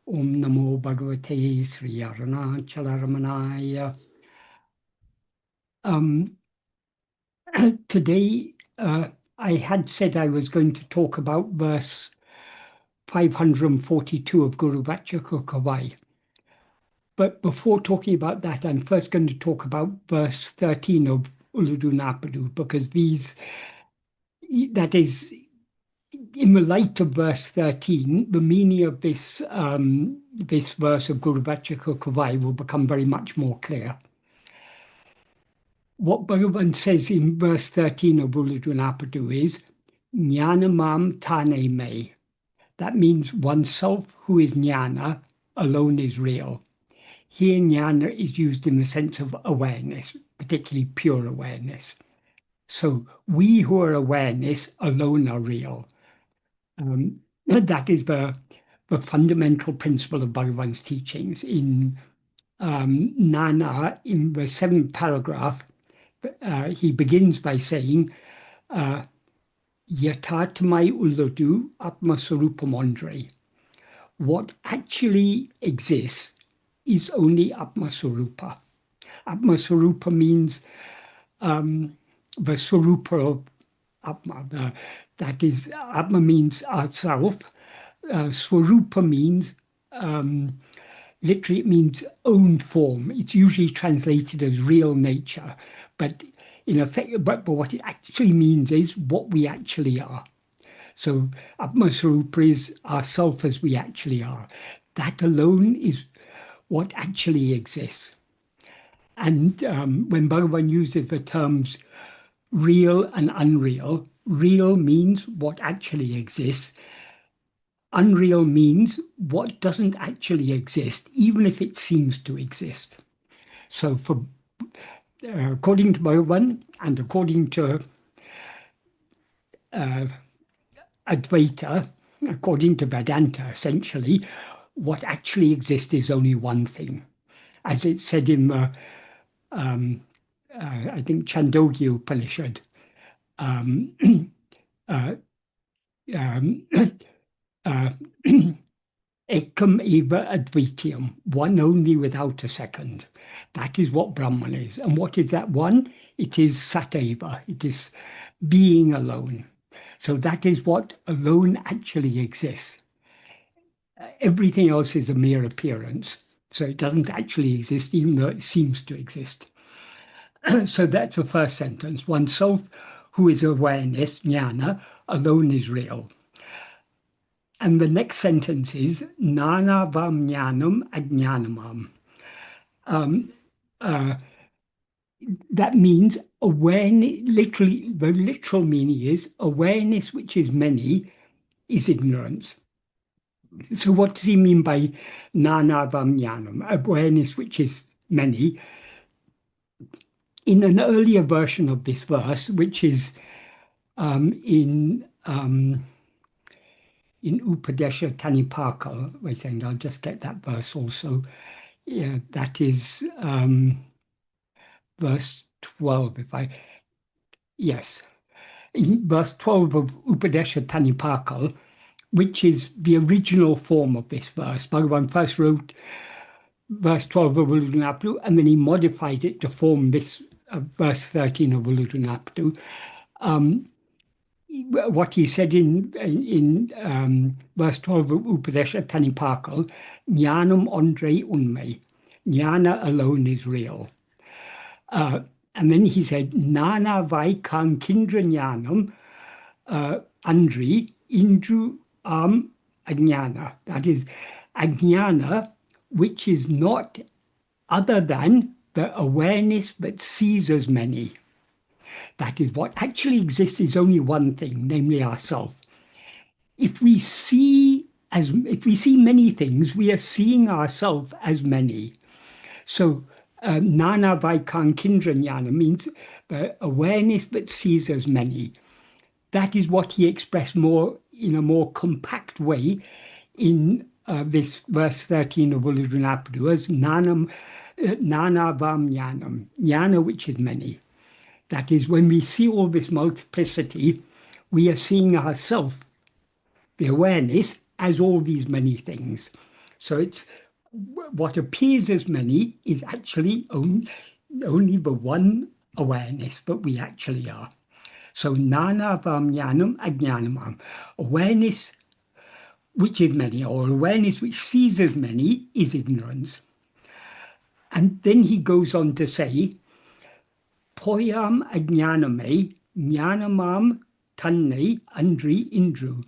Om Namo Bhagavate Sri Arunachalamaya. Today, I had said I was going to talk about verse 542 of Guru Vācaka Kōvai. But before talking about that, I'm first going to talk about verse 13 of Uڵḷadu Nāṟpadu, because that is, in the light of verse 13, the meaning of this verse of Guru Vācaka Kōvai will become very much more clear. What Bhagavan says in verse 13 of Uڵḷadu Nāṟpadu is, Jnanamam tane me. That means oneself who is jnana alone is real. Here jnana is used in the sense of awareness, particularly pure awareness. So we who are awareness alone are real. That is the fundamental principle of Bhagavan's teachings. In Nana, in the 7th paragraph, he begins by saying, Yatatmai Uڵḷadu Atma-sarupam. What actually exists is only Atma-sarupa. Atma-sarupa means the sarupa of Atma. That is, Atma means ourself. Swarupa means, literally it means own form. It's usually translated as real nature. But in effect, but what it actually means is what we actually are. So Atma-sarupa is ourself as we actually are. That alone is what actually exists. And when Bhagavan uses the terms real and unreal, real means what actually exists. Unreal means what doesn't actually exist, even if it seems to exist. So according to Bhagavan and according to Advaita, according to Vedanta, essentially, what actually exists is only one thing. As it's said in the, I think, Chandogya Upanishad, Ekam eva advitiyam, one only without a second. That is what Brahman is. And what is that one? It is Sateva, it is being alone. So that is what alone actually exists. Everything else is a mere appearance. So it doesn't actually exist, even though it seems to exist. So that's the first sentence. Oneself who is awareness, jnana, alone is real. And the next sentence is Nāna vam jnanam ajnanamam. That means awareness, literally, the literal meaning is awareness which is many is ignorance. So what does he mean by Nāna vam jnanam, awareness which is many? In an earlier version of this verse, which is in Upadesha Tanipaka, wait a second, I'll just get that verse also. Yeah, that is verse 12, yes. In verse 12 of Upadesha Tanipaka, which is the original form of this verse. Bhagavan first wrote verse 12 of Uڵḷadu Nāṛpadu, and then he modified it to form this verse 13 of Uڵḷadu Nāṛpadu. What he said in verse 12 of Upadesha Tanipaka, Jnanam andre unme, jnana alone is real. And then he said, Nāna vai kankindra jnanam andri indru ajnana. That is, ajnana, which is not other than the awareness that sees as many. That is, what actually exists is only one thing, namely ourself. If we see many things, we are seeing ourselves as many. So Nāna vai kankindra jnana means awareness that sees as many. That is what he expressed more in a more compact way in this verse 13 of Uڵḷadu Nāṛpadu as Nāna vam jnanam, jnana which is many. That is, when we see all this multiplicity, we are seeing ourselves, the awareness, as all these many things. So it's what appears as many is actually only the one awareness that we actually are. So nāna vāmyanam ajñānamam, awareness which is many, or awareness which sees as many, is ignorance. And then he goes on to say, poyam ajñāname jnanamam tanne andri indru.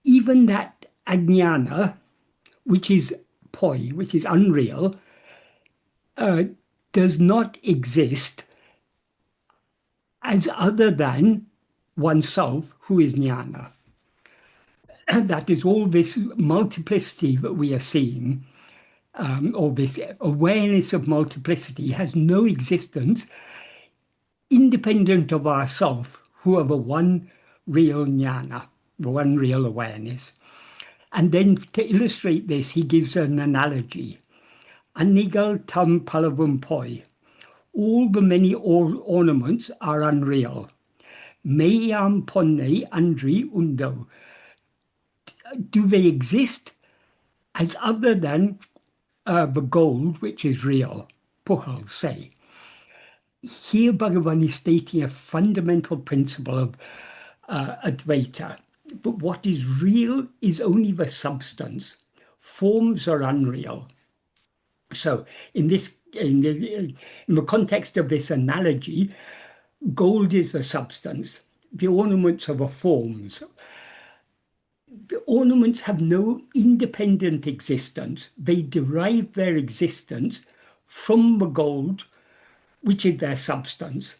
Even that ajnana, which is poi, which is unreal, does not exist as other than oneself, who is jnana. That is, all this multiplicity that we are seeing, or this awareness of multiplicity, has no existence independent of ourself, who are the one real jnana, the one real awareness. And then to illustrate this, he gives an analogy. Anigal tam palavum poi. All the many ornaments are unreal. Meyam ponne andri undo. Do they exist as other than the gold, which is real? Puhal say. Here Bhagavan is stating a fundamental principle of Advaita. But what is real is only the substance. Forms are unreal. So in the context of this analogy, gold is the substance. The ornaments are the forms. The ornaments have no independent existence. They derive their existence from the gold, which is their substance.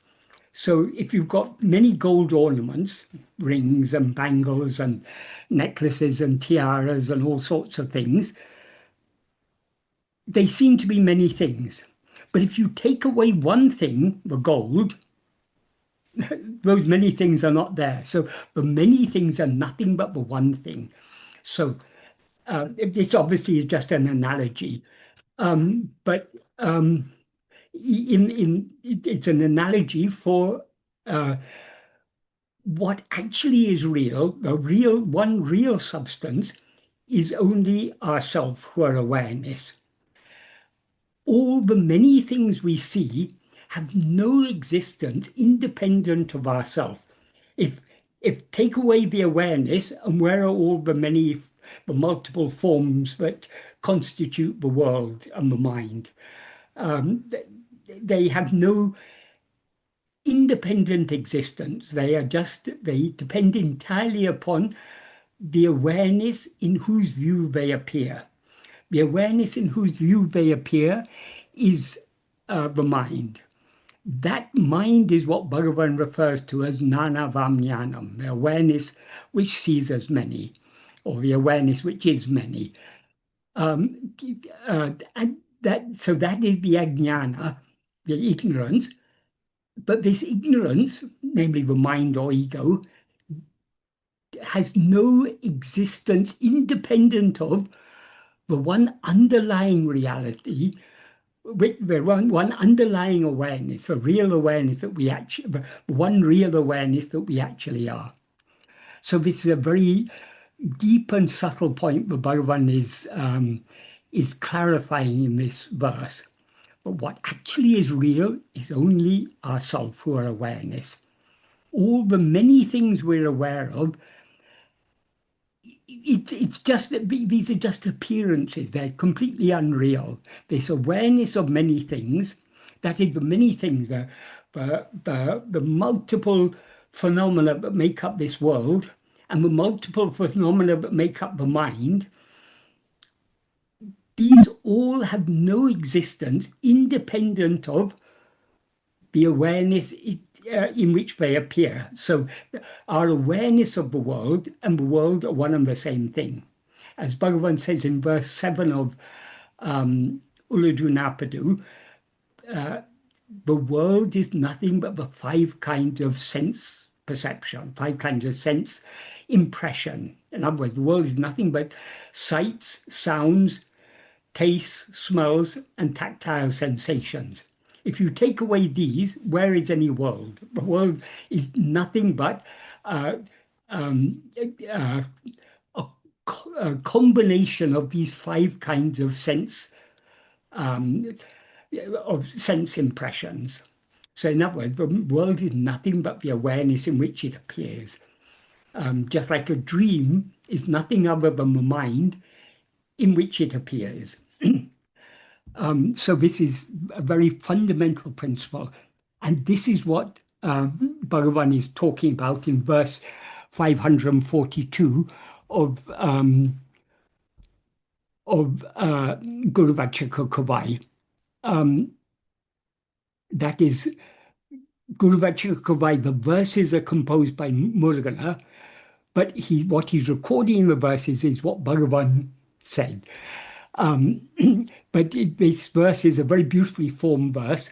So if you've got many gold ornaments, rings and bangles and necklaces and tiaras and all sorts of things, they seem to be many things. But if you take away one thing, the gold, those many things are not there. So the many things are nothing but the one thing. So this obviously is just an analogy. But it's an analogy for what actually is real. One real substance is only ourself, who are awareness. All the many things we see have no existence independent of ourself. If take away the awareness, and where are all the multiple forms that constitute the world and the mind? They have no independent existence. They depend entirely upon the awareness in whose view they appear. The awareness in whose view they appear is the mind. That mind is what Bhagavan refers to as nāna vāmyanam, the awareness which sees as many, or the awareness which is many. And so that is the ajnana, the ignorance. But this ignorance, namely the mind or ego, has no existence independent of the one underlying reality, the one underlying awareness, the real awareness that we actually, the one real awareness that we actually are. So this is a very deep and subtle point that Bhagavan is clarifying in this verse. But what actually is real is only ourself, who are awareness. All the many things we're aware of, it's just that these are just appearances. They're completely unreal. This awareness of many things, that is the many things, the multiple phenomena that make up this world, and the multiple phenomena that make up the mind, these all have no existence independent of the awareness in which they appear. So our awareness of the world and the world are one and the same thing. As Bhagavan says in verse 7 of Uḻḷadu Nāṛpadu, the world is nothing but the 5 kinds of sense perception, 5 kinds of sense impression. In other words, the world is nothing but sights, sounds, tastes, smells, and tactile sensations. If you take away these, where is any world? The world is nothing but a combination of these 5 kinds of sense impressions. So in other words, the world is nothing but the awareness in which it appears. Just like a dream is nothing other than the mind in which it appears. So this is a very fundamental principle. And this is what Bhagavan is talking about in verse 542 of Guru Vācaka Kōvai. That is, Guru Vācaka Kōvai, the verses are composed by Muruganar, but what he's recording in the verses is what Bhagavan said. But this verse is a very beautifully formed verse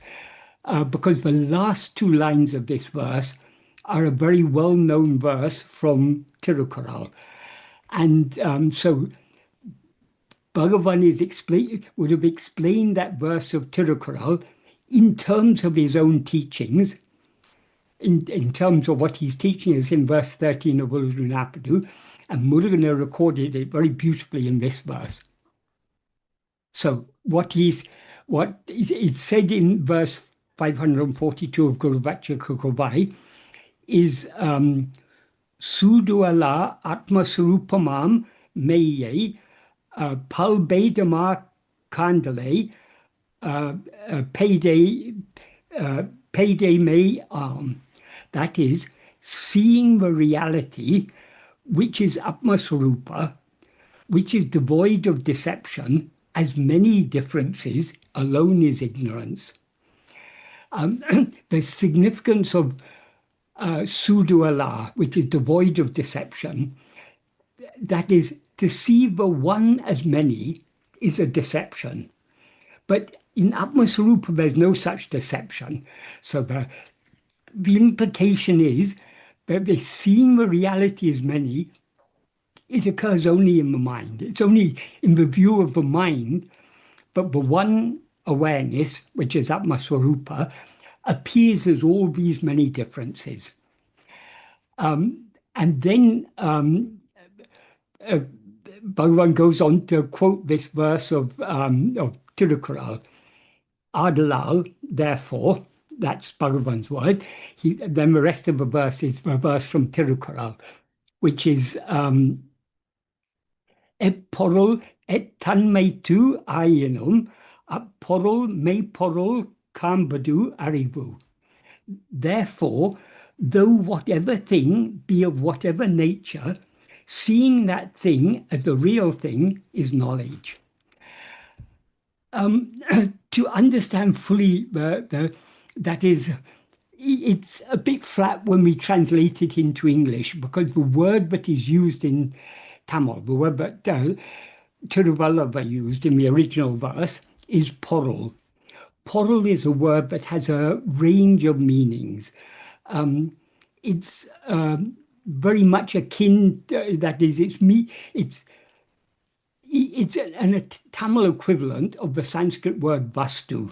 because the last 2 lines of this verse are a very well-known verse from Tirukkural. And so Bhagavan would have explained that verse of Tirukkural in terms of his own teachings, in terms of what he's teaching us in verse 13 of Uڵḷadu, and Muruganar recorded it very beautifully in this verse. So what is said in verse 542 of Guru Vācaka Kōvai is Sūdhuala Atma-surupamam meye palbedama kandale payday me arm. That is, seeing the reality which is Atma-surupa, which is devoid of deception, as many differences alone is ignorance. The significance of Sūdhuala, which is devoid of deception, that is, to see the one as many is a deception. But in Atma-surupa, there's no such deception. So the implication is that seeing the reality as many, it occurs only in the mind. It's only in the view of the mind, but the one awareness, which is Atma-swarupa, appears as all these many differences. And then Bhagavan goes on to quote this verse of Tirukkural. Ādalal, therefore, that's Bhagavan's word. Then the rest of the verse is a verse from Tirukkural, which is Et porul et tanmaitu ayinum, porul me porul kāmbadu arivu. Therefore, though whatever thing be of whatever nature, seeing that thing as the real thing is knowledge. To understand fully that is, it's a bit flat when we translate it into English, because the word that is used in Tamil, the word that Tiruvallava used in the original verse, is porul. Porul is a word that has a range of meanings. It's very much akin, that is, it's a Tamil equivalent of the Sanskrit word vastu.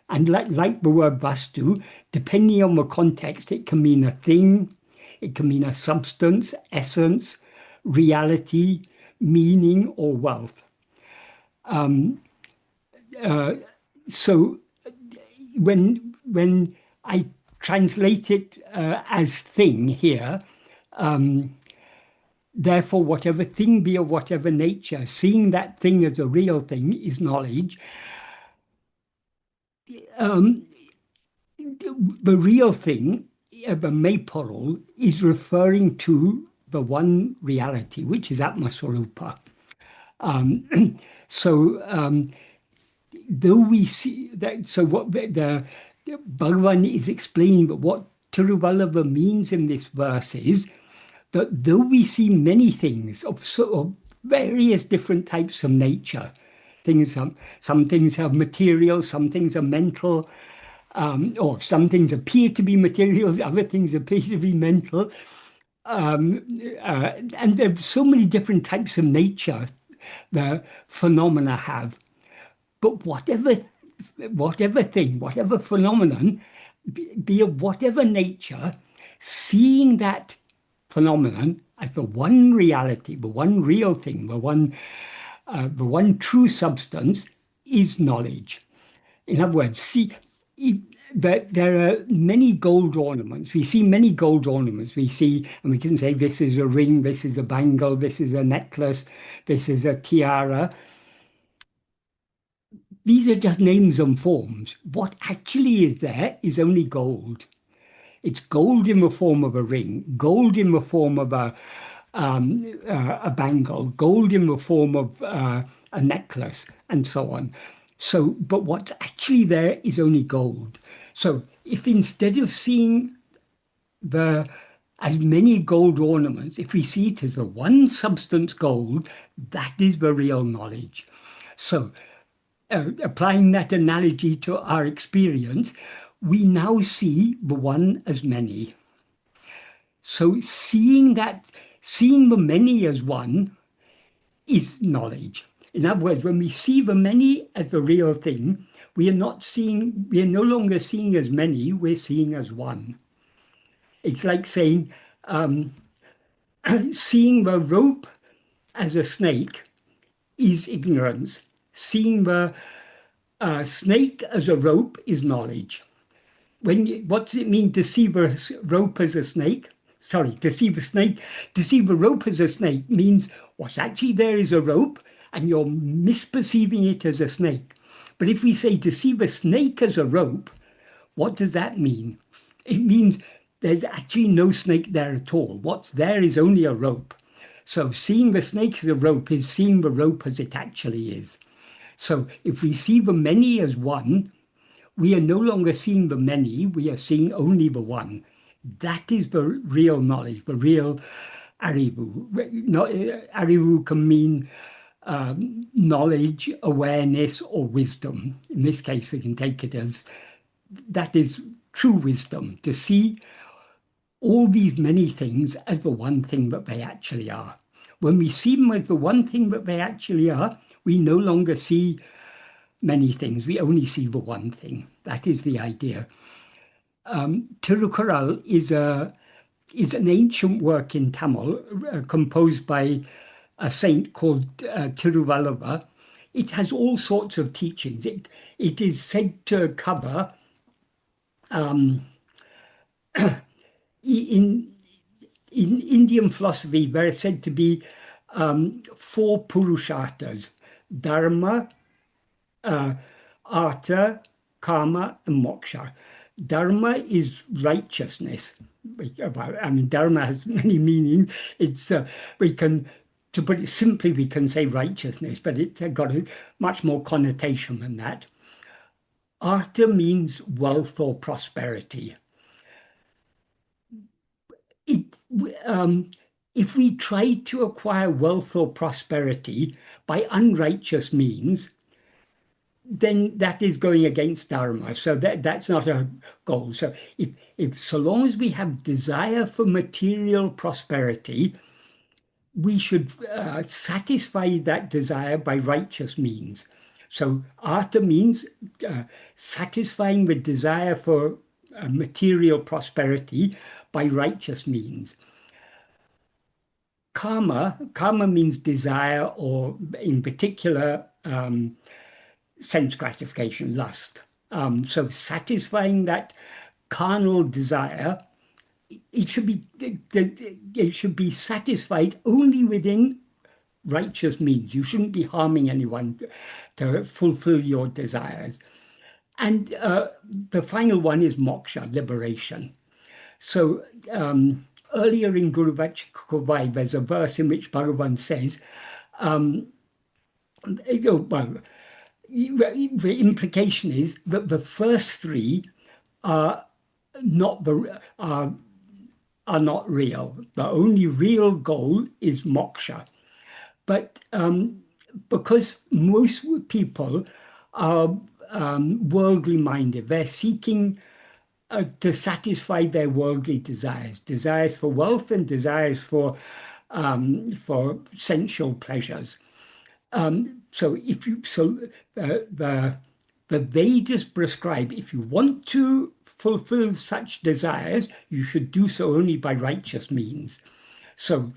And like the word vastu, depending on the context, it can mean a thing, it can mean a substance, essence, reality, meaning, or wealth. So when I translate it as thing here, therefore whatever thing be of whatever nature, seeing that thing as a real thing is knowledge. The real thing, the Mayporul, is referring to the one reality, which is Atma-swarupa. Though we see that, so what the Bhagavan is explaining, but what Tiruvallava means in this verse is that though we see many things of various different types of nature, some things have material, some things are mental, or some things appear to be material, other things appear to be mental. And there's so many different types of nature the phenomena have. But whatever thing, whatever phenomenon, be of whatever nature, seeing that phenomenon as the one reality, the one real thing, the one true substance is knowledge. In other words, there are many gold ornaments. We see many gold ornaments. We see, and we can say this is a ring, this is a bangle, this is a necklace, this is a tiara. These are just names and forms. What actually is there is only gold. It's gold in the form of a ring, gold in the form of a bangle, gold in the form of a necklace, and so on. So, but what's actually there is only gold. So if instead of seeing as many gold ornaments, if we see it as the one substance gold, that is the real knowledge. So applying that analogy to our experience, we now see the one as many. So seeing the many as one is knowledge. In other words, when we see the many as the real thing, we are no longer seeing as many, we're seeing as one. It's like saying, seeing the rope as a snake is ignorance. Seeing the snake as a rope is knowledge. What does it mean to see the rope as a snake? Sorry, to see the rope as a snake means what's actually there is a rope and you're misperceiving it as a snake. But if we say to see the snake as a rope, what does that mean? It means there's actually no snake there at all. What's there is only a rope. So seeing the snake as a rope is seeing the rope as it actually is. So if we see the many as one, we are no longer seeing the many, we are seeing only the one. That is the real knowledge, the real arivu. Arivu can mean knowledge, awareness, or wisdom. In this case, we can take it as that is true wisdom, to see all these many things as the one thing that they actually are. When we see them as the one thing that they actually are, we no longer see many things. We only see the one thing. That is the idea. Tirukkural is an ancient work in Tamil composed by a saint called Tiruvallava. It has all sorts of teachings. It is said to cover in Indian philosophy, there are said to be 4 purusharthas: dharma, artha, karma, and moksha. Dharma is righteousness. I mean, dharma has many meanings. To put it simply, we can say righteousness, but it's got a much more connotation than that. Artha means wealth or prosperity. If we try to acquire wealth or prosperity by unrighteous means, then that is going against dharma. So that's not a goal. So so long as we have desire for material prosperity, we should satisfy that desire by righteous means. So artha means satisfying the desire for material prosperity by righteous means. Karma means desire, or in particular, sense gratification, lust. So satisfying that carnal desire, it should be satisfied only within righteous means. You shouldn't be harming anyone to fulfill your desires. And the final one is moksha, liberation. So earlier in Guru Vācaka Kōvai, there's a verse in which Bhagavan says, the implication is that the first 3 are not real. The only real goal is moksha. But because most people are worldly minded, they're seeking to satisfy their worldly desires for wealth and desires for sensual pleasures. So the Vedas prescribe, if you want to fulfill such desires, you should do so only by righteous means. So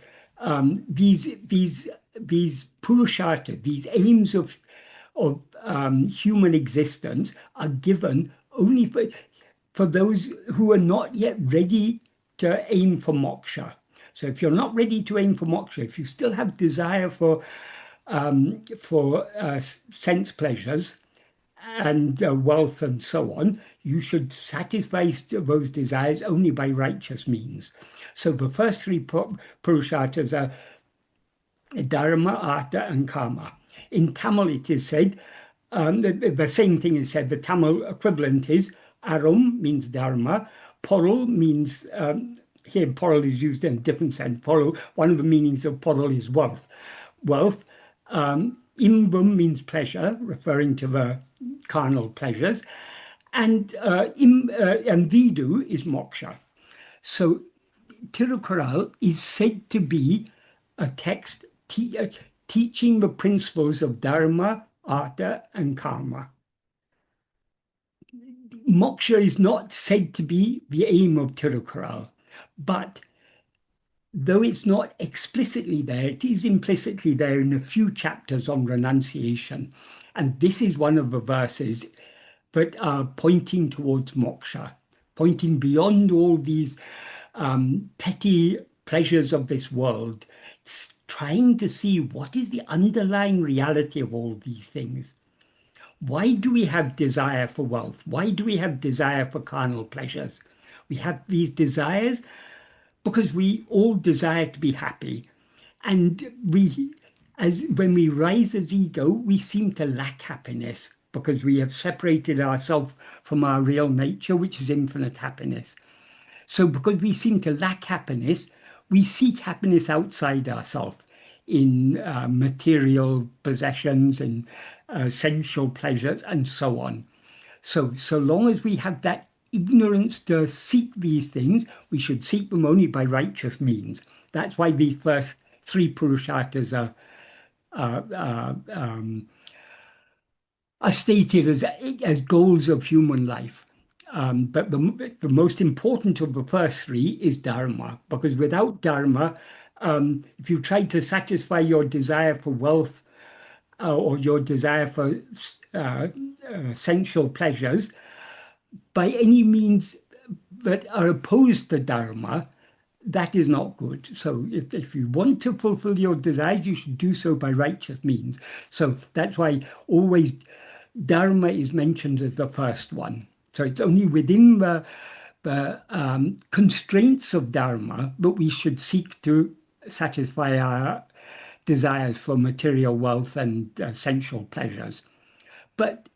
these purusharthas, these aims of human existence are given only for those who are not yet ready to aim for moksha. So if you're not ready to aim for moksha, if you still have desire for sense pleasures and wealth and so on, you should satisfy those desires only by righteous means. So the first three purusharthas are dharma, artha, and kama. In Tamil, it is said, the same thing is said. The Tamil equivalent is arum means dharma, porul means, here porul is used in a different sense. Porul, one of the meanings of porul is wealth. Wealth. Imbam means pleasure, referring to the carnal pleasures. And vidu is moksha. So Tirukkural is said to be a text teaching the principles of dharma, artha, and karma. Moksha is not said to be the aim of Tirukkural, but though it's not explicitly there, it is implicitly there in a few chapters on renunciation. And this is one of the verses that are pointing towards moksha, pointing beyond all these petty pleasures of this world, trying to see what is the underlying reality of all these things. Why do we have desire for wealth? Why do we have desire for carnal pleasures? We have these desires because we all desire to be happy. And when we rise as ego, we seem to lack happiness because we have separated ourselves from our real nature, which is infinite happiness. So because we seem to lack happiness, we seek happiness outside ourselves in material possessions and sensual pleasures and so on. So long as we have that ignorance to seek these things, we should seek them only by righteous means. That's why the first three purusharthas are stated as goals of human life. But the most important of the first three is dharma, because without dharma, if you try to satisfy your desire for wealth or your desire for sensual pleasures by any means that are opposed to dharma, that is not good. So if you want to fulfill your desires, you should do so by righteous means. So that's why always dharma is mentioned as the first one. So it's only within the constraints of dharma that we should seek to satisfy our desires for material wealth and sensual pleasures. But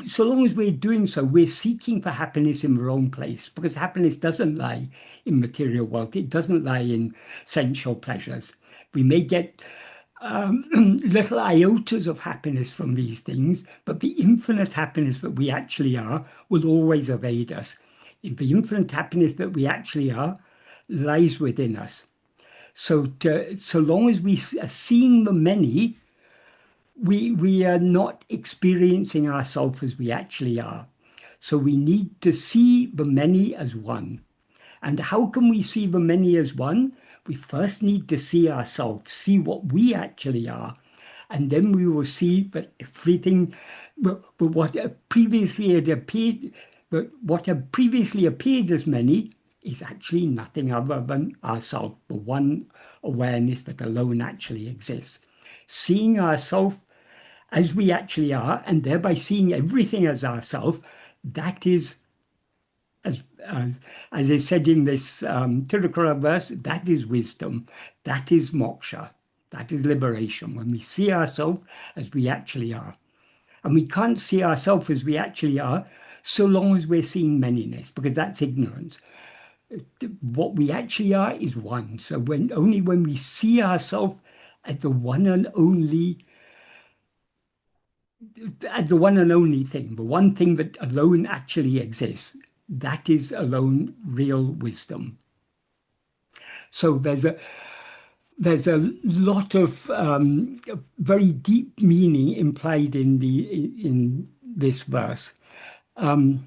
so long as we're doing so, we're seeking for happiness in the wrong place, because happiness doesn't lie in material wealth. It doesn't lie in sensual pleasures. We may get little iotas of happiness from these things, but the infinite happiness that we actually are will always evade us. The infinite happiness that we actually are lies within us. So long as we are seeing the many, we are not experiencing ourselves as we actually are. So we need to see the many as one. And how can we see the many as one? We first need to see ourselves, see what we actually are. And then we will see that everything, what previously had appeared, what had previously appeared as many is actually nothing other than ourselves, the one awareness that alone actually exists. Seeing ourselves as we actually are, and thereby seeing everything as ourselves, that is, as is said in this Tirukkural verse, that is wisdom, that is moksha, that is liberation, when we see ourselves as we actually are. And we can't see ourselves as we actually are so long as we're seeing manyness, because that's ignorance. What we actually are is one. So only when we see ourselves as the one and only thing, the one thing that alone actually exists, that is alone real wisdom. So there's a lot of very deep meaning implied in this verse. I'll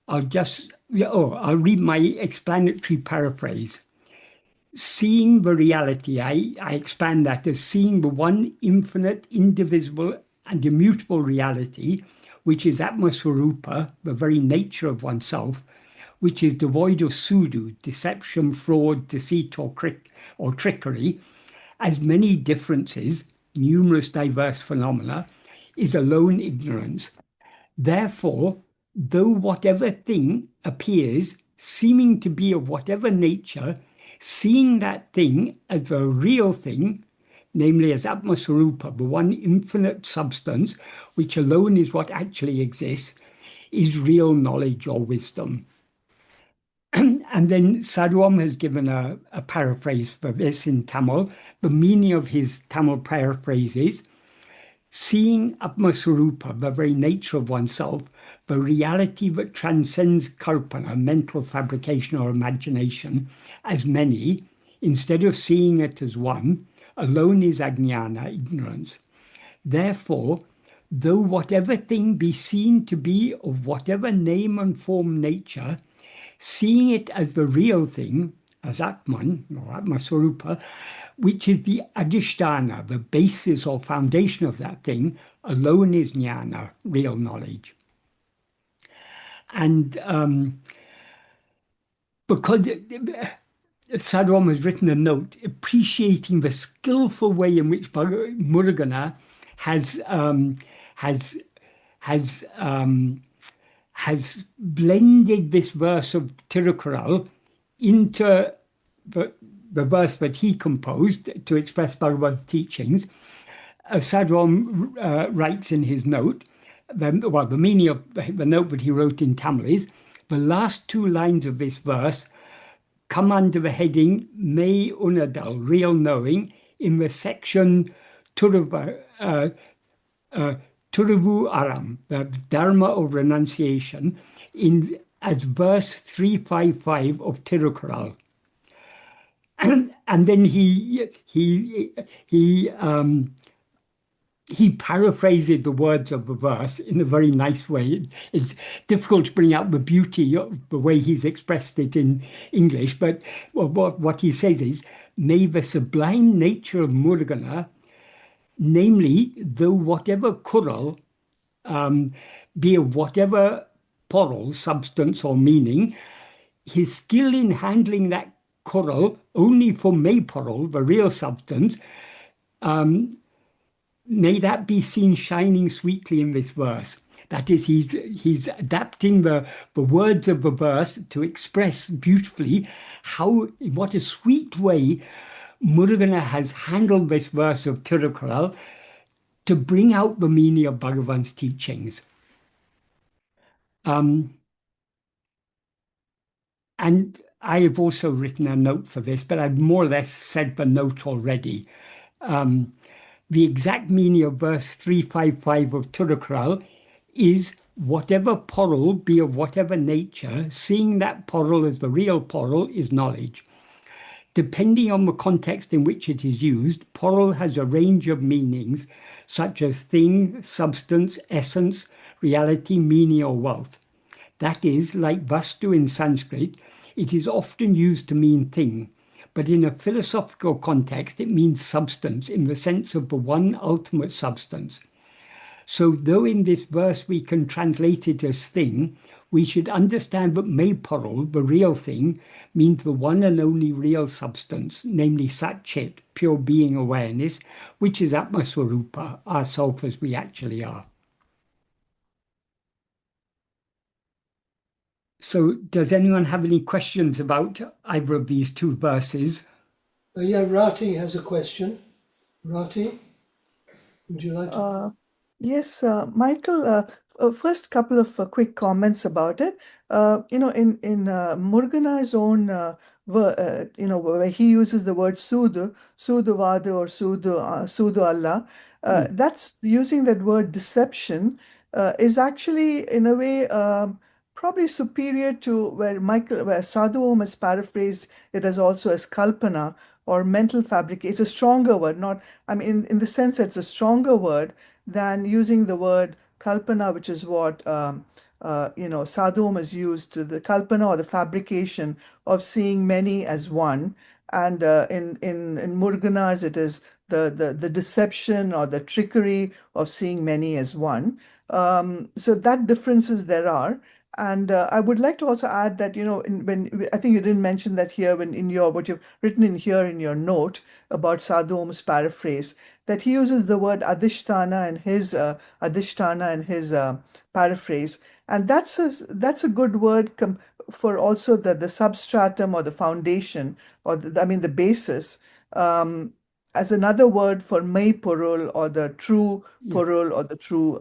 read my explanatory paraphrase. seeing the reality, I expand that as seeing the one infinite, indivisible, and immutable reality, which is Atma-swarupa, the very nature of oneself, which is devoid of Sudu, deception, fraud, deceit, or trickery, as many differences, numerous diverse phenomena, is alone ignorance. Therefore, though whatever thing appears, seeming to be of whatever nature, seeing that thing as a real thing, namely as Atma-swarupa, the one infinite substance, which alone is what actually exists, is real knowledge or wisdom. And then Sadhu Om has given a paraphrase for this in Tamil. The meaning of his Tamil paraphrase is, seeing Atma-swarupa, the very nature of oneself, the reality that transcends kalpana, mental fabrication or imagination, as many, instead of seeing it as one, alone is ajnana, ignorance. Therefore, though whatever thing be seen to be of whatever name and form nature, seeing it as the real thing, as Atman or Atma-swarupa, which is the adhisthana, the basis or foundation of that thing, alone is jnana, real knowledge. And because Sadhu Om has written a note appreciating the skillful way in which Muruganar has blended this verse of Tirukkural into the verse that he composed to express Bhagavad teachings. Sadhu Om writes in his note, the meaning of the note that he wrote in Tamil is, the last two lines of this verse come under the heading May Unadal, real knowing, in the section Turavu Aram, the Dharma of renunciation, as verse 355 of Tirukkural. And then he paraphrases the words of the verse in a very nice way. It's difficult to bring out the beauty of the way he's expressed it in English, but what he says is, may the sublime nature of Muruganar, namely, though whatever kural be of whatever poral, substance or meaning, his skill in handling that kural only for Mayporal, the real substance, may that be seen shining sweetly in this verse. That is, he's adapting the words of the verse to express beautifully in what a sweet way Muruganar has handled this verse of Tirukkural to bring out the meaning of Bhagavan's teachings. And I have also written a note for this, but I've more or less said the note already. The exact meaning of verse 355 of Tirukkural is, whatever poral be of whatever nature, seeing that poral as the real poral is knowledge. Depending on the context in which it is used, poral has a range of meanings, such as thing, substance, essence, reality, meaning, or wealth. That is, like vastu in Sanskrit, it is often used to mean thing, but in a philosophical context, it means substance in the sense of the one ultimate substance. So though in this verse we can translate it as thing, we should understand that Mayporal, the real thing, means the one and only real substance, namely Sat-Chit, pure being awareness, which is Atma-swarupa, ourself as we actually are. So does anyone have any questions about either of these two verses? Yeah, Rati has a question. Rati, would you like to? Yes, Michael, first couple of quick comments about it. In Muruganar's own, where he uses the word Sudu, Suduvadu or Sudu Allah, that's using that word deception is actually in a way probably superior to where Sadhu Om has paraphrased it as also as kalpana or mental fabric. It's a stronger word, in the sense that it's a stronger word than using the word kalpana, which is what Sadhu Om has used, the kalpana or the fabrication of seeing many as one. And in Muruganars, it is the deception or the trickery of seeing many as one. So that differences there are. And I would like to also add that, when I think you didn't mention that here when in your what you've written in here in your note about Sadhu Om's paraphrase, that he uses the word adhishtana in his paraphrase, and that's a good word for also the substratum or the foundation or I mean the basis, um, as another word for Maypurul or the true Yeah. Purul or the true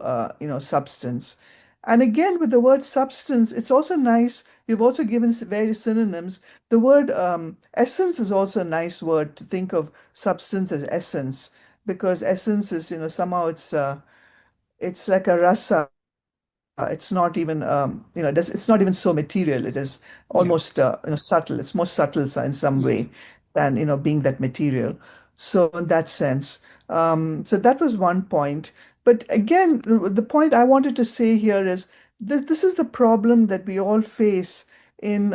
substance. And again, with the word substance, it's also nice. You've also given various synonyms. The word essence is also a nice word to think of substance as essence, because essence is, somehow it's like a rasa. It's not even, it's not even so material. It is Yeah. almost, subtle. It's more subtle in some Yes. way than, being that material. So in that sense, so that was one point. But again, the point I wanted to say here is this is the problem that we all face in,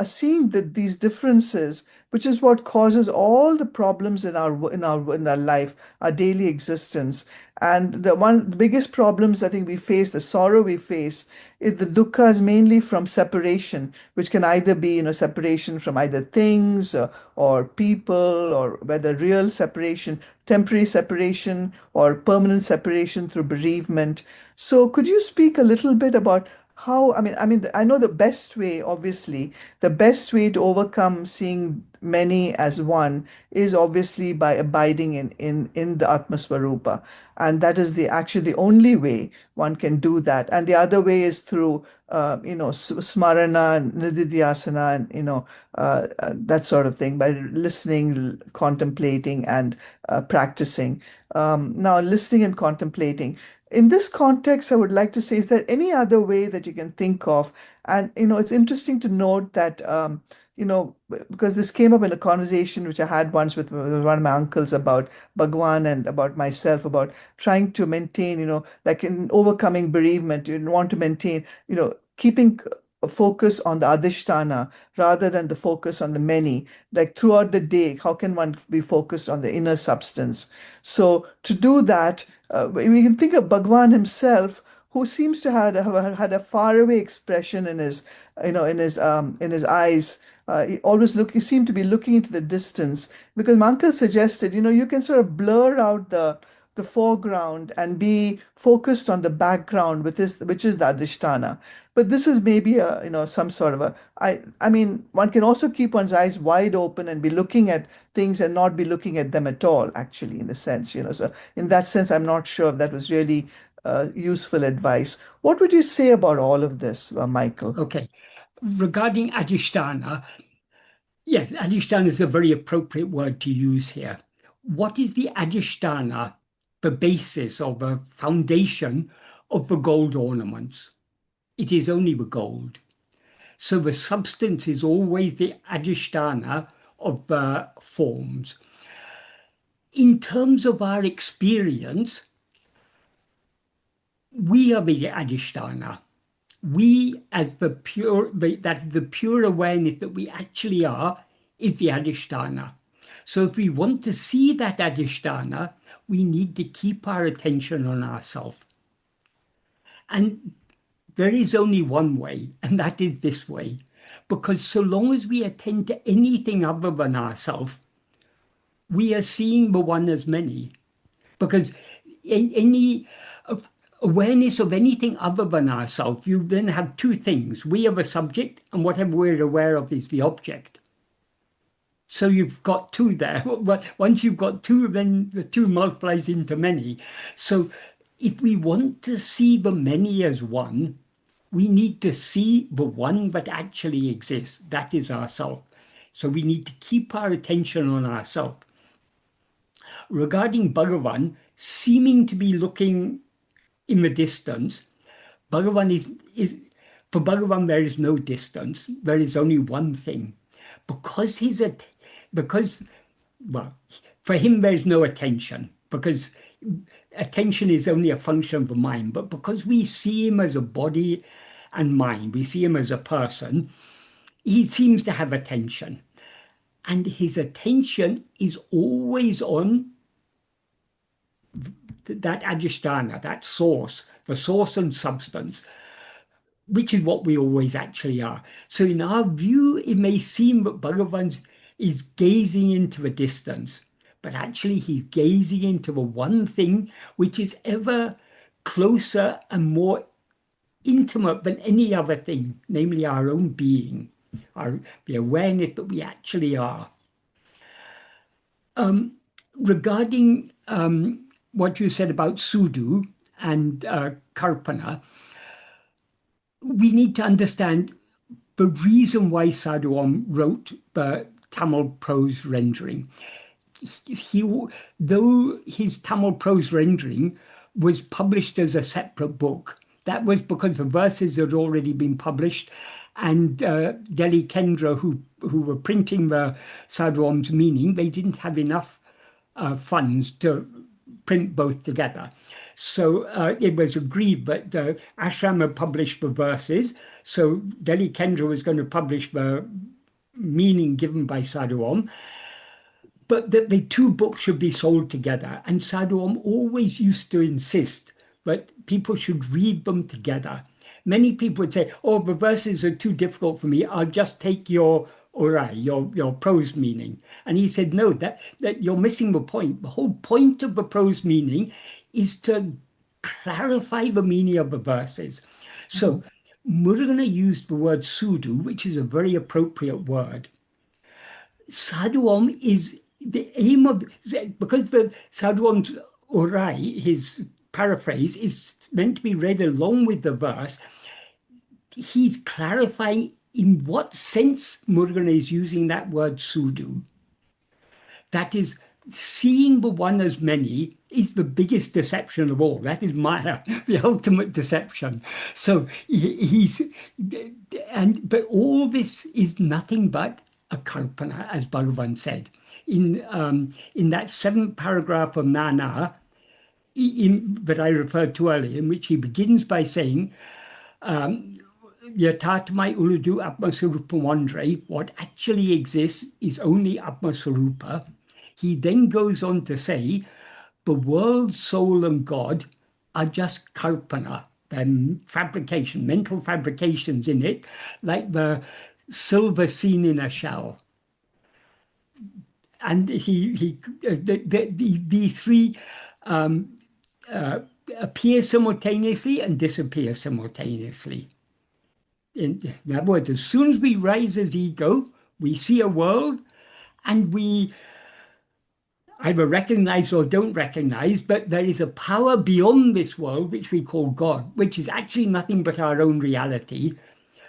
seeing these differences, which is what causes all the problems in our life, our daily existence. And the biggest problems I think we face, the sorrow we face, is the dukkha is mainly from separation, which can either be, separation from either things or people, or whether real separation, temporary separation, or permanent separation through bereavement. So could you speak a little bit about how, I know the best way, obviously, the best way to overcome seeing many as one is obviously by abiding in the Atmasvarupa. And that is actually the only way one can do that. And the other way is through, smarana, nididhyasana, and, that sort of thing, by listening, contemplating, and practicing. Now, listening and contemplating. In this context, I would like to say, is there any other way that you can think of? And, it's interesting to note that, because this came up in a conversation which I had once with one of my uncles about Bhagwan and about myself, about trying to maintain, like in overcoming bereavement, you want to maintain, keeping a focus on the adhisthana rather than the focus on the many. Like throughout the day, how can one be focused on the inner substance? So to do that, we can think of Bhagwan himself, who seems to have had a faraway expression in his, in his eyes. He seemed to be looking into the distance, because my uncle suggested, you can sort of blur out the foreground and be focused on the background, which is the adhisthana. But this is maybe some sort of I mean, one can also keep one's eyes wide open and be looking at things and not be looking at them at all, actually, in the sense, so in that sense, I'm not sure if that was really useful advice. What would you say about all of this, Michael? Okay. Regarding Adhisthana, yes, Adhisthana is a very appropriate word to use here. What is the Adhisthana, the basis or the foundation of the gold ornaments? It is only the gold. So the substance is always the Adhisthana of the forms. In terms of our experience, we are the Adhisthana. We, as the pure awareness that we actually are, is the Adhisthana. So if we want to see that Adhisthana, we need to keep our attention on ourselves. And there is only one way, and that is this way. Because so long as we attend to anything other than ourselves, we are seeing the one as many. Because any awareness of anything other than ourselves, you then have two things. We are the subject, and whatever we're aware of is the object. So you've got two there. But once you've got two, then the two multiplies into many. So if we want to see the many as one, we need to see the one that actually exists. That is ourself. So we need to keep our attention on ourself. Regarding Bhagavan, seeming to be looking in the distance, Bhagavan is for Bhagavan there is no distance. There is only one thing. Because because well, for him there is no attention, because attention is only a function of the mind. But because we see him as a body and mind, we see him as a person, he seems to have attention. and his attention is always on that adhisthana, that source, the source and substance, which is what we always actually are. So in our view, it may seem that Bhagavan is gazing into the distance, but actually he's gazing into the one thing which is ever closer and more intimate than any other thing, namely our own being, the awareness that we actually are. Regarding what you said about Sudu and Karpana, we need to understand the reason why Sadhu Om wrote the Tamil prose rendering. Though his Tamil prose rendering was published as a separate book, that was because the verses had already been published, and Delhi Kendra, who were printing the Sadhu Om's meaning, they didn't have enough funds to print both together. So it was agreed that Ashram had published the verses, so Delhi Kendra was going to publish the meaning given by Sadhu Om, but that the two books should be sold together. And Sadhu Om always used to insist that people should read them together. Many people would say, oh, the verses are too difficult for me, I'll just take your orai, your prose meaning. And he said, no, that you're missing the point. The whole point of the prose meaning is to clarify the meaning of the verses. So Murugan used the word Sudu, which is a very appropriate word. Sadhu Om is the aim of, because the Sadhu Om's orai, his paraphrase, is meant to be read along with the verse, he's clarifying in what sense Murugan is using that word Sudu. That is, seeing the one as many is the biggest deception of all. That is Maya, the ultimate deception. So but all this is nothing but a kalpana, as Bhagavan said. In that 7th paragraph of Nana, that I referred to earlier, in which he begins by saying, Yatatmai Uڵḷadu Atma-sarupam Andre, what actually exists is only Atma-sarupa. He then goes on to say, the world, soul, and God are just kalpana, fabrication, mental fabrications in it, like the silver seen in a shell. And the three appear simultaneously and disappear simultaneously. In other words, as soon as we rise as ego, we see a world and we either recognize or don't recognize, but there is a power beyond this world, which we call God, which is actually nothing but our own reality.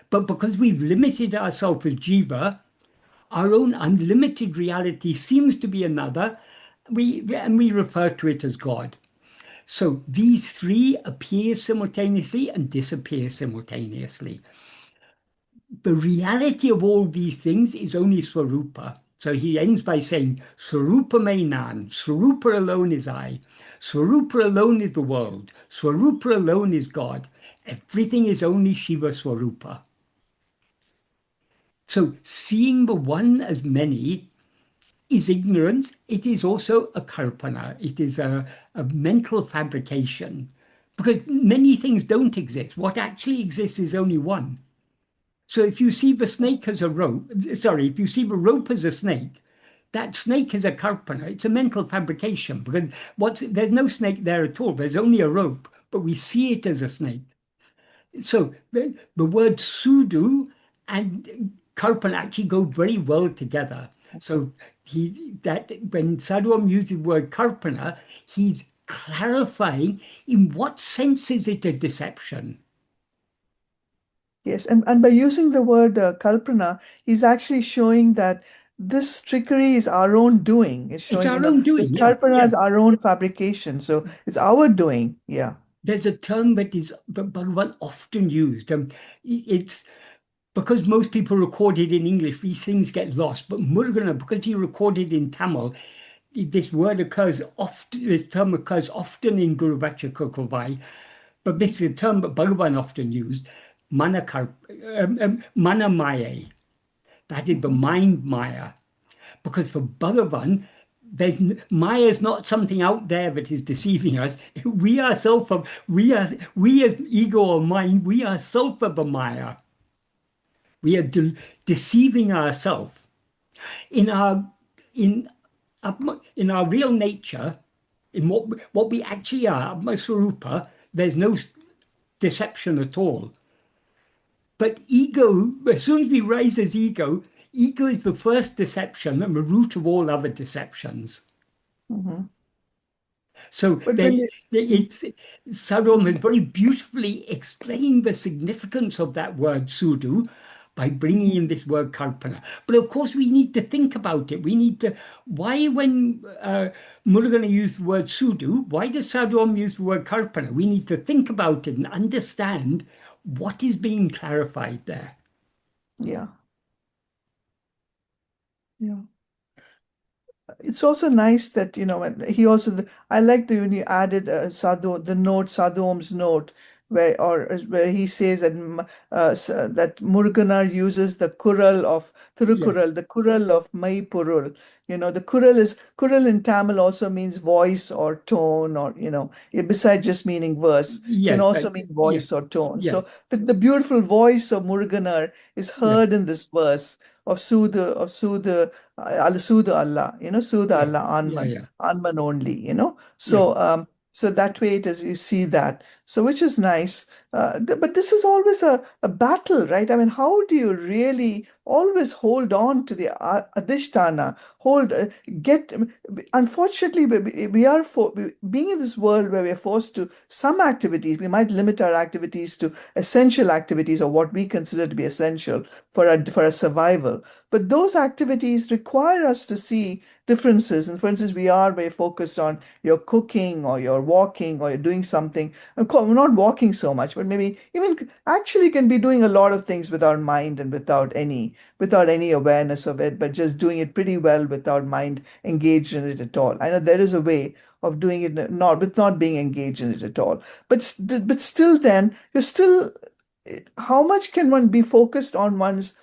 But because we've limited ourselves as jiva, our own unlimited reality seems to be another, and we refer to it as God. So these three appear simultaneously and disappear simultaneously. The reality of all these things is only Swarupa. So he ends by saying, Swarupa me nan, Swarupa alone is I, Swarupa alone is the world, Swarupa alone is God. Everything is only Shiva Swarupa. So seeing the one as many is ignorance. It is also a kalpana. It is a mental fabrication, because many things don't exist. What actually exists is only one. So if you see the snake as a rope, if you see the rope as a snake, that snake is a kalpana. It's a mental fabrication, because there's no snake there at all. There's only a rope, but we see it as a snake. So the word Sudu and kalpana actually go very well together. So when Sadhu Om uses the word kalpana, he's clarifying in what sense is it a deception. Yes, and by using the word kalpana, he's actually showing that this trickery is our own doing. It's showing, It's our own doing. this Yeah, kalpana yeah. is our own fabrication. So it's our doing. Yeah. There's a term that Bhagavan often used. It's because most people recorded in English, these things get lost. But Murugan, because he recorded in Tamil, this word occurs often. This term occurs often in Guru Vācaka Kōvai, but this is a term that Bhagavan often used. Mana Maya. That is the mind Maya. Because for Bhagavan, Maya is not something out there that is deceiving us. We are we as ego or mind, we are self of a Maya. We are deceiving ourselves in our in in our real nature, in what we actually are, Atma-swarupa. There's no deception at all. But ego, as soon as we raise as ego, ego is the first deception and the root of all other deceptions. Mhm. So But when we, it's Sadhu Om has very beautifully explained the significance of that word Sudu by bringing in this word Kalpana. But of course, we need to think about it. We need to, why when Murugan used the word Sudu, why does Sadhu Om use the word Kalpana? We need to think about it and understand what is being clarified there. yeah, yeah. It's also nice that, when he also, I like the when you added the note, Sadhu Om's note, where he says that that Muruganar uses the kural of Yes, Thirukural, the kural of Mai Purul. The kural in Tamil also means voice or tone, or besides just meaning verse, can yes, also mean yes, voice or tone. yes, So the beautiful voice of Muruganar is yes, heard in this verse of Suda Suda Allah, Suda yes, Allah yeah, Anman, yeah, Anman only, yeah. So that way it is, you see that. So which is nice. But this is always a battle, right? I mean, how do you really always hold on to the Adhisthana, get, unfortunately, we are being in this world where we are forced to some activities, we might limit our activities to essential activities or what we consider to be essential for our survival. But those activities require us to see differences. And for instance, we are very focused on your cooking or your walking or you're doing something. We're not walking so much, but maybe even actually can be doing a lot of things without mind and without any awareness of it, but just doing it pretty well without mind engaged in it at all. I know there is a way of doing it not being engaged in it at all. But still, then you're still. How much can one be focused on one's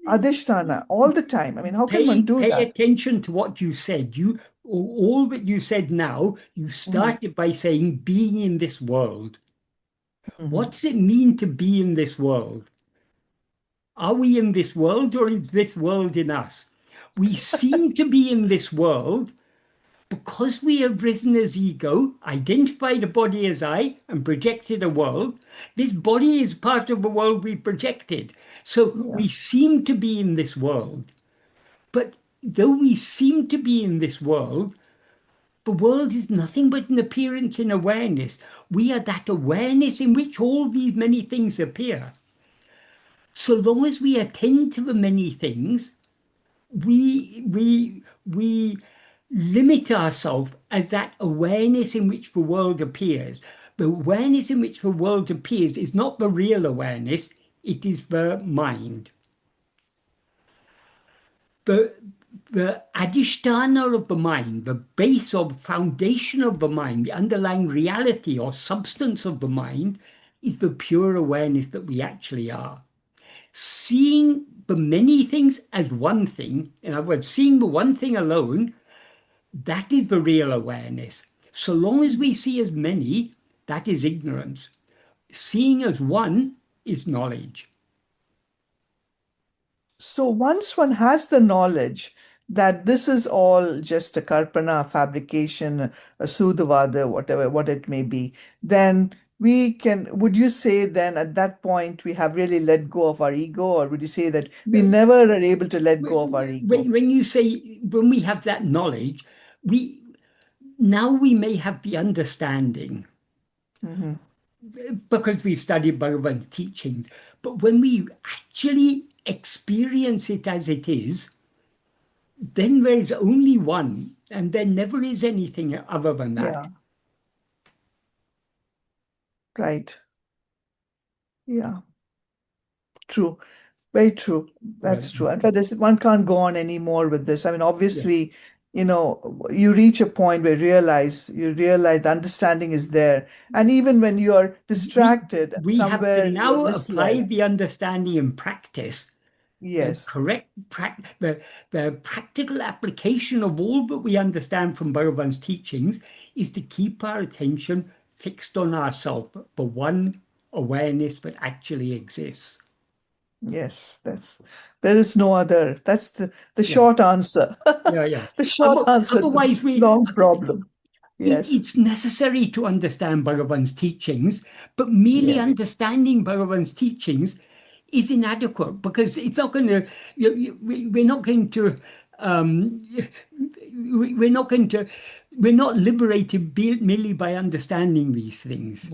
Adhisthana all the time? I mean, how can one do Pay that? attention to what you said. All that you said now, you Mhm, started by saying being in this world. What mhm. does it mean to be in this world? Are we in this world or is this world in us? We seem to be in this world because we have risen as ego, identified a body as I, and projected a world. This body is part of the world we projected. So Yeah. we seem to be in this world. But though we seem to be in this world, the world is nothing but an appearance in awareness. We are that awareness in which all these many things appear. So long as we attend to the many things, we limit ourselves as that awareness in which the world appears. The awareness in which the world appears is not the real awareness, it is the mind. The adhisthana of the mind, the base or foundation of the mind, the underlying reality or substance of the mind, is the pure awareness that we actually are. Seeing the many things as one thing, in other words, seeing the one thing alone, that is the real awareness. So long as we see as many, that is ignorance. Seeing as one is knowledge. So once one has the knowledge that this is all just a karpana, a fabrication, a sudhavada, whatever, what it may be, then would you say then at that point we have really let go of our ego, or would you say that we never are able to let go of our ego? When you say, when we have that knowledge, we now we may have the understanding Hmm. because we've studied Bhagavan's teachings. But when we actually experience it as it is, then there is only one, and there never is anything other than that. Yeah, right. Yeah, true. Very true. Right. That's true. In fact, one can't go on anymore with this. I mean, Yeah. obviously, you reach a point where you realize the understanding is there. And even when you are We distracted and we have to somewhere you're now apply misled. the understanding in practice. Yes. correct, the practical application of all that we understand from Bhagavan's teachings is to keep our attention fixed on ourselves, the one awareness that actually exists. Yes, there is no other. That's the Yeah. short answer. Yeah. The short answer to the Otherwise, long problem. Yes. it's necessary to understand Bhagavan's teachings, but merely Yes. understanding Bhagavan's teachings is inadequate, because it's not going to. We're not going to. We're not going to. We're not liberated merely by understanding these things.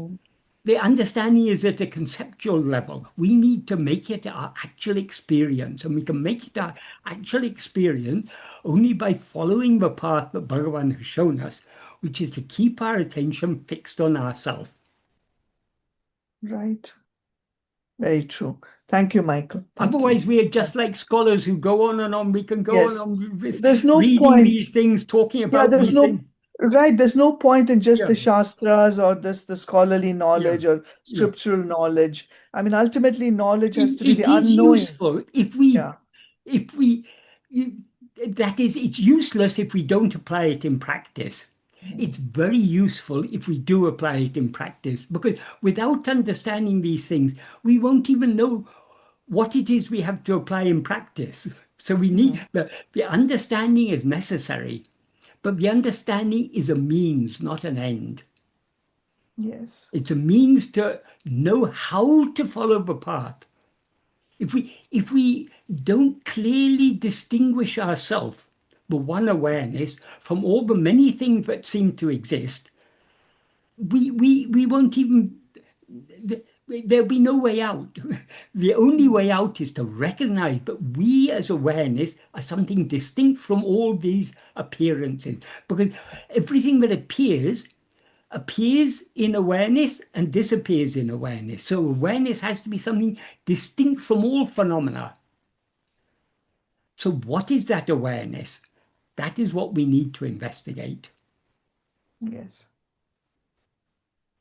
The understanding is at a conceptual level. We need to make it our actual experience, and we can make it our actual experience only by following the path that Bhagavan has shown us, which is to keep our attention fixed on ourselves. Right. Very true. Thank you, Michael. Thank Otherwise, you. we are just like scholars who go on and on. We can go Yes. on with There's no reading point. these things, talking Yeah, about there's these things. there's no point in just Yeah, the shastras or the scholarly yeah, knowledge or yeah. scriptural knowledge. I mean, ultimately, knowledge has to be It the is unknowing. useful if Yeah. that is, it's useless if we don't apply it in practice. It's very useful if we do apply it in practice, because without understanding these things, we won't even know what it is we have to apply in practice. So we need the understanding is necessary, but the understanding is a means, not an end. Yes. It's a means to know how to follow the path. If we don't clearly distinguish ourselves, the one awareness, from all the many things that seem to exist, we won't even, there'll be no way out. The only way out is to recognize that we as awareness are something distinct from all these appearances, because everything that appears in awareness and disappears in awareness. So awareness has to be something distinct from all phenomena. So what is that awareness? That is what we need to investigate. Yes.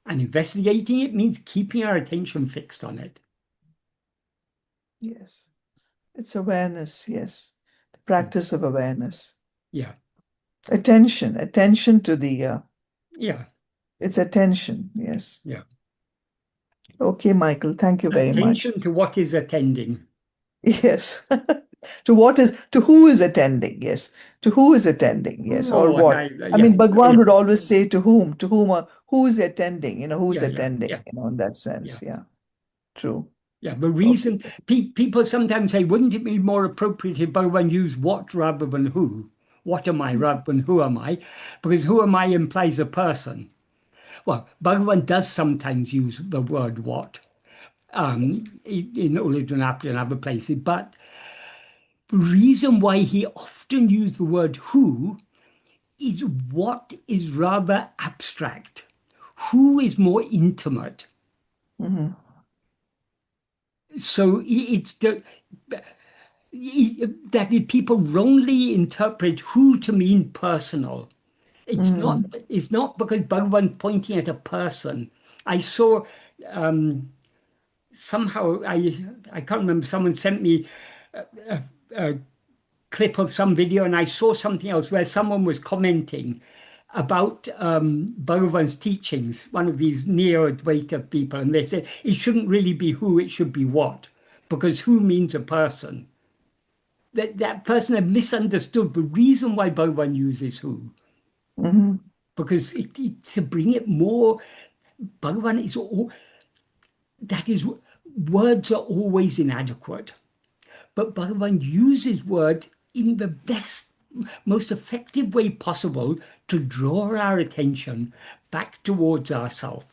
And investigating it means keeping our attention fixed on it. Yes. It's awareness. Yes. The practice of awareness. Yeah. Attention to the, Yeah. it's attention. Yes. Yeah. Okay, Michael, thank you very much. Attention to what is attending. Yes. To who is attending? Yes. To who is attending? Yes. Or what? I mean, Bhagwan would always say to whom, who is attending, who's attending, in that sense. Yeah. True. Yeah, the reason people sometimes say, wouldn't it be more appropriate if Bhagavan used what rather than who? What am I rather than who am I? Because who am I implies a person. Well, Bhagavan does sometimes use the word what in Uڵḷadu and other places, but the reason why he often used the word who is what is rather abstract. Who is more intimate. So it's that people wrongly interpret who to mean personal. It's not because Bhagavan pointing at a person. I saw somehow I can't remember, someone sent me a clip of some video, and I saw something else where someone was commenting about Bhagavan's teachings, one of these neo-Advaita people, and they said it shouldn't really be who, it should be what, because who means a person. That person had misunderstood the reason why Bhagavan uses who. Because to bring it more, Bhagavan is all, that is, words are always inadequate. But Bhagavan uses words in the best, most effective way possible to draw our attention back towards ourselves.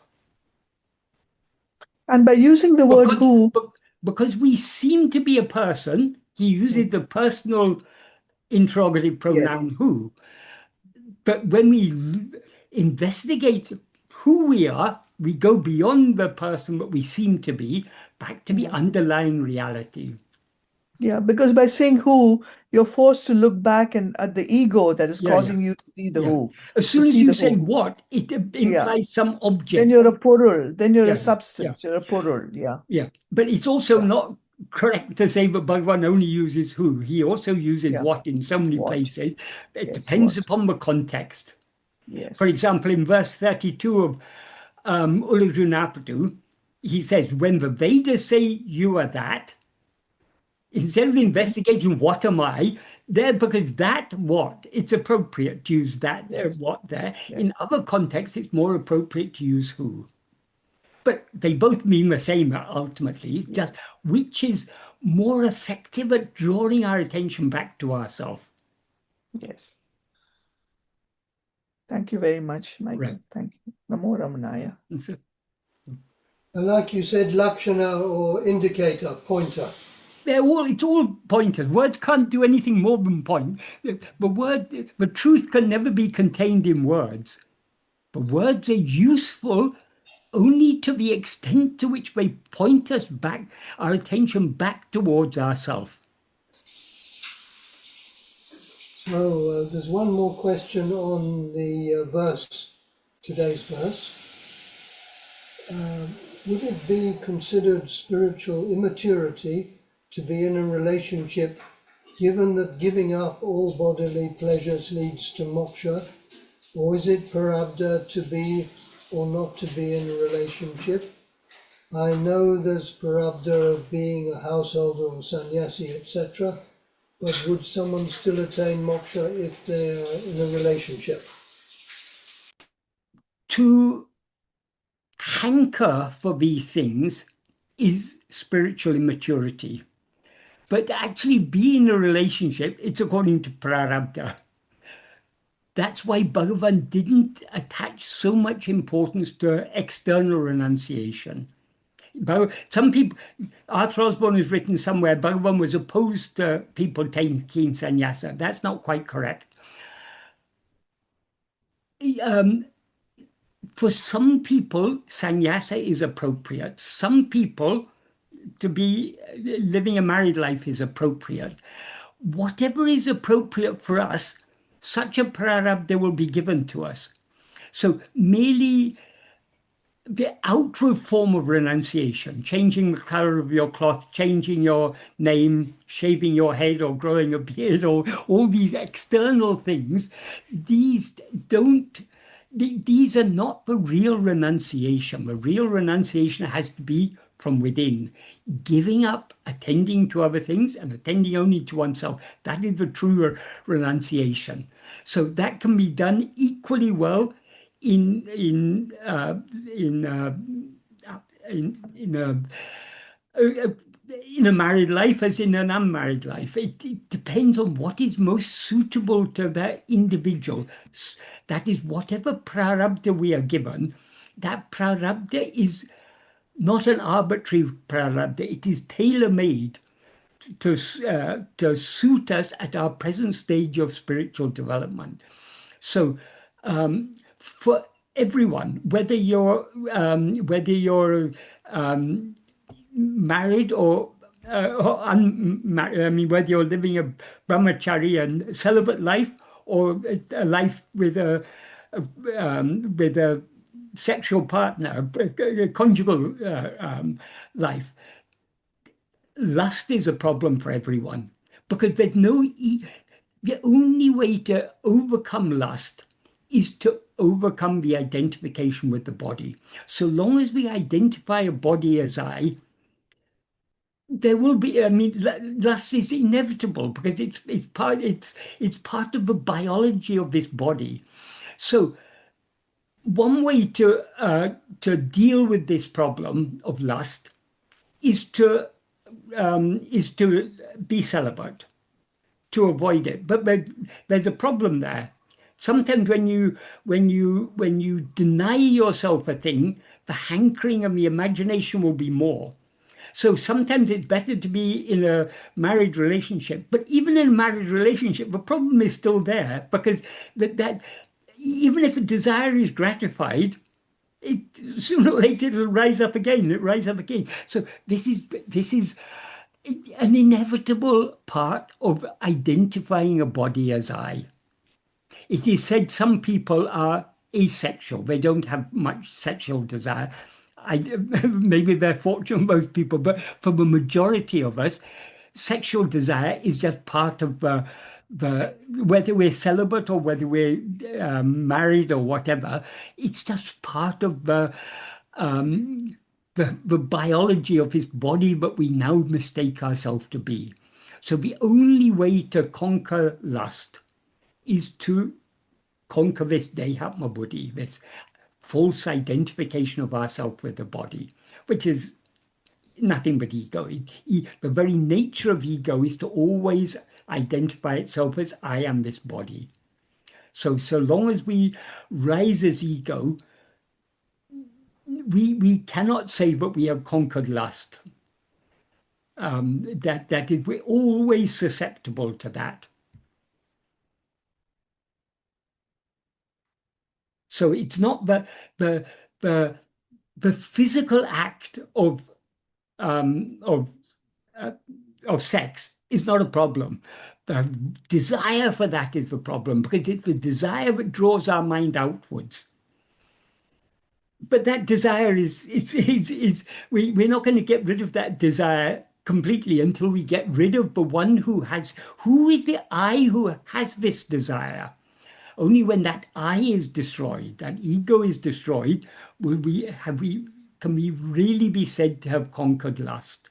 And by using the word who, because we seem to be a person, he uses the personal interrogative pronoun who. But when we investigate who we are, we go beyond the person that we seem to be, back to the underlying reality. yeah, because by saying who, you're forced to look back and at the ego that is causing you to see the who. As soon as you say what, it implies some object. Then you're a porul. Then you're a Yeah, substance. You're a porul. Yeah. Yeah, but it's also not correct to say that Bhagavan only uses who. He also uses Yeah. what in so many What? places. It Yes, depends what? upon the context. For Yes. example, in verse 32 of Uڵḷadu Nāṛpadu, he says, when the Vedas say you are that, instead of investigating what am I, there, because that what, it's appropriate to use that Yes. what there. Yes. In other contexts, it's more appropriate to use who. But they both mean the same ultimately. It's just Yes. which is more effective at drawing our attention back to ourselves. Yes. Thank you very much, Michael. Right. Thank you. Namo Ramanaya. And so, And like you said, Lakshana or indicator, pointer. it's all pointers. Words can't do anything more than point. The truth can never be contained in words. But words are useful only to the extent to which they point us back, our attention back towards ourselves. So there's one more question on the today's verse. Would it be considered spiritual immaturity to be in a relationship, given that giving up all bodily pleasures leads to moksha? Or is it parabda to be or not to be in a relationship? I know there's parabda of being a householder or sannyasi, etc. But would someone still attain moksha if they're in a relationship? To hanker for these things is spiritual immaturity. But to actually be in a relationship, it's according to prarabdha. That's why Bhagavan didn't attach so much importance to external renunciation. Some people, Arthur Osborne has written somewhere, Bhagavan was opposed to people taking sannyasa. That's not quite correct. For some people, sannyasa is appropriate. Some people, to be living a married life is appropriate. Whatever is appropriate for us, such a prarabdha will be given to us. So merely the outward form of renunciation, changing the color of your cloth, changing your name, shaving your head or growing a beard, or all these external things, these are not the real renunciation. The real renunciation has to be from within, giving up attending to other things and attending only to oneself. That is the true renunciation. So that can be done equally well in a married life as in an unmarried life. It depends on what is most suitable to that individual. That is, whatever prarabdha we are given, that prarabdha is not an arbitrary prarabdha. It is tailor-made to suit us at our present stage of spiritual development. So for everyone, whether you're married or unmarried, I mean, whether you're living a brahmachari and celibate life or a life with a sexual partner, a conjugal life, lust is a problem for everyone because there's the only way to overcome lust is to overcome the identification with the body. So long as we identify a body as I, there will be, I mean, lust is inevitable because it's part of the biology of this body. So one way to deal with this problem of lust is to be celibate, to avoid it. But there's a problem there. Sometimes when you deny yourself a thing, the hankering and the imagination will be more. So sometimes it's better to be in a married relationship. But even in a married relationship, the problem is still there because that even if a desire is gratified, sooner or later it'll rise up again. It rise up again. So this is an inevitable part of identifying a body as I. It is said some people are asexual. They don't have much sexual desire. maybe they're fortunate, most people, but for the majority of us, sexual desire is just part of whether we're celibate or whether we're married or whatever, it's just part of the biology of his body that we now mistake ourselves to be. So the only way to conquer lust is to conquer this dehatma buddhi, this false identification of ourselves with the body, which is nothing but ego. The very nature of ego is to always identify itself as I am this body. So long as we rise as ego, we cannot say that we have conquered lust. That is, we're always susceptible to that. So it's not the physical act of sex is not a problem. The desire for that is the problem, because it's the desire that draws our mind outwards. But that desire we're not going to get rid of that desire completely until we get rid of the one who is the I who has this desire. Only when that I is destroyed, that ego is destroyed, can we really be said to have conquered lust.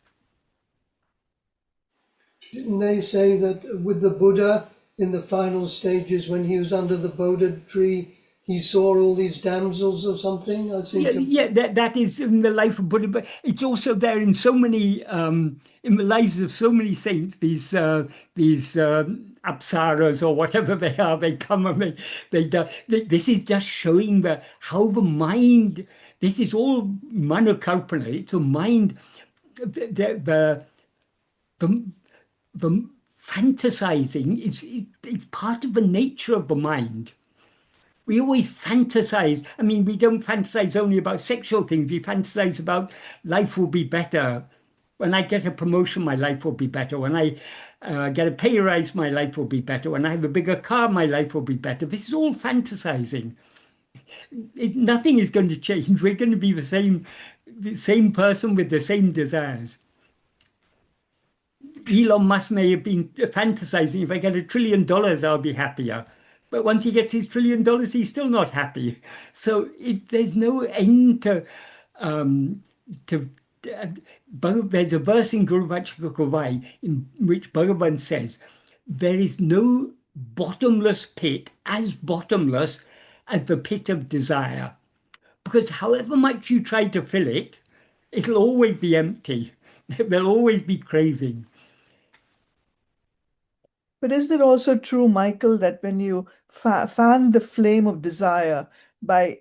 Didn't they say that with the Buddha in the final stages, when he was under the Bodhi tree, he saw all these damsels or something? That is in the life of Buddha, but it's also there in so many in the lives of so many saints. These apsaras or whatever they are, they come and this is just showing how the mind. This is all manokalpana. It's a mind. The fantasizing it's part of the nature of the mind. We always fantasize. I mean, we don't fantasize only about sexual things. We fantasize about life will be better. When I get a promotion, my life will be better. When I get a pay rise, my life will be better. When I have a bigger car, my life will be better. This is all fantasizing. Nothing is going to change. We're going to be the same person with the same desires. Elon Musk may have been fantasizing, if I get $1 trillion, I'll be happier. But once he gets his $1 trillion, he's still not happy. So there's no end to there's a verse in Vācaka Kōvai in which Bhagavan says, there is no bottomless pit as bottomless as the pit of desire. Because however much you try to fill it, it'll always be empty. There'll always be craving. But is it also true, Michael, that when you fan the flame of desire by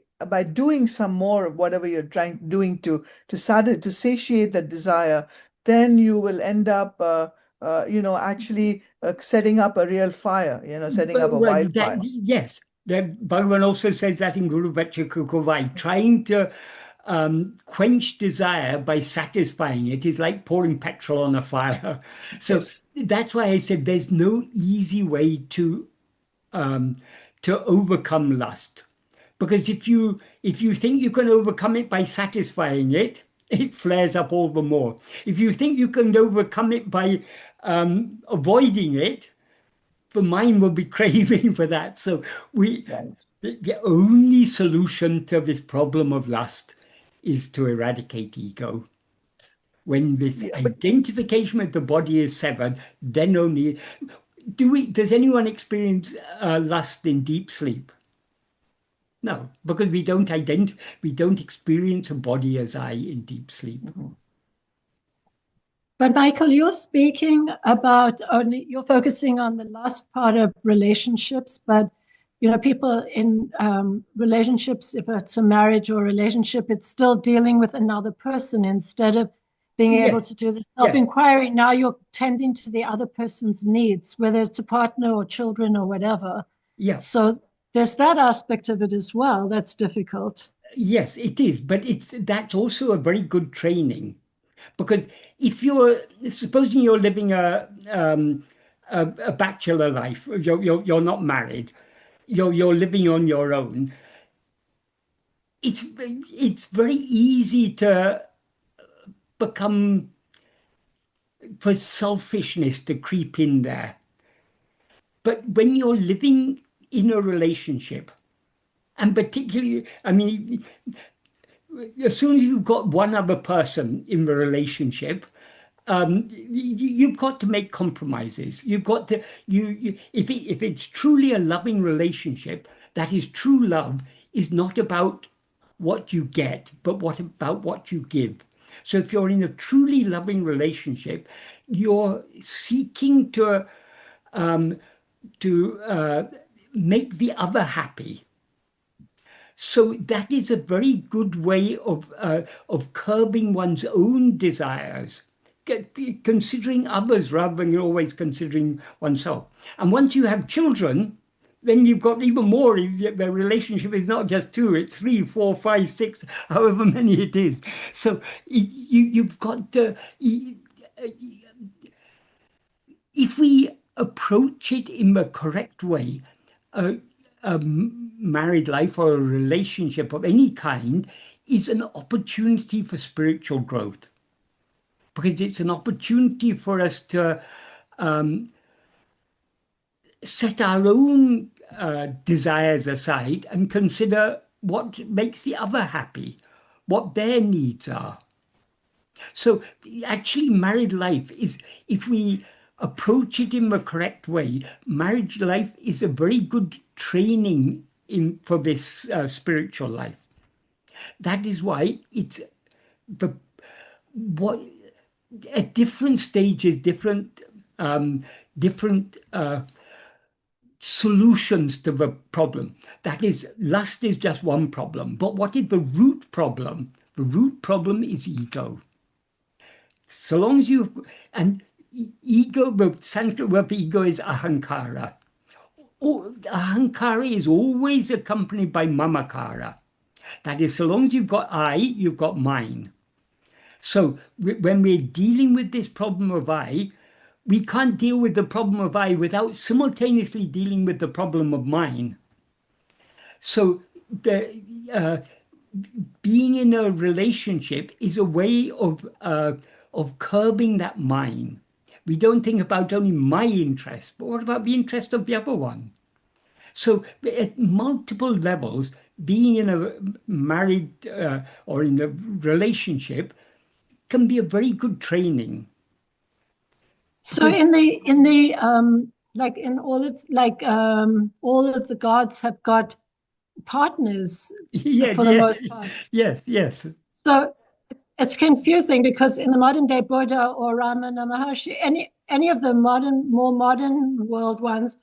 doing some more of whatever you're doing to satiate that desire, then you will end up, actually setting up a real fire, setting up a wildfire? Yes. Bhagavan also says that in Vācaka Kōvai, trying to quench desire by satisfying it is like pouring petrol on a fire. So yes. That's why I said there's no easy way to overcome lust, because if you think you can overcome it by satisfying it, it flares up all the more. If you think you can overcome it by avoiding it, the mind will be craving for that. So the only solution to this problem of lust is to eradicate ego. When this identification with the body is severed, then only does anyone experience lust in deep sleep? No, because we don't experience a body as I in deep sleep. Mm-hmm. But Michael, you're speaking about you're focusing on the last part of relationships, but people in relationships, if it's a marriage or a relationship, it's still dealing with another person instead of being able to do the self-inquiry. Now you're tending to the other person's needs, whether it's a partner or children or whatever. Yeah. So there's that aspect of it as well. That's difficult. Yes, it is. But that's also a very good training. Because if supposing you're living a bachelor life, you're not married, you're living on your own, it's very easy to become, for selfishness to creep in there. But when you're living in a relationship, and particularly, I mean, as soon as you've got one other person in the relationship, you've got to make compromises. You've got to, if it's truly a loving relationship, that is true love is not about what you get, but about what you give. So if you're in a truly loving relationship, you're seeking to make the other happy. So that is a very good way of curbing one's own desires, considering others rather than always considering oneself. And once you have children, then you've got even more. The relationship is not just two; it's 3, 4, 5, 6, however many it is. So you've got to. If we approach it in the correct way, a married life or a relationship of any kind is an opportunity for spiritual growth, because it's an opportunity for us to set our own desires aside and consider what makes the other happy, what their needs are. So actually married life is, if we approach it in the correct way, marriage life is a very good training for this spiritual life. That is why it's at different stages, different solutions to the problem. That is, lust is just one problem. But what is the root problem? The root problem is ego. So long as ego, the Sanskrit word for ego is ahankara. Ahankara is always accompanied by mamakara. That is, so long as you've got I, you've got mine. So when we're dealing with this problem of I, we can't deal with the problem of I without simultaneously dealing with the problem of mine. So being in a relationship is a way of curbing that mine. We don't think about only my interest, but what about the interest of the other one? So at multiple levels, being in a married or in a relationship can be a very good training. So in the like in all of all of the gods have got partners for the most part. Yes. So it's confusing because in the modern day Buddha or Ramana Maharshi, any of the more modern world ones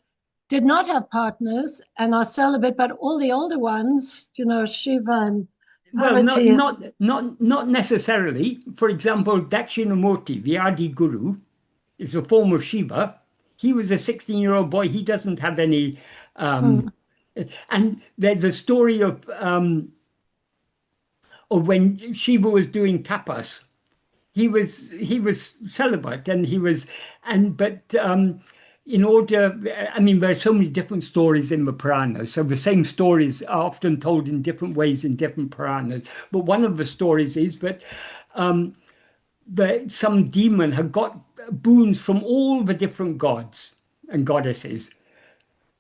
did not have partners and are celibate, but all the older ones, Shiva and Parvati. Well, not necessarily. For example, Dakshinamurti, the Adi Guru, is a form of Shiva. He was a 16-year-old boy. He doesn't have any. And there's a story of when Shiva was doing tapas. He was celibate, but in order, I mean, there are so many different stories in the Puranas. So the same stories are often told in different ways in different Puranas. But one of the stories is that some demon had got boons from all the different gods and goddesses.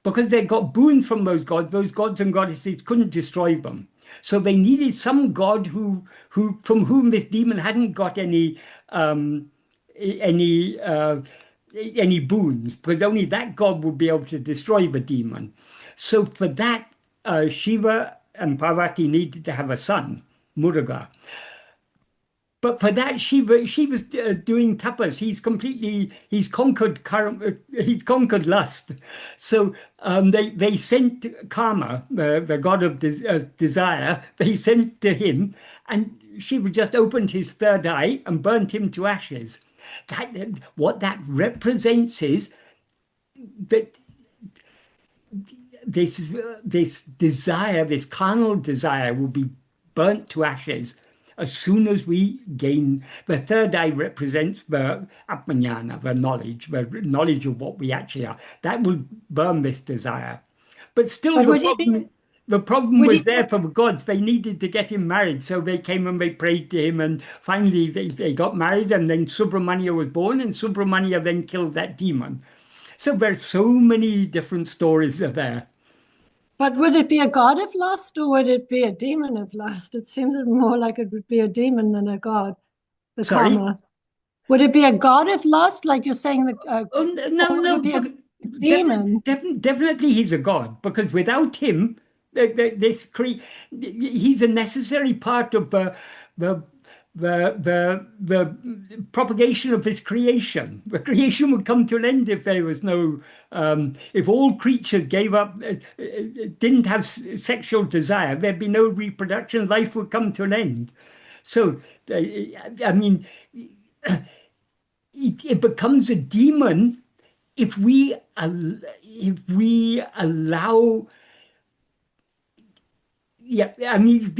Because they got boons from those gods and goddesses couldn't destroy them. So they needed some god from whom this demon hadn't got any boons, because only that god would be able to destroy the demon. So for that, Shiva and Parvati needed to have a son, Muruga. But for that, Shiva's doing tapas. He's conquered lust. So they sent Karma, the god of desire. They sent to him, and Shiva just opened his third eye and burnt him to ashes. What that represents is that this desire, this carnal desire, will be burnt to ashes as soon as we gain. The third eye represents the Atma-vichara, the knowledge of what we actually are. That will burn this desire. But still, The problem Would was he- there for the gods. They needed to get him married, so they came and they prayed to him, and finally they got married, and then Subramanya was born, and Subramanya then killed that demon. So there's so many different stories there. But would it be a god of lust or would it be a demon of lust? It seems more like it would be a demon than a god, the Sorry? karma. Would it be a god of lust, like you're saying, Oh, no, or would no, it be a definitely, demon? definitely he's a god, because without him, he's a necessary part of the the propagation of his creation. The creation would come to an end if there was no, if all creatures gave up, didn't have sexual desire, there'd be no reproduction, life would come to an end. So, I mean, it becomes a demon if we allow. Yeah, I mean,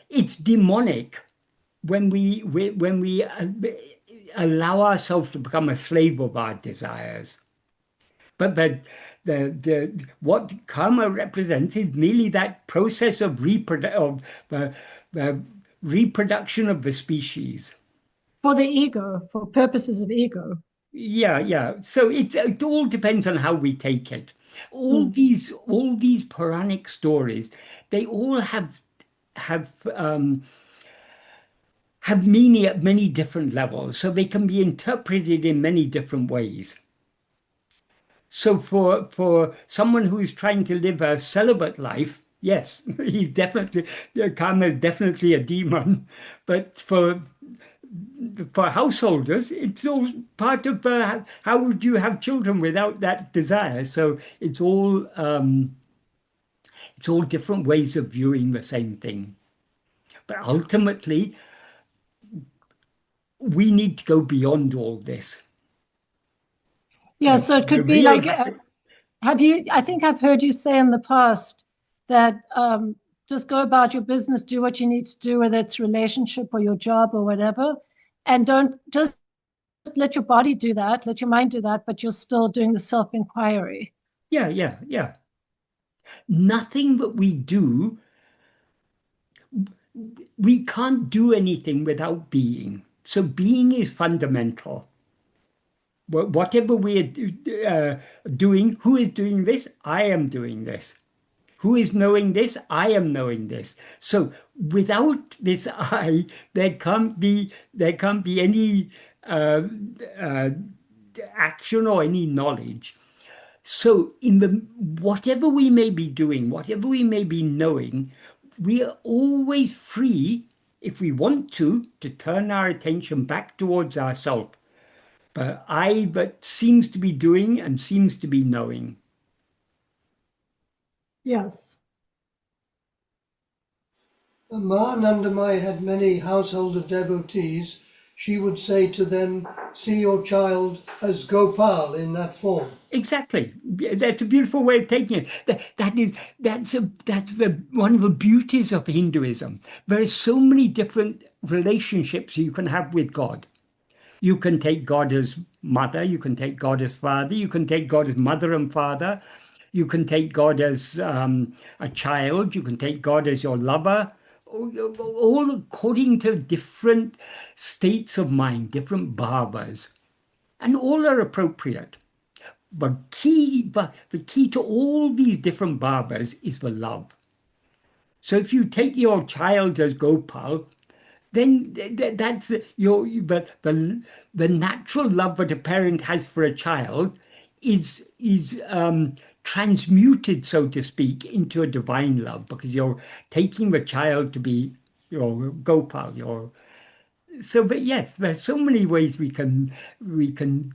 it's demonic when we allow ourselves to become a slave of our desires. But what karma represents is merely that process of the reproduction of the species. For the ego, for purposes of ego. Yeah, yeah. So it all depends on how we take it. Hmm. All these Puranic stories, they all have meaning at many different levels, so they can be interpreted in many different ways. So for someone who is trying to live a celibate life, yes, he definitely karma is definitely a demon. But for householders, it's all part of how would you have children without that desire? So it's all different ways of viewing the same thing. But ultimately, we need to go beyond all this. Yeah, so it The could be real like, happy, I think I've heard you say in the past that just go about your business, do what you need to do, whether it's relationship or your job or whatever, and don't just let your body do that, let your mind do that, but you're still doing the self-inquiry. yeah, yeah, yeah. Nothing that we do, we can't do anything without being. So being is fundamental. Whatever we're doing, who is doing this? I am doing this. Who is knowing this? I am knowing this. So without this I, there can't be any uh, action or any knowledge. So in the whatever we may be doing, whatever we may be knowing, we are always free, if we want to turn our attention back towards ourselves. But I that seems to be doing and seems to be knowing. Yes. Mahanandamai had many householder devotees. She would say to them, see your child as Gopal in that form. Exactly. That's a beautiful way of taking it. That's one of the beauties of Hinduism. There are so many different relationships you can have with God. You can take God as mother, you can take God as father, you can take God as mother and father, you can take God as a child, you can take God as your lover, all according to different states of mind, different bhavas, and all are appropriate. But the key to all these different bhavas is the love. So if you take your child as Gopal, then that's but the natural love that a parent has for a child is transmuted, so to speak, into a divine love, because you're taking the child to be your Gopal, your so. But yes, there's so many ways we can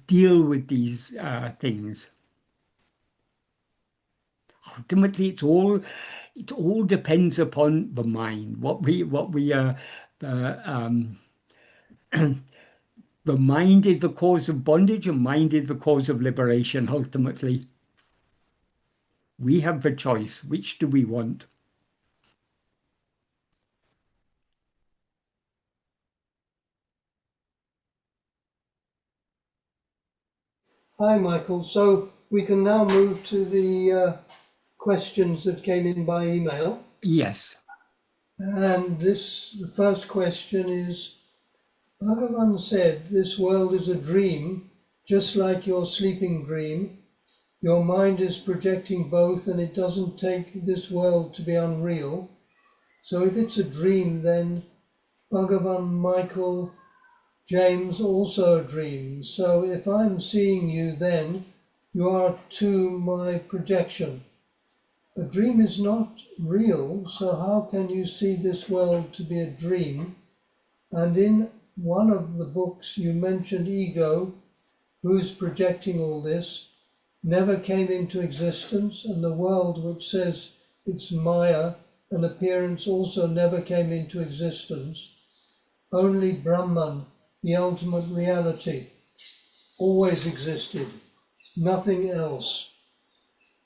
deal with these things. Ultimately, it all depends upon the mind. Um, The mind is the cause of bondage, and mind is the cause of liberation, ultimately. We have the choice. Which do we want? Hi, Michael. So we can now move to the questions that came in by email. Yes. And the first question is, Bhagavan said, this world is a dream, just like your sleeping dream. Your mind is projecting both and it doesn't take this world to be unreal. So if it's a dream, then Bhagavan, Michael, James also a dream. So if I'm seeing you, then you are to my projection. A dream is not real, so how can you see this world to be a dream? And in one of the books you mentioned ego, who's projecting all this, never came into existence, and the world which says it's Maya, an appearance, also never came into existence. Only Brahman, the ultimate reality, always existed, nothing else.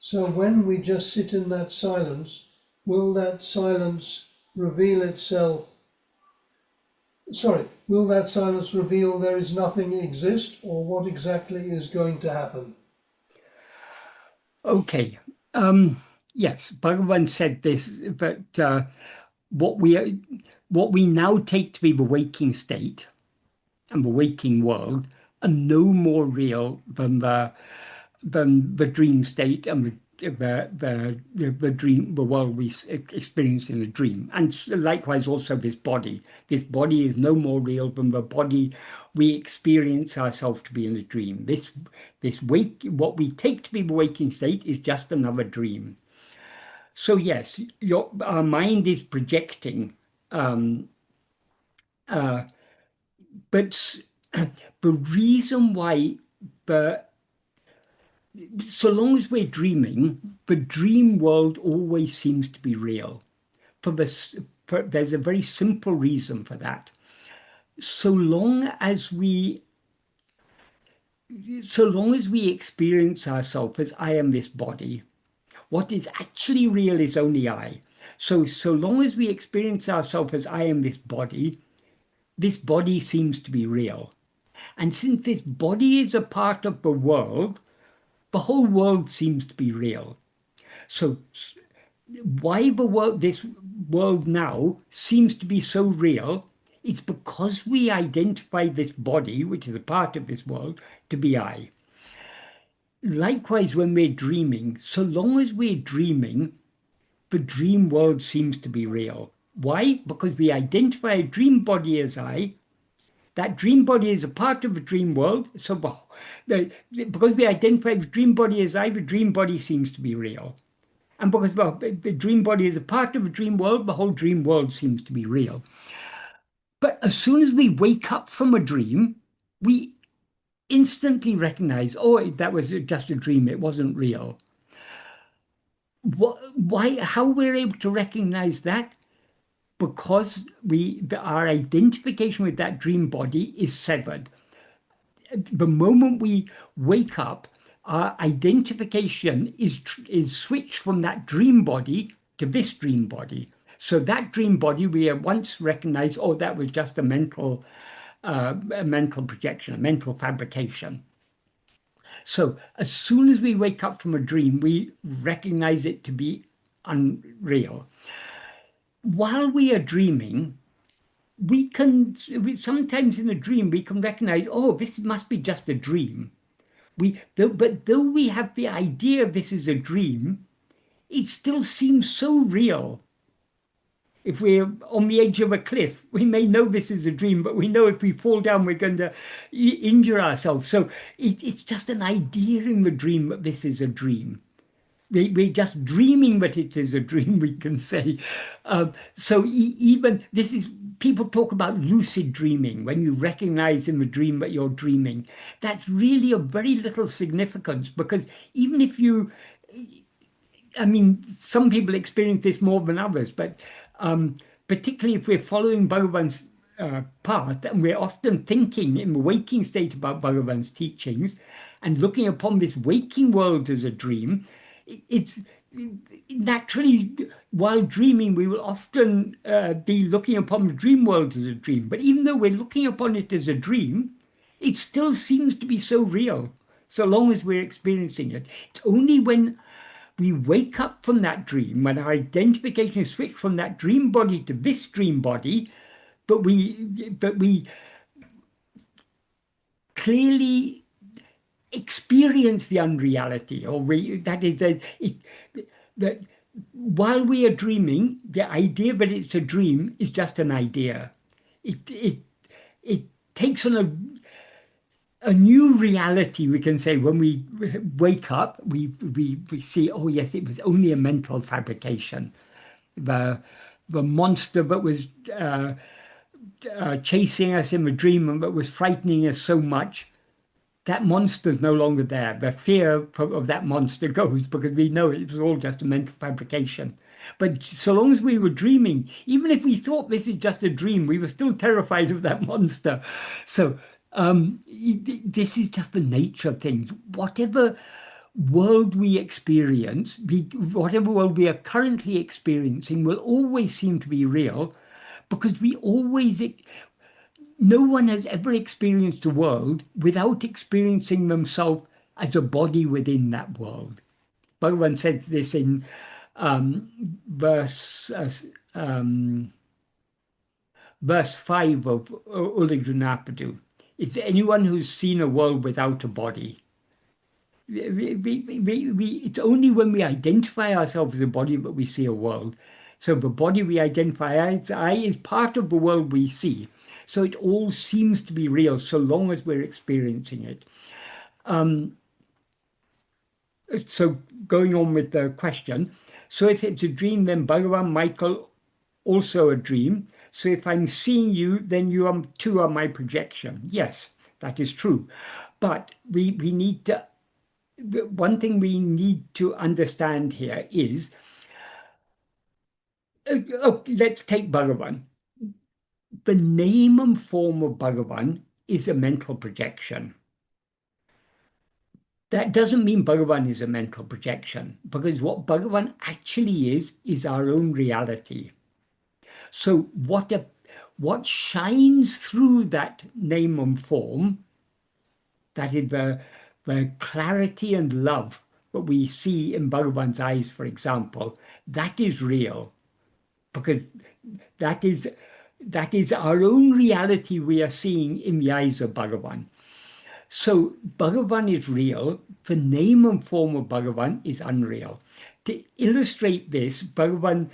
So when we just sit in that silence, will that silence reveal itself? Will that silence reveal there is nothing exist, or what exactly is going to happen? Okay. Yes, Bhagavan said this, but what we now take to be the waking state and the waking world are no more real than the dream state and the dream, the world we experience in a dream. And likewise also this body. This body is no more real than the body we experience ourselves to be in a dream. What we take to be the waking state is just another dream. So yes, our mind is projecting, but the reason why so long as we're dreaming, the dream world always seems to be real. There's a very simple reason for that. So long as we experience ourselves as I am this body, what is actually real is only I. So long as we experience ourselves as I am this body seems to be real. And since this body is a part of the world, the whole world seems to be real. So why this world now seems to be so real, it's because we identify this body, which is a part of this world, to be I. Likewise, when we're dreaming, so long as we're dreaming, the dream world seems to be real. Why? Because we identify a dream body as I. That dream body is a part of the dream world. So because we identify the dream body as I, the dream body seems to be real. And because the dream body is a part of the dream world, the whole dream world seems to be real. But as soon as we wake up from a dream, we instantly recognize, oh, that was just a dream, it wasn't real. How we're able to recognize that? Because our identification with that dream body is severed. The moment we wake up, our identification is switched from that dream body to this dream body. So that dream body we have once recognized, oh, that was just a mental projection, a mental fabrication. So as soon as we wake up from a dream, we recognize it to be unreal. While we are dreaming, sometimes in a dream we can recognize, oh, this must be just a dream. But though we have the idea this is a dream, it still seems so real. If we're on the edge of a cliff, we may know this is a dream, but we know if we fall down, we're going to injure ourselves. So it's just an idea in the dream that this is a dream. We're just dreaming that it is a dream, we can say. Even this is, people talk about lucid dreaming, when you recognize in the dream that you're dreaming. That's really of very little significance, because even if some people experience this more than others, but particularly if we're following Bhagavan's path, and we're often thinking in the waking state about Bhagavan's teachings, and looking upon this waking world as a dream, it's naturally, while dreaming, we will often be looking upon the dream world as a dream. But even though we're looking upon it as a dream, it still seems to be so real. so long as we're experiencing it. It's only when we wake up from that dream, when our identification is switched from that dream body to this dream body, but we clearly experience the unreality, or that while we are dreaming, the idea that it's a dream is just an idea. It takes on a new reality, we can say. When we wake up, we see, oh yes, it was only a mental fabrication. The monster that was chasing us in the dream and that was frightening us so much, that monster's no longer there. The fear of that monster goes because we know it was all just a mental fabrication. But so long as we were dreaming, even if we thought this is just a dream, we were still terrified of that monster. So this is just the nature of things. Whatever world we experience, whatever world we are currently experiencing, will always seem to be real, because no one has ever experienced a world without experiencing themselves as a body within that world. Bhagavan says this in verse 5 of Uڵḷadu Nāṛpadu. Is there anyone who's seen a world without a body? It's only when we identify ourselves as a body that we see a world. So the body we identify as I is part of the world we see. So it all seems to be real so long as we're experiencing it. So going on with the question, so if it's a dream, then Bhagavan, Michael, also a dream. So if I'm seeing you, then you too are my projection. Yes, that is true. But we need to, one thing we need to understand here is, let's take Bhagavan. The name and form of Bhagavan is a mental projection. That doesn't mean Bhagavan is a mental projection, because what Bhagavan actually is our own reality. So what shines through that name and form, that is the clarity and love that we see in Bhagavan's eyes, for example, that is real, because that is our own reality we are seeing in the eyes of Bhagavan. So Bhagavan is real. The name and form of Bhagavan is unreal. To illustrate this, Bhagavan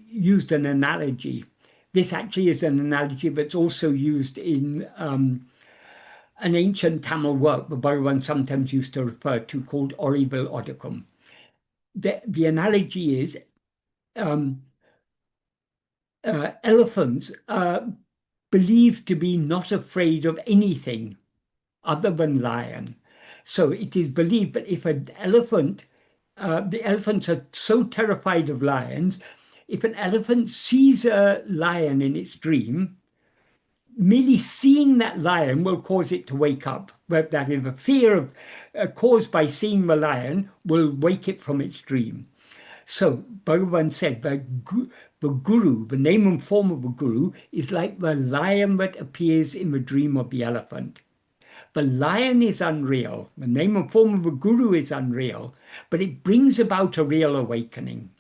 used an analogy. This actually is an analogy that's also used in an ancient Tamil work that Bhagavan sometimes used to refer to, called Oribil Odakam. The analogy is elephants are believed to be not afraid of anything other than lion. So it is believed that if an elephant, the elephants are so terrified of lions, if an elephant sees a lion in its dream, merely seeing that lion will cause it to wake up. That is, the fear caused by seeing the lion will wake it from its dream. So Bhagavan said the guru, the name and form of a guru, is like the lion that appears in the dream of the elephant. The lion is unreal. The name and form of a guru is unreal, but it brings about a real awakening.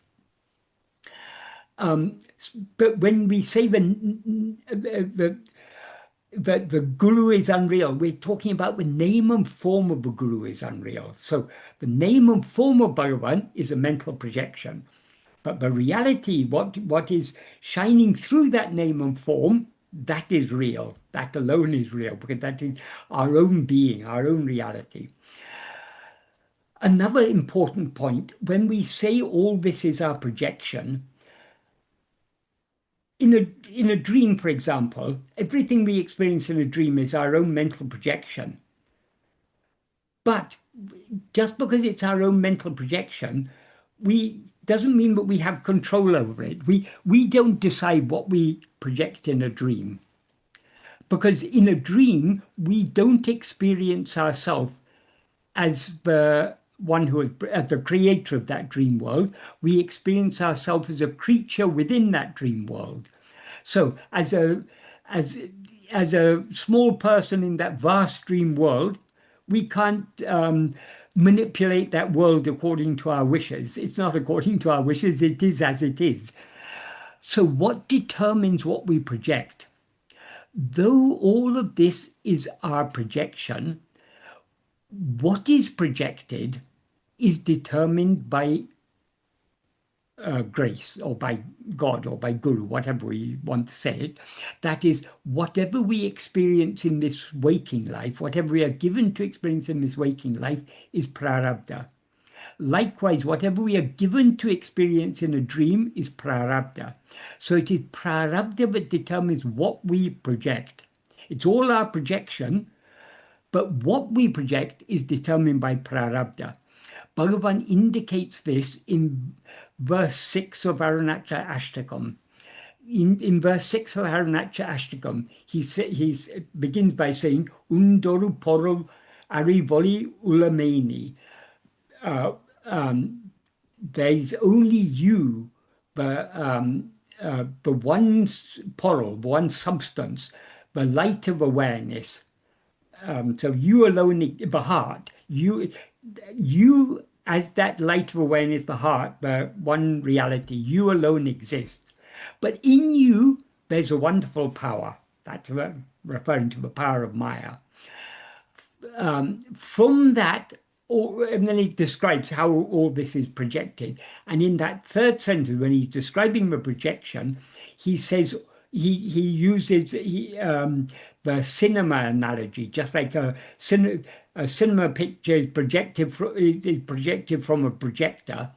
But when we say the guru is unreal, we're talking about the name and form of the guru is unreal. So the name and form of Bhagavan is a mental projection. But the reality, what is shining through that name and form, that is real. That alone is real, because that is our own being, our own reality. Another important point, when we say all this is our projection, in a dream, for example, everything we experience in a dream is our own mental projection. But just because it's our own mental projection, doesn't mean that we have control over it. We don't decide what we project in a dream. Because in a dream, we don't experience ourselves as the one who is the creator of that dream world. We experience ourselves as a creature within that dream world. So as a small person in that vast dream world, we can't manipulate that world according to our wishes. It's not according to our wishes, it is as it is. So what determines what we project? Though all of this is our projection, what is projected is determined by grace, or by God, or by Guru, whatever we want to say it. That is, whatever we experience in this waking life, whatever we are given to experience in this waking life, is prarabdha. Likewise, whatever we are given to experience in a dream is prarabdha. So it is prarabdha that determines what we project. It's all our projection, but what we project is determined by prarabdha. Bhagavan indicates this in verse 6 of Arunachal Ashtakam. In verse 6 of Arunachal Ashtakam, he begins by saying, Undoru Poro Arivoli Ulameni. There is only you, the one portal, one substance, the light of awareness. So you alone, the heart, you as that light of awareness, the heart, the one reality, you alone exist. But in you, there's a wonderful power. That's referring to the power of Maya. From that, and then he describes how all this is projected. And in that third sentence, when he's describing the projection, he says, he uses the cinema analogy, just like a cinema picture is projected from a projector.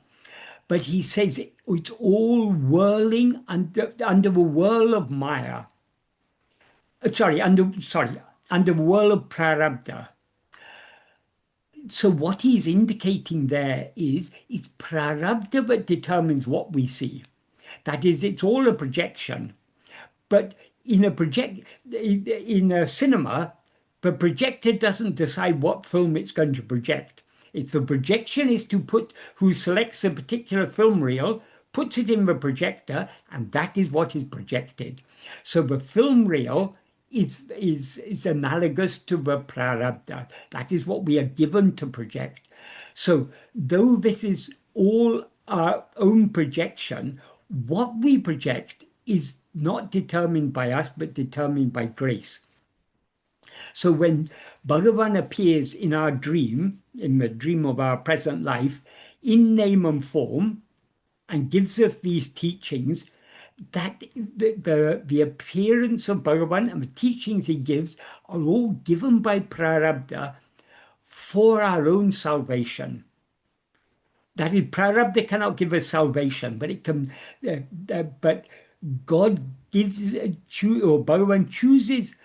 But he says it's all whirling under the whirl of Maya. Under the whirl of prarabdha. So what he's indicating there is it's prarabdha that determines what we see. That is, it's all a projection. But in a cinema, the projector doesn't decide what film it's going to project. It's the projectionist who selects a particular film reel, puts it in the projector, and that is what is projected. So the film reel is analogous to the prarabdha. That is what we are given to project. So though this is all our own projection, what we project is not determined by us, but determined by grace. So when Bhagavan appears in our dream, in the dream of our present life, in name and form, and gives us these teachings, that the appearance of Bhagavan and the teachings he gives are all given by prarabdha for our own salvation. That is, prarabdha cannot give us salvation, but it can. But God gives, or Bhagavan chooses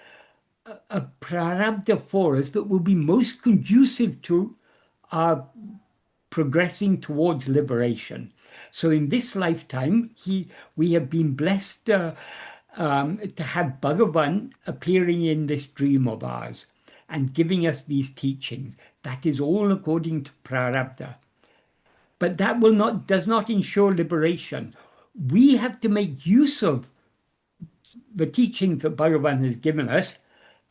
a prarabdha for us that will be most conducive to our progressing towards liberation. So in this lifetime, we have been blessed to have Bhagavan appearing in this dream of ours and giving us these teachings. That is all according to prarabdha. But that does not ensure liberation. We have to make use of the teachings that Bhagavan has given us,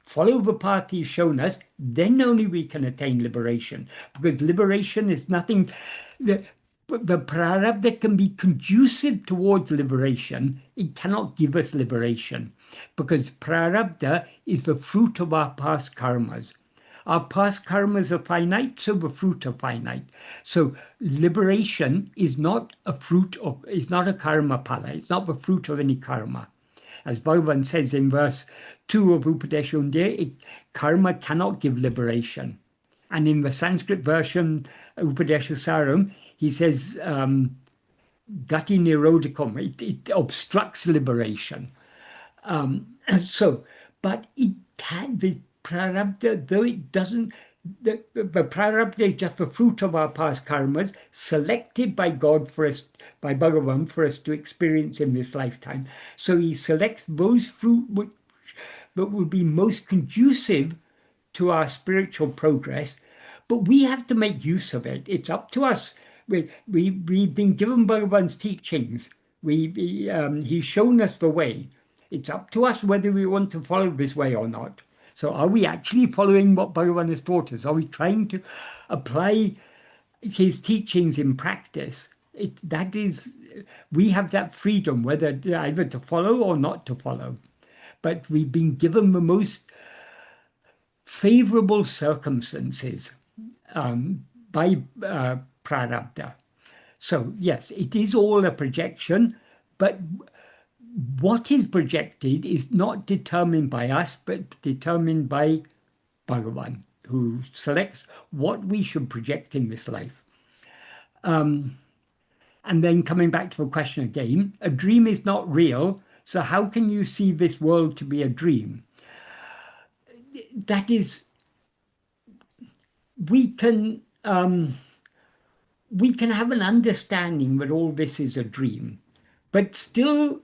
follow the path he's shown us, then only we can attain liberation. Because liberation is nothing, the prarabdha can be conducive towards liberation. It cannot give us liberation. Because prarabdha is the fruit of our past karmas. Our past karmas are finite, so the fruit are finite. So liberation is not a it's not a karma pala, it's not the fruit of any karma. As Bhagavan says in verse 2 of Upadesha, karma cannot give liberation. And in the Sanskrit version, Upadesha Saram, he says, gati nirodhikam, it obstructs liberation. But it can, the prarabdha, though it doesn't, the prarabdha is just the fruit of our past karmas, selected by God for us, by Bhagavan, for us to experience in this lifetime. So he selects those fruit that will be most conducive to our spiritual progress, but we have to make use of it. It's up to us. We've been given Bhagavan's teachings. He's shown us the way. It's up to us whether we want to follow this way or not. So are we actually following what Bhagavan has taught us? Are we trying to apply his teachings in practice? That is, we have that freedom, whether either to follow or not to follow. But we've been given the most favorable circumstances by prarabdha. So yes, it is all a projection, but what is projected is not determined by us, but determined by Bhagavan, who selects what we should project in this life. And then coming back to the question again, a dream is not real, so how can you see this world to be a dream? That is, we can have an understanding that all this is a dream, but still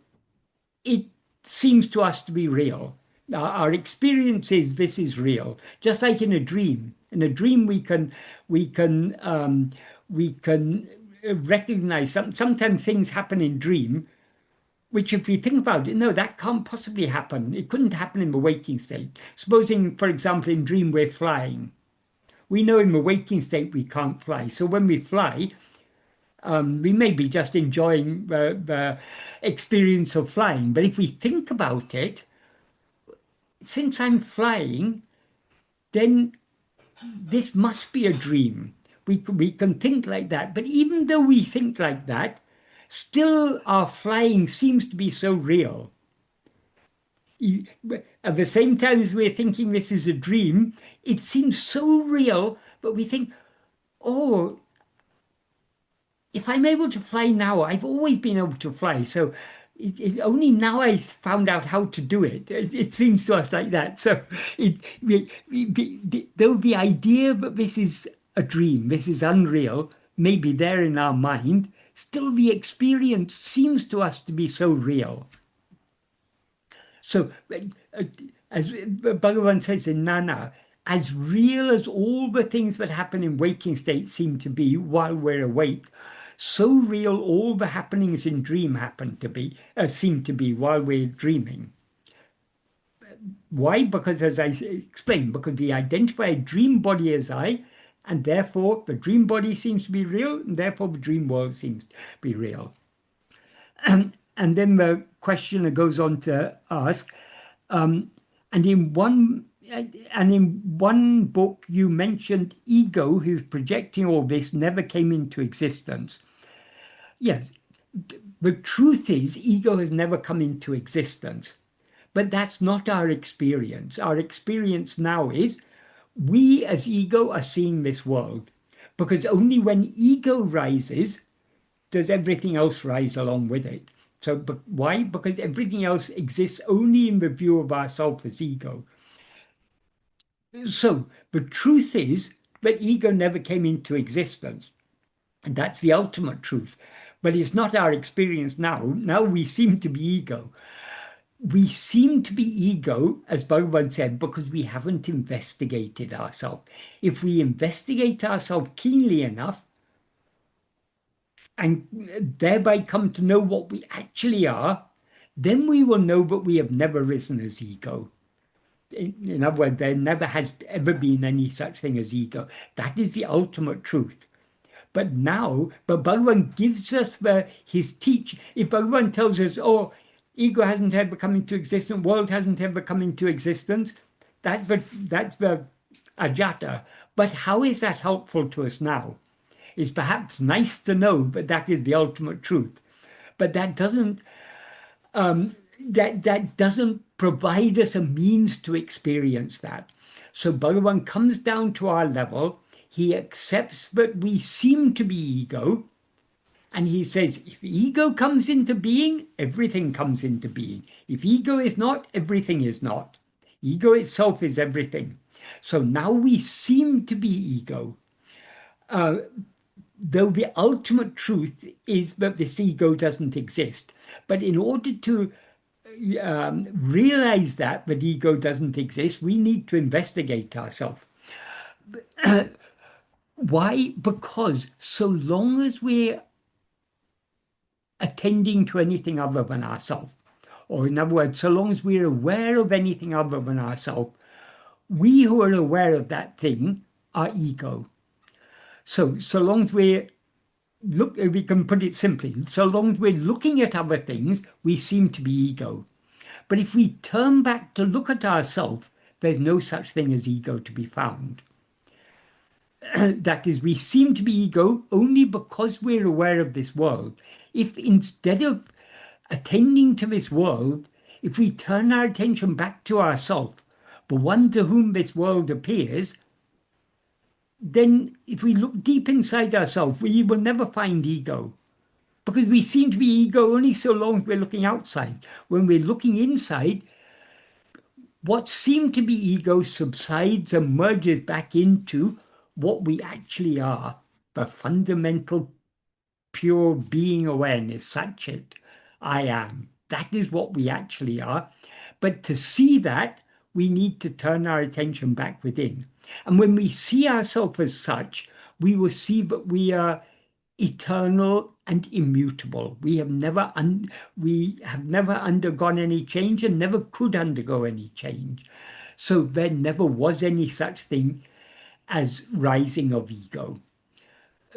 it seems to us to be real. Our experience is this is real, just like in a dream. In a dream, we can recognize sometimes things happen in dream, which if we think about it, no, that can't possibly happen. It couldn't happen in the waking state. Supposing, for example, in dream we're flying. We know in the waking state we can't fly. So when we fly, we may be just enjoying the experience of flying. But if we think about it, since I'm flying, then this must be a dream. We can think like that. But even though we think like that, still our flying seems to be so real. At the same time as we're thinking this is a dream, it seems so real, but we think, oh, if I'm able to fly now, I've always been able to fly. So only now I found out how to do it. It seems to us like that. So though the idea that this is a dream, this is unreal, may be there in our mind, still the experience seems to us to be so real. So as Bhagavan says in Nana, as real as all the things that happen in waking state seem to be while we're awake, so real all the happenings in dream seem to be while we're dreaming. Why? Because, as I explained, because we identify a dream body as I, and therefore the dream body seems to be real, and therefore the dream world seems to be real. And then the questioner goes on to ask, and in one book you mentioned ego, who's projecting all this, never came into existence. Yes, the truth is ego has never come into existence, but that's not our experience. Our experience now is we as ego are seeing this world, because only when ego rises does everything else rise along with it. So why? Because everything else exists only in the view of ourself as ego. So the truth is that ego never came into existence. And that's the ultimate truth. But it's not our experience now. Now we seem to be ego. We seem to be ego, as Bhagavan said, because we haven't investigated ourselves. If we investigate ourselves keenly enough, and thereby come to know what we actually are, then we will know that we have never risen as ego. In other words, there never has ever been any such thing as ego. That is the ultimate truth. But Bhagavan gives us his teaching. If Bhagavan tells us, oh, ego hasn't ever come into existence, world hasn't ever come into existence, that's the ajata. But how is that helpful to us now? It's perhaps nice to know, but that is the ultimate truth. But that doesn't that doesn't provide us a means to experience that. So Bhagavan comes down to our level. He accepts that we seem to be ego, and he says, if ego comes into being, everything comes into being. If ego is not, everything is not. Ego itself is everything. So now we seem to be ego. Though the ultimate truth is that this ego doesn't exist. But in order to realize that ego doesn't exist, we need to investigate ourselves. Why? Because so long as we're attending to anything other than ourselves, or in other words, so long as we're aware of anything other than ourselves, we who are aware of that thing are ego. So long as we can put it simply, so long as we're looking at other things, we seem to be ego. But if we turn back to look at ourselves, there's no such thing as ego to be found. That is, we seem to be ego only because we're aware of this world. If instead of attending to this world, if we turn our attention back to ourselves, the one to whom this world appears, then if we look deep inside ourselves, we will never find ego. Because we seem to be ego only so long as we're looking outside. When we're looking inside, what seemed to be ego subsides and merges back into what we actually are, the fundamental pure being awareness, Satchit, I am. That is what we actually are. But to see that, we need to turn our attention back within. And when we see ourselves as such, we will see that we are eternal and immutable. We have never undergone any change and never could undergo any change. So there never was any such thing as rising of ego.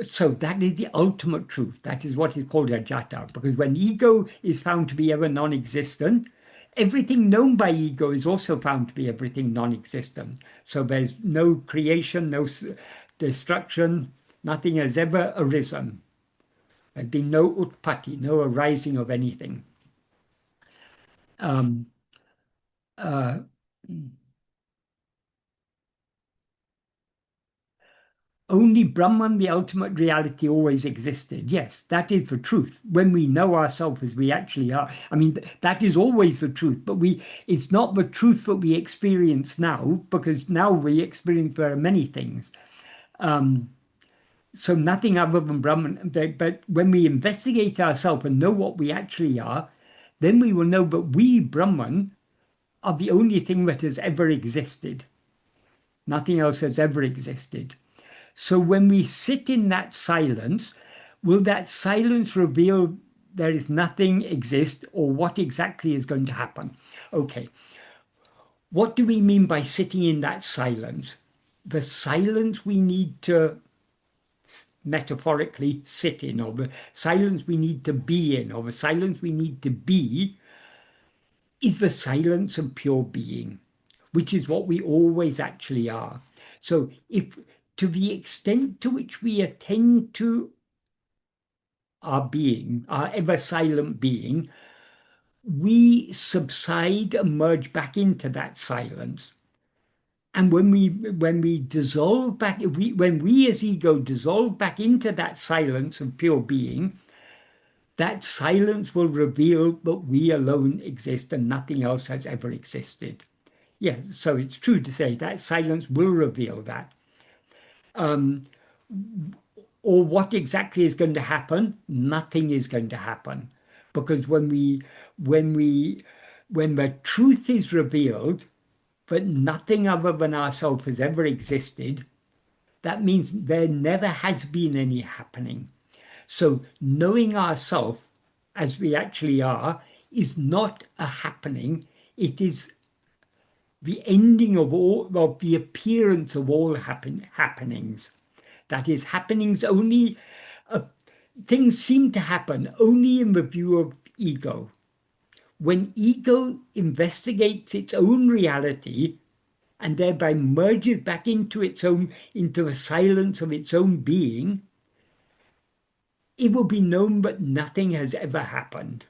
So that is the ultimate truth. That is what is called ajata. Because when ego is found to be ever non-existent, everything known by ego is also found to be everything non-existent. So there's no creation, no destruction, nothing has ever arisen. There's been no utpatti, no arising of anything. Only Brahman, the ultimate reality, always existed. Yes, that is the truth. When we know ourselves as we actually are, I mean, that is always the truth, but it's not the truth that we experience now, because now we experience very many things. So nothing other than Brahman. But when we investigate ourselves and know what we actually are, then we will know that we, Brahman, are the only thing that has ever existed. Nothing else has ever existed. So when we sit in that silence, will that silence reveal there is nothing exist, or what exactly is going to happen? Okay. What do we mean by sitting in that silence? The silence we need to metaphorically sit in, or the silence we need to be in, or the silence we need to be, is the silence of pure being, which is what we always actually are. So if to the extent to which we attend to our being, our ever silent being, we subside and merge back into that silence. And when we dissolve back, when we as ego dissolve back into that silence of pure being, that silence will reveal that we alone exist and nothing else has ever existed. Yes, so it's true to say that silence will reveal that. Or what exactly is going to happen? Nothing is going to happen, because when the truth is revealed, that nothing other than ourselves has ever existed, that means there never has been any happening. So knowing ourselves as we actually are is not a happening. It is the ending of the appearance of all happenings. That is, happenings only, things seem to happen only in the view of ego. When ego investigates its own reality and thereby merges back into the silence of its own being, it will be known that nothing has ever happened.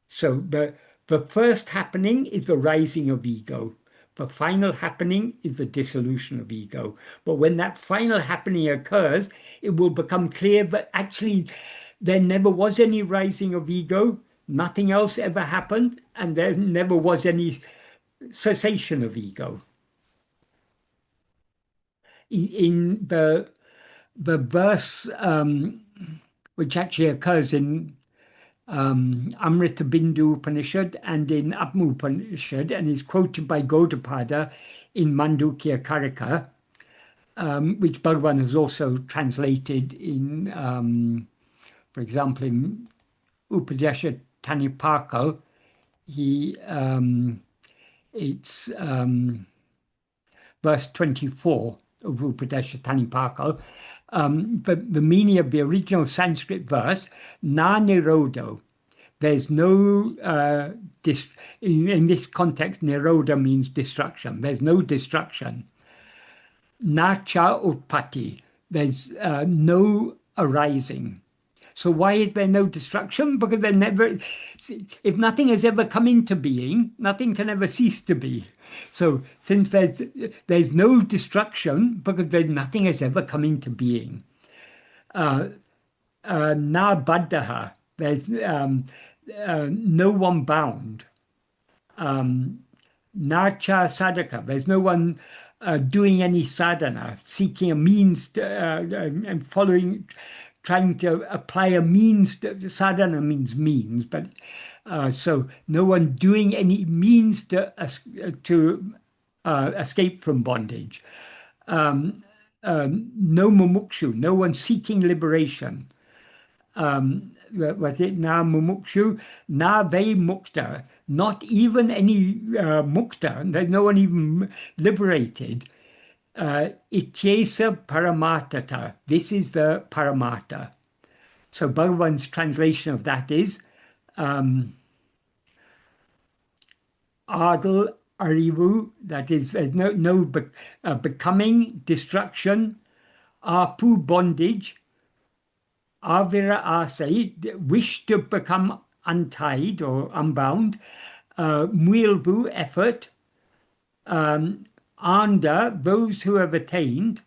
So the first happening is the rising of ego. The final happening is the dissolution of ego. But when that final happening occurs, it will become clear that actually there never was any rising of ego, nothing else ever happened, and there never was any cessation of ego. In the verse which actually occurs in Amrita Bindu Upanishad and in Atma Upanishad, and is quoted by Gaudapada in Mandukya Karika, which Bhagavan has also translated in, for example, in Upadesha Tanipakal. it's verse 24 of Upadesha Tanipakal. But the meaning of the original Sanskrit verse, na nirodo. There's no, in this context, niroda means destruction. There's no destruction. Na cha utpatti. There's no arising. So why is there no destruction? Because there never, if nothing has ever come into being, nothing can ever cease to be. So since there's no destruction, because nothing has ever come into being. Nāṛpadu, there's no one bound. Nāca sadhaka, there's no one doing any sadhana, seeking a means to, and following, trying to apply a means. Sadhana means means, but so no one doing any means to escape from bondage. No mumukshu, no one seeking liberation. Was it na mumukshu, na ve mukta, not even any mukta, there's no one even liberated. Ichesa paramatata, this is the paramata. So Bhagavan's translation of that is adal arivu, that is no becoming, destruction, apu bondage, avira asai, wish to become untied or unbound, muilvu, effort, anda, those who have attained,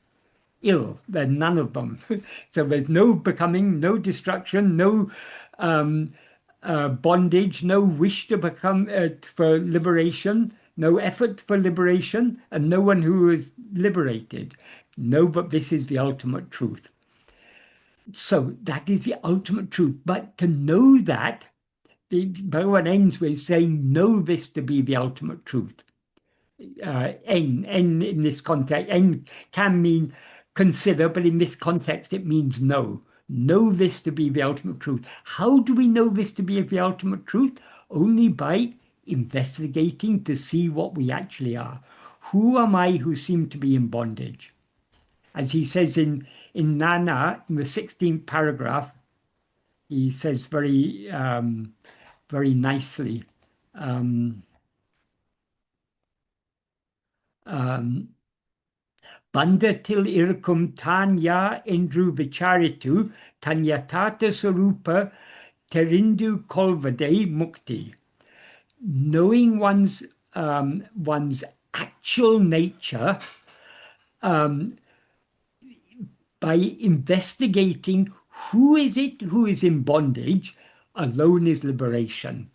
ill, they're none of them. So there's no becoming, no destruction, no bondage, no wish to become for liberation, no effort for liberation, and no one who is liberated. No, but this is the ultimate truth. So that is the ultimate truth. But to know that, Bhagavan ends with saying, know this to be the ultimate truth. En in this context, en can mean consider, but in this context it means know. Know this to be the ultimate truth. How do we know this to be the ultimate truth? Only by investigating to see what we actually are. Who am I who seem to be in bondage? As he says in Nana, in the 16th paragraph, he says very, very nicely, Bandatil irkum tanya indru vicharitu tanyatata sarupa terindu kolvade mukti. Knowing one's actual nature by investigating who is it who is in bondage, alone is liberation.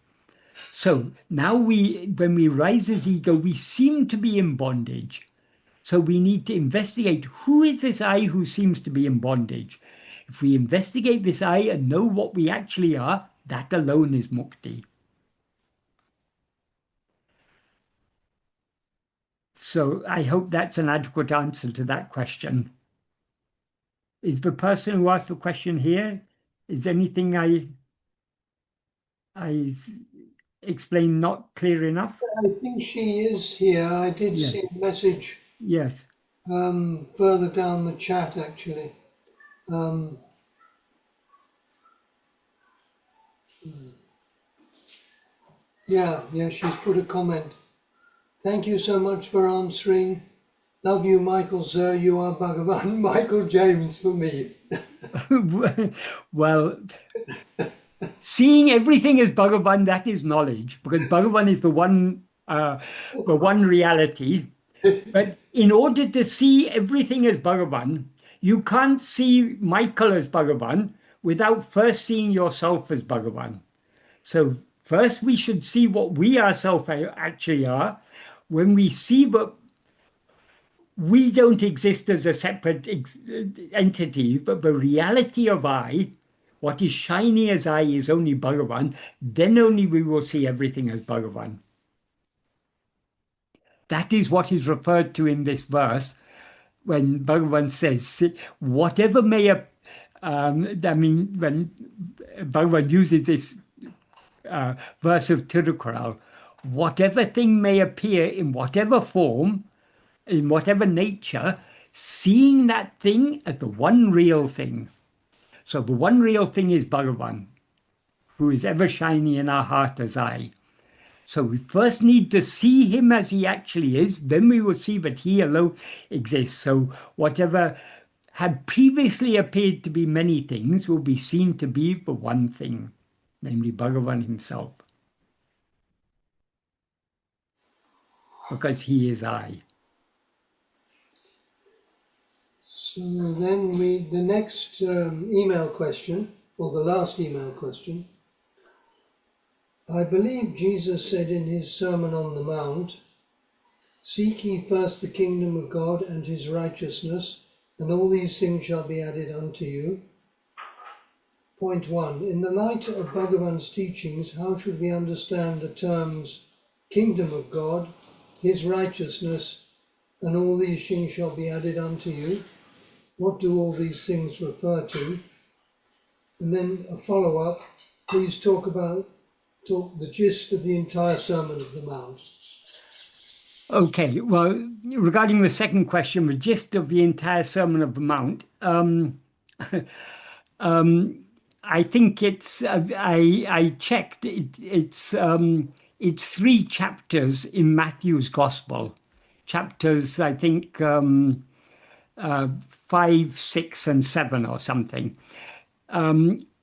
So now when we rise as ego, we seem to be in bondage. So we need to investigate who is this I who seems to be in bondage. If we investigate this I and know what we actually are, that alone is mukti. So I hope that's an adequate answer to that question. Is the person who asked the question here? Is anything I explained not clear enough? I think she is here. I did Yes. see a message Yes. further down the chat, actually. Yeah, she's put a comment. Thank you so much for answering. Love you, Michael, sir. You are Bhagavan. Michael James for me. Well, seeing everything as Bhagavan, that is knowledge, because Bhagavan is the one reality. But in order to see everything as Bhagavan, you can't see Michael as Bhagavan without first seeing yourself as Bhagavan. So first we should see what we ourselves actually are. When we see that we don't exist as a separate entity, but the reality of I, what is shiny as I is only Bhagavan, then only we will see everything as Bhagavan. That is what is referred to in this verse when Bhagavan says, whatever may have, when Bhagavan uses this verse of Tirukkural, whatever thing may appear in whatever form, in whatever nature, seeing that thing as the one real thing. So the one real thing is Bhagavan, who is ever shining in our heart as I. So we first need to see him as he actually is, then we will see that he alone exists. So whatever had previously appeared to be many things will be seen to be the one thing, namely Bhagavan himself. Because he is I. So then the next email question, or the last email question. I believe Jesus said in his Sermon on the Mount, "Seek ye first the kingdom of God and his righteousness, and all these things shall be added unto you." Point 1. In the light of Bhagavan's teachings, how should we understand the terms kingdom of God, his righteousness, and all these things shall be added unto you? What do all these things refer to? And then a follow-up, please talk the gist of the entire Sermon of the Mount. Okay, well, regarding the second question, the gist of the entire Sermon of the Mount, I think it's, I checked, it's 3 chapters in Matthew's Gospel. Chapters, I think, 5, 6, and 7 or something.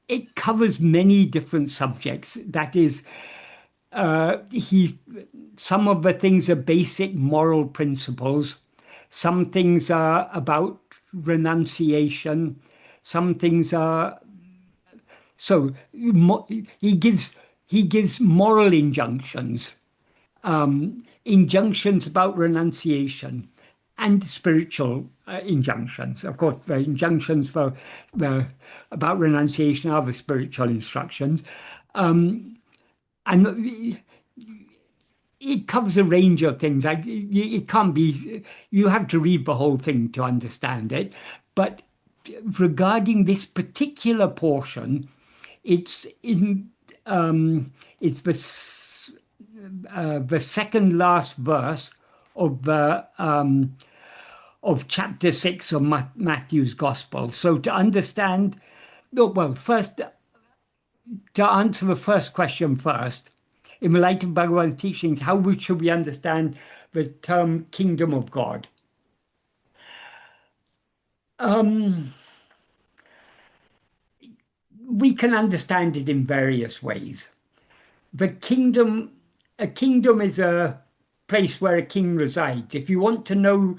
It covers many different subjects. That is, some of the things are basic moral principles. Some things are about renunciation. Some things are, so he gives moral injunctions, injunctions about renunciation, and spiritual injunctions. Of course, the injunctions about renunciation are the spiritual instructions. And it covers a range of things. It can't be, you have to read the whole thing to understand it. But regarding this particular portion, it's it's the second last verse of chapter 6 of Matthew's Gospel. So to understand, well, first, to answer the first question first, in the light of Bhagavan's teachings, how should we understand the term kingdom of God? We can understand it in various ways. A kingdom is a place where a king resides. If you want to go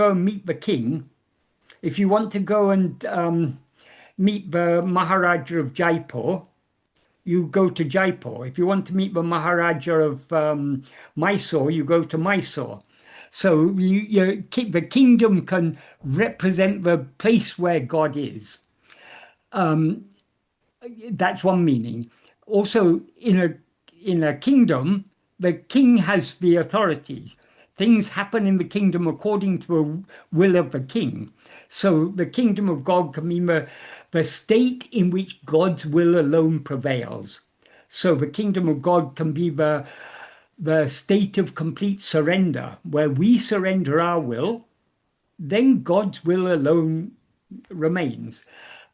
and meet the king, if you want to go and meet the Maharaja of Jaipur, you go to Jaipur. If you want to meet the Maharaja of Mysore, you go to Mysore. So the kingdom can represent the place where God is. That's one meaning. Also, in a kingdom, the king has the authority. Things happen in the kingdom according to the will of the king. So the kingdom of God can mean the state in which God's will alone prevails. So the kingdom of God can be the state of complete surrender, where we surrender our will, then God's will alone remains.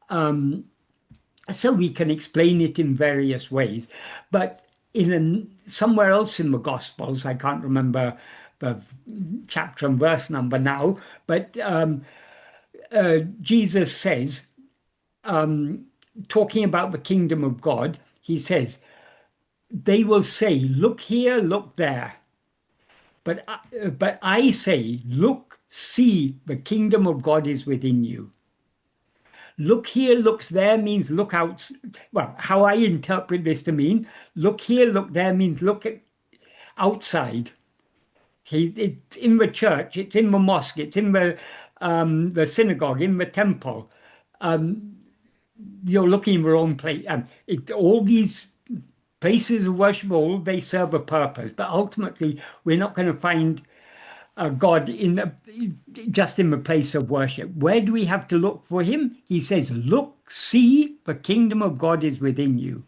So we can explain it in various ways. But somewhere else in the Gospels, I can't remember the chapter and verse number now, but Jesus says, talking about the kingdom of God, he says, they will say, look here, look there. But I say, look, see, the kingdom of God is within you. Look here, looks there means look out. Well, how I interpret this to mean, look here, look there means look outside. It's in the church, it's in the mosque, it's in the synagogue, in the temple. You're looking in the wrong place. All these places of worship, they serve a purpose. But ultimately, we're not going to find God just in the place of worship. Where do we have to look for him? He says, look, see, the kingdom of God is within you.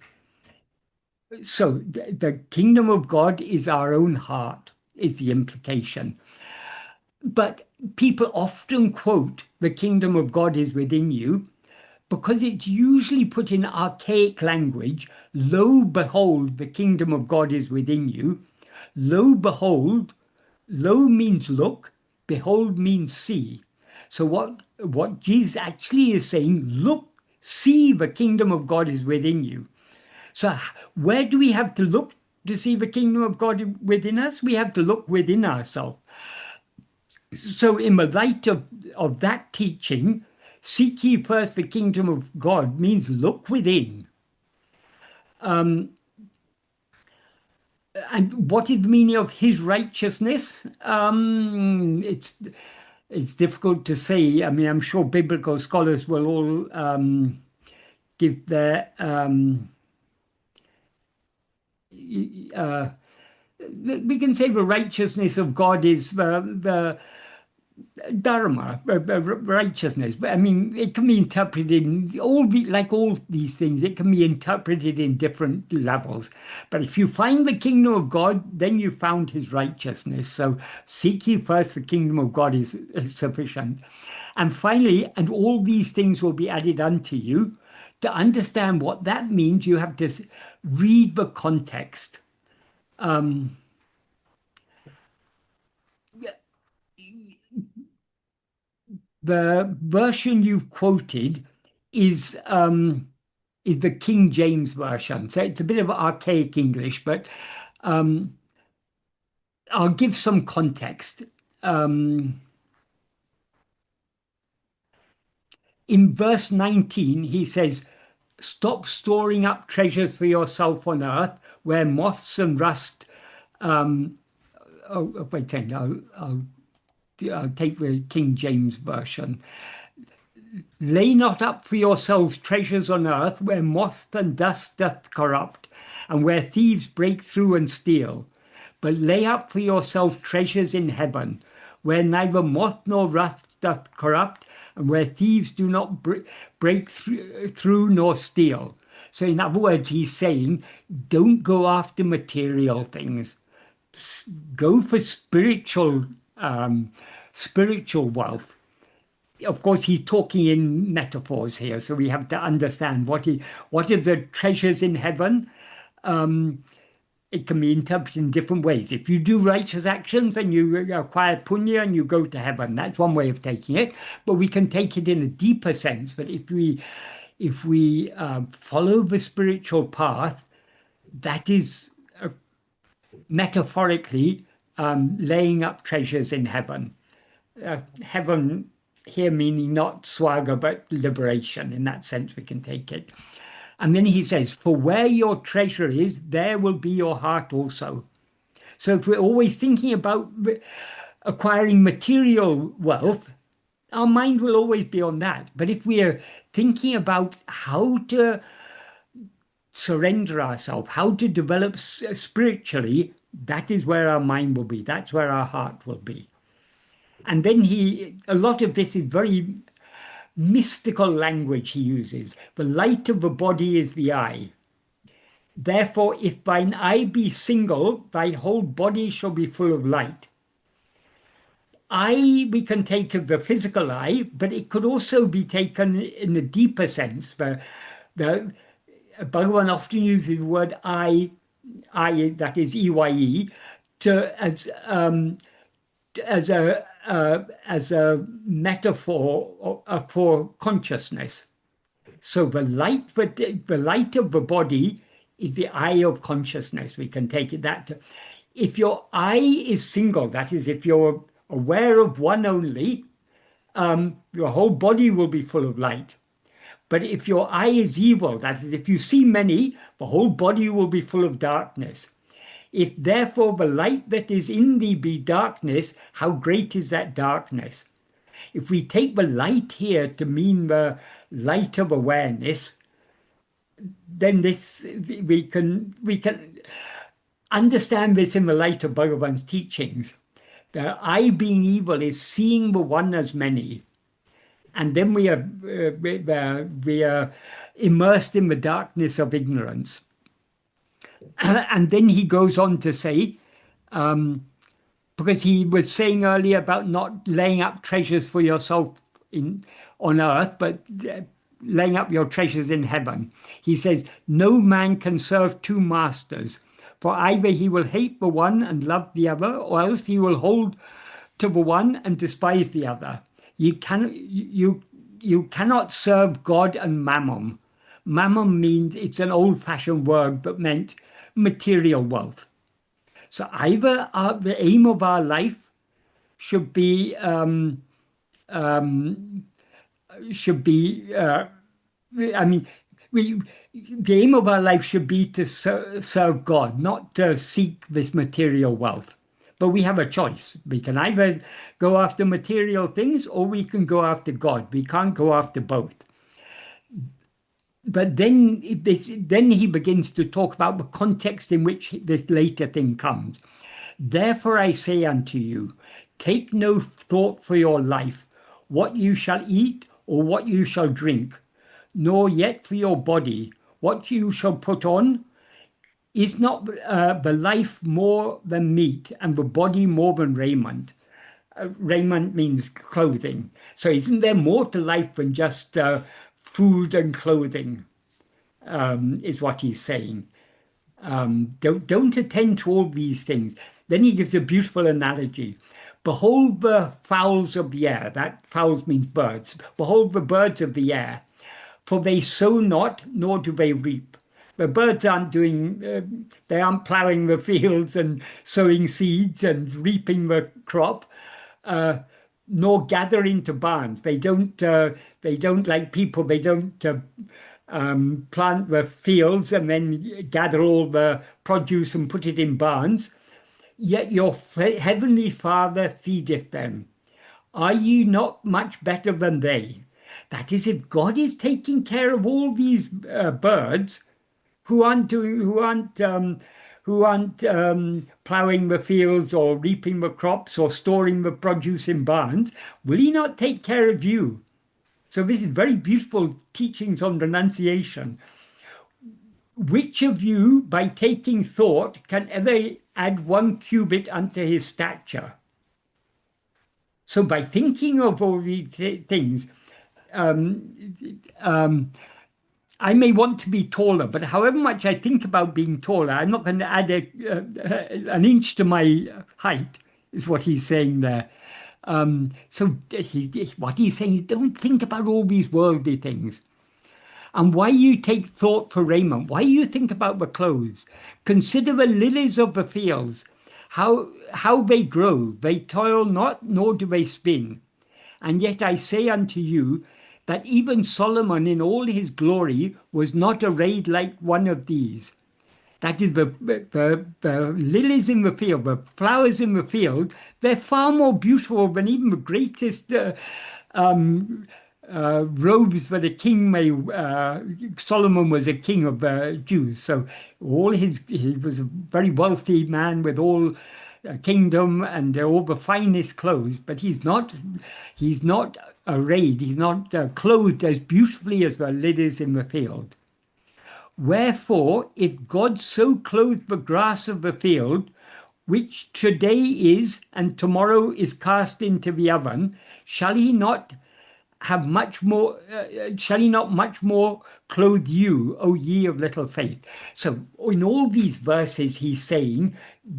So the kingdom of God is our own heart, is the implication. But people often quote the kingdom of God is within you because it's usually put in archaic language. Lo, behold, the kingdom of God is within you. Lo, behold, lo means look, behold means see. So what Jesus actually is saying, look, see the kingdom of God is within you. So where do we have to look to see the kingdom of God within us? We have to look within ourselves. So in the light of that teaching, seek ye first the kingdom of God means look within. And what is the meaning of his righteousness? It's difficult to say. I mean, I'm sure biblical scholars will all give their we can say the righteousness of God is the dharma, righteousness. But I mean, it can be interpreted in like all these things, it can be interpreted in different levels. But if you find the kingdom of God, then you found his righteousness. So seek ye first the kingdom of God is sufficient. And finally, and all these things will be added unto you. To understand what that means, you have to read the context. The version you've quoted is the King James version, so it's a bit of archaic English, but I'll give some context. In verse 19, he says, "Stop storing up treasures for yourself on earth, where moths and rust." Wait a second, I'll take the King James version. "Lay not up for yourselves treasures on earth, where moth and dust doth corrupt, and where thieves break through and steal. But lay up for yourselves treasures in heaven, where neither moth nor rust doth corrupt, and where thieves do not break through nor steal." So in other words, he's saying, don't go after material things. Go for spiritual wealth. Of course, he's talking in metaphors here, so we have to understand what are the treasures in heaven. It can be interpreted in different ways. If you do righteous actions, then you acquire punya and you go to heaven. That's one way of taking it. But we can take it in a deeper sense. But if we follow the spiritual path, that is metaphorically laying up treasures in heaven. Heaven here meaning not swaga, but liberation. In that sense, we can take it. And then he says, "For where your treasure is, there will be your heart also." So if we're always thinking about acquiring material wealth, our mind will always be on that. But if we are thinking about how to surrender ourselves, how to develop spiritually, that is where our mind will be. That's where our heart will be. And then a lot of this is very mystical language he uses. The light of the body is the eye. Therefore, if thine eye be single, thy whole body shall be full of light. Eye we can take of the physical eye, but it could also be taken in a deeper sense. The Bhagavan often uses the word eye, that is EYE, as a metaphor for consciousness. So the light of the body is the eye of consciousness. We can take it that. If your eye is single, that is, if you're aware of one only, your whole body will be full of light. But if your eye is evil, that is, if you see many, the whole body will be full of darkness. If therefore the light that is in thee be darkness, how great is that darkness? If we take the light here to mean the light of awareness, then we can understand this in the light of Bhagavan's teachings. The I being evil is seeing the one as many. And then we are immersed in the darkness of ignorance. And then he goes on to say, because he was saying earlier about not laying up treasures for yourself on earth, but laying up your treasures in heaven. He says, no man can serve two masters, for either he will hate the one and love the other, or else he will hold to the one and despise the other. You cannot serve God and mammon. Mammon means, it's an old-fashioned word, but meant material wealth. So either the aim of our life should be I mean, the aim of our life should be to serve God, not to seek this material wealth. But we have a choice. We can either go after material things or we can go after God. We can't go after both. But then he begins to talk about the context in which this later thing comes. Therefore I say unto you, take no thought for your life, what you shall eat or what you shall drink, nor yet for your body, what you shall put on. Is not the life more than meat, and the body more than raiment? Raiment means clothing. So isn't there more to life than just food and clothing, is what he's saying. Don't attend to all these things. Then he gives a beautiful analogy. Behold the fowls of the air. That fowls means birds. Behold the birds of the air, for they sow not, nor do they reap. The birds aren't they aren't plowing the fields and sowing seeds and reaping the crop, nor gather into barns. They don't like people. They don't plant the fields and then gather all the produce and put it in barns. Yet your heavenly Father feedeth them. Are ye not much better than they? That is, if God is taking care of all these birds who aren't plowing the fields or reaping the crops or storing the produce in barns, will he not take care of you? So this is very beautiful teachings on renunciation. Which of you, by taking thought, can ever add 1 cubit unto his stature? So by thinking of all these things, I may want to be taller, but however much I think about being taller, I'm not going to add an inch to my height, is what he's saying there. So what he's saying is, don't think about all these worldly things. And why you take thought for raiment? Why you think about the clothes? Consider the lilies of the fields, how they grow. They toil not, nor do they spin. And yet I say unto you, that even Solomon in all his glory was not arrayed like one of these. That is, the lilies in the field, the flowers in the field, they're far more beautiful than even the greatest robes that a king may. Solomon was a king of the Jews, so he was a very wealthy man with all kingdom and all the finest clothes, but he's not arrayed, he's not clothed as beautifully as the lilies in the field. Wherefore, if God so clothed the grass of the field, which today is and tomorrow is cast into the oven, shall he not much more clothe you, O ye of little faith? So in all these verses he's saying,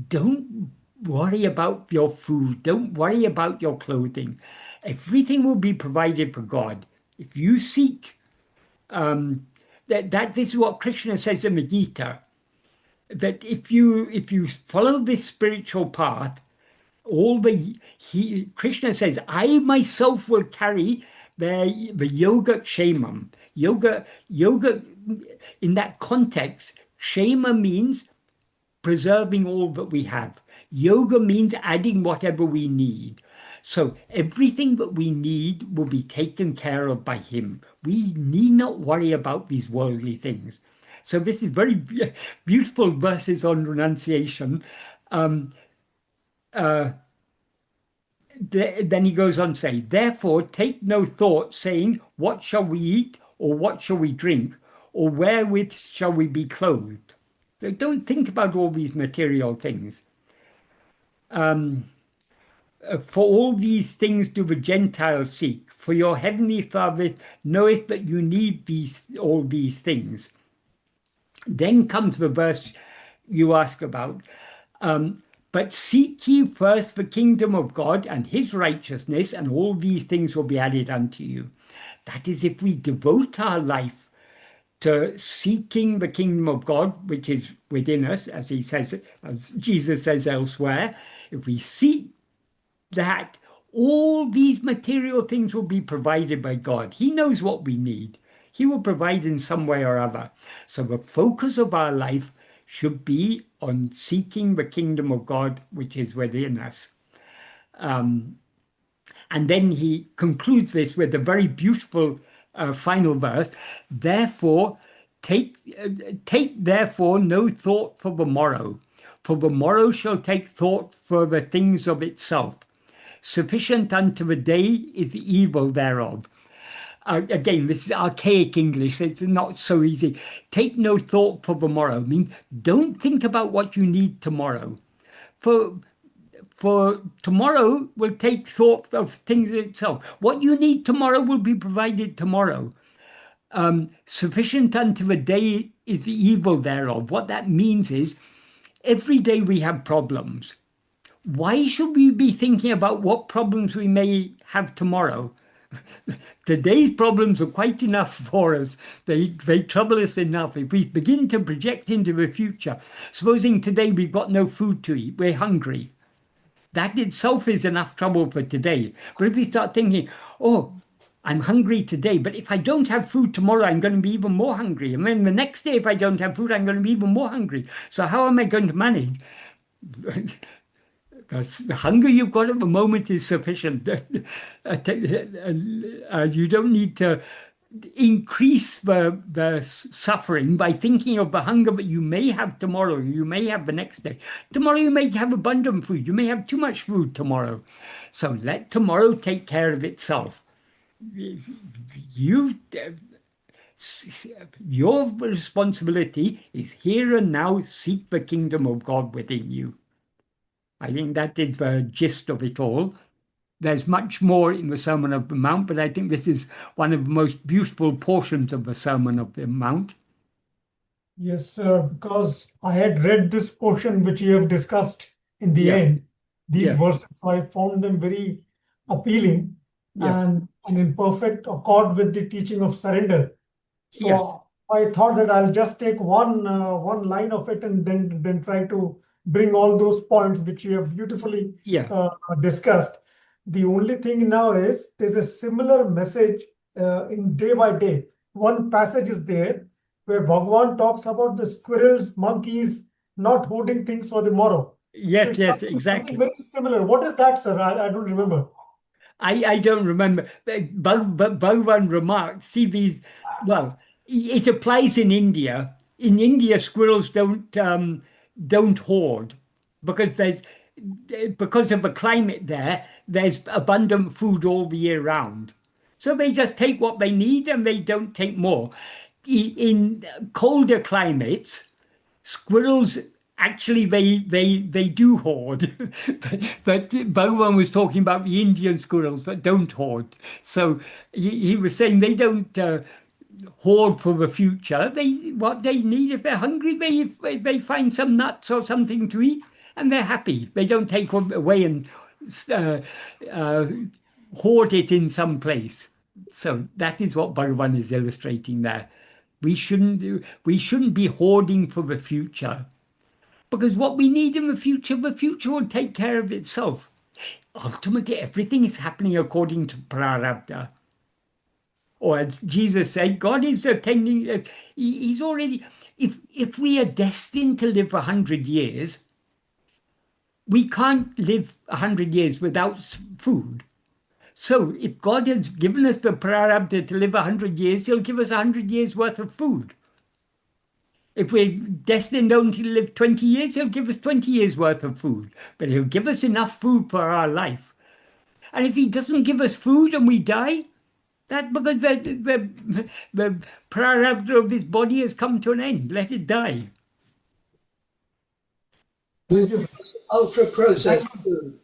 don't worry about your food, don't worry about your clothing. Everything will be provided for God. If you seek, this is what Krishna says in the Gita, that if you follow this spiritual path, Krishna says, I myself will carry the yoga kshemam. Yoga in that context, kshema means preserving all that we have. Yoga means adding whatever we need. So everything that we need will be taken care of by him. We need not worry about these worldly things. So this is very beautiful verses on renunciation. Then he goes on to say, therefore take no thought, saying, what shall we eat, or what shall we drink, or wherewith shall we be clothed? Don't think about all these material things. For all these things do the Gentiles seek, for your heavenly Father knoweth that you need all these things. Then comes the verse you ask about. But seek ye first the kingdom of God and his righteousness, and all these things will be added unto you. That is, if we devote our life to seeking the kingdom of God, which is within us, as he says, as Jesus says elsewhere, if we seek that, all these material things will be provided by God. He knows what we need. He will provide in some way or other. So the focus of our life should be on seeking the kingdom of God, which is within us. And then he concludes this with a very beautiful final verse. Therefore, take therefore no thought for the morrow, for the morrow shall take thought for the things of itself. Sufficient unto the day is the evil thereof. Again, this is archaic English, so it's not so easy. Take no thought for the morrow means don't think about what you need tomorrow. For tomorrow will take thought of things itself. What you need tomorrow will be provided tomorrow. Sufficient unto the day is the evil thereof. What that means is every day we have problems. Why should we be thinking about what problems we may have tomorrow? Today's problems are quite enough for us. They trouble us enough. If we begin to project into the future, supposing today we've got no food to eat, we're hungry. That itself is enough trouble for today. But if we start thinking, oh, I'm hungry today, but if I don't have food tomorrow, I'm going to be even more hungry. And then the next day, if I don't have food, I'm going to be even more hungry. So how am I going to manage? The hunger you've got at the moment is sufficient. You don't need to increase the suffering by thinking of the hunger that you may have tomorrow, you may have the next day. Tomorrow you may have abundant food, you may have too much food tomorrow. So let tomorrow take care of itself. Your responsibility is here and now, seek the kingdom of God within you. I think that is the gist of it all. There's much more in the Sermon of the Mount, but I think this is one of the most beautiful portions of the Sermon of the Mount. Yes, sir, because I had read this portion which you have discussed in the Yes. end, these Yes. verses, so I found them very appealing Yes. and in perfect accord with the teaching of surrender. So Yes. I thought that I'll just take one line of it and then try to bring all those points which you have beautifully Yes. discussed. The only thing now is there's a similar message in Day by Day. One passage is there where Bhagavan talks about the squirrels, monkeys not hoarding things for the morrow. So Yes, it's yes, something exactly. very similar. What is that, sir? I don't remember. I don't remember, but Bhagavan remarked, see these, well, it applies in India. In India, squirrels don't hoard because of the climate there, there's abundant food all the year round. So they just take what they need and they don't take more. In colder climates, squirrels actually they do hoard, but Bhagavan was talking about the Indian squirrels that don't hoard. So he was saying they don't hoard for the future. What they need, if they're hungry, they find some nuts or something to eat, and they're happy. They don't take away and hoard it in some place. So that is what Bhagavan is illustrating there. We shouldn't be hoarding for the future, because what we need in the future will take care of itself. Ultimately, everything is happening according to prarabdha. Or as Jesus said, God is attending. He's already. If we are destined to live 100 years, we can't live 100 years without food. So if God has given us the prarabdha to live 100 years, he'll give us 100 years worth of food. If we're destined only to live 20 years, he'll give us 20 years worth of food. But he'll give us enough food for our life. And if he doesn't give us food and we die, that's because the prarabdha of this body has come to an end. Let it die. Thank you, sir. Ultra-processed food.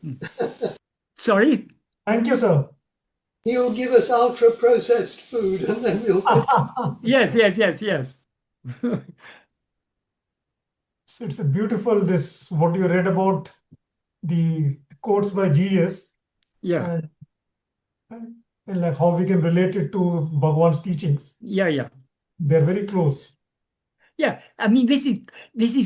Sorry? Thank you, sir. He'll give us ultra-processed food and then we'll... Yes, yes, yes, yes. So it's a beautiful, this, what you read about the quotes by Jesus Yeah, and like how we can relate it to Bhagwan's teachings. yeah, yeah. They're very close. Yeah, I mean, this is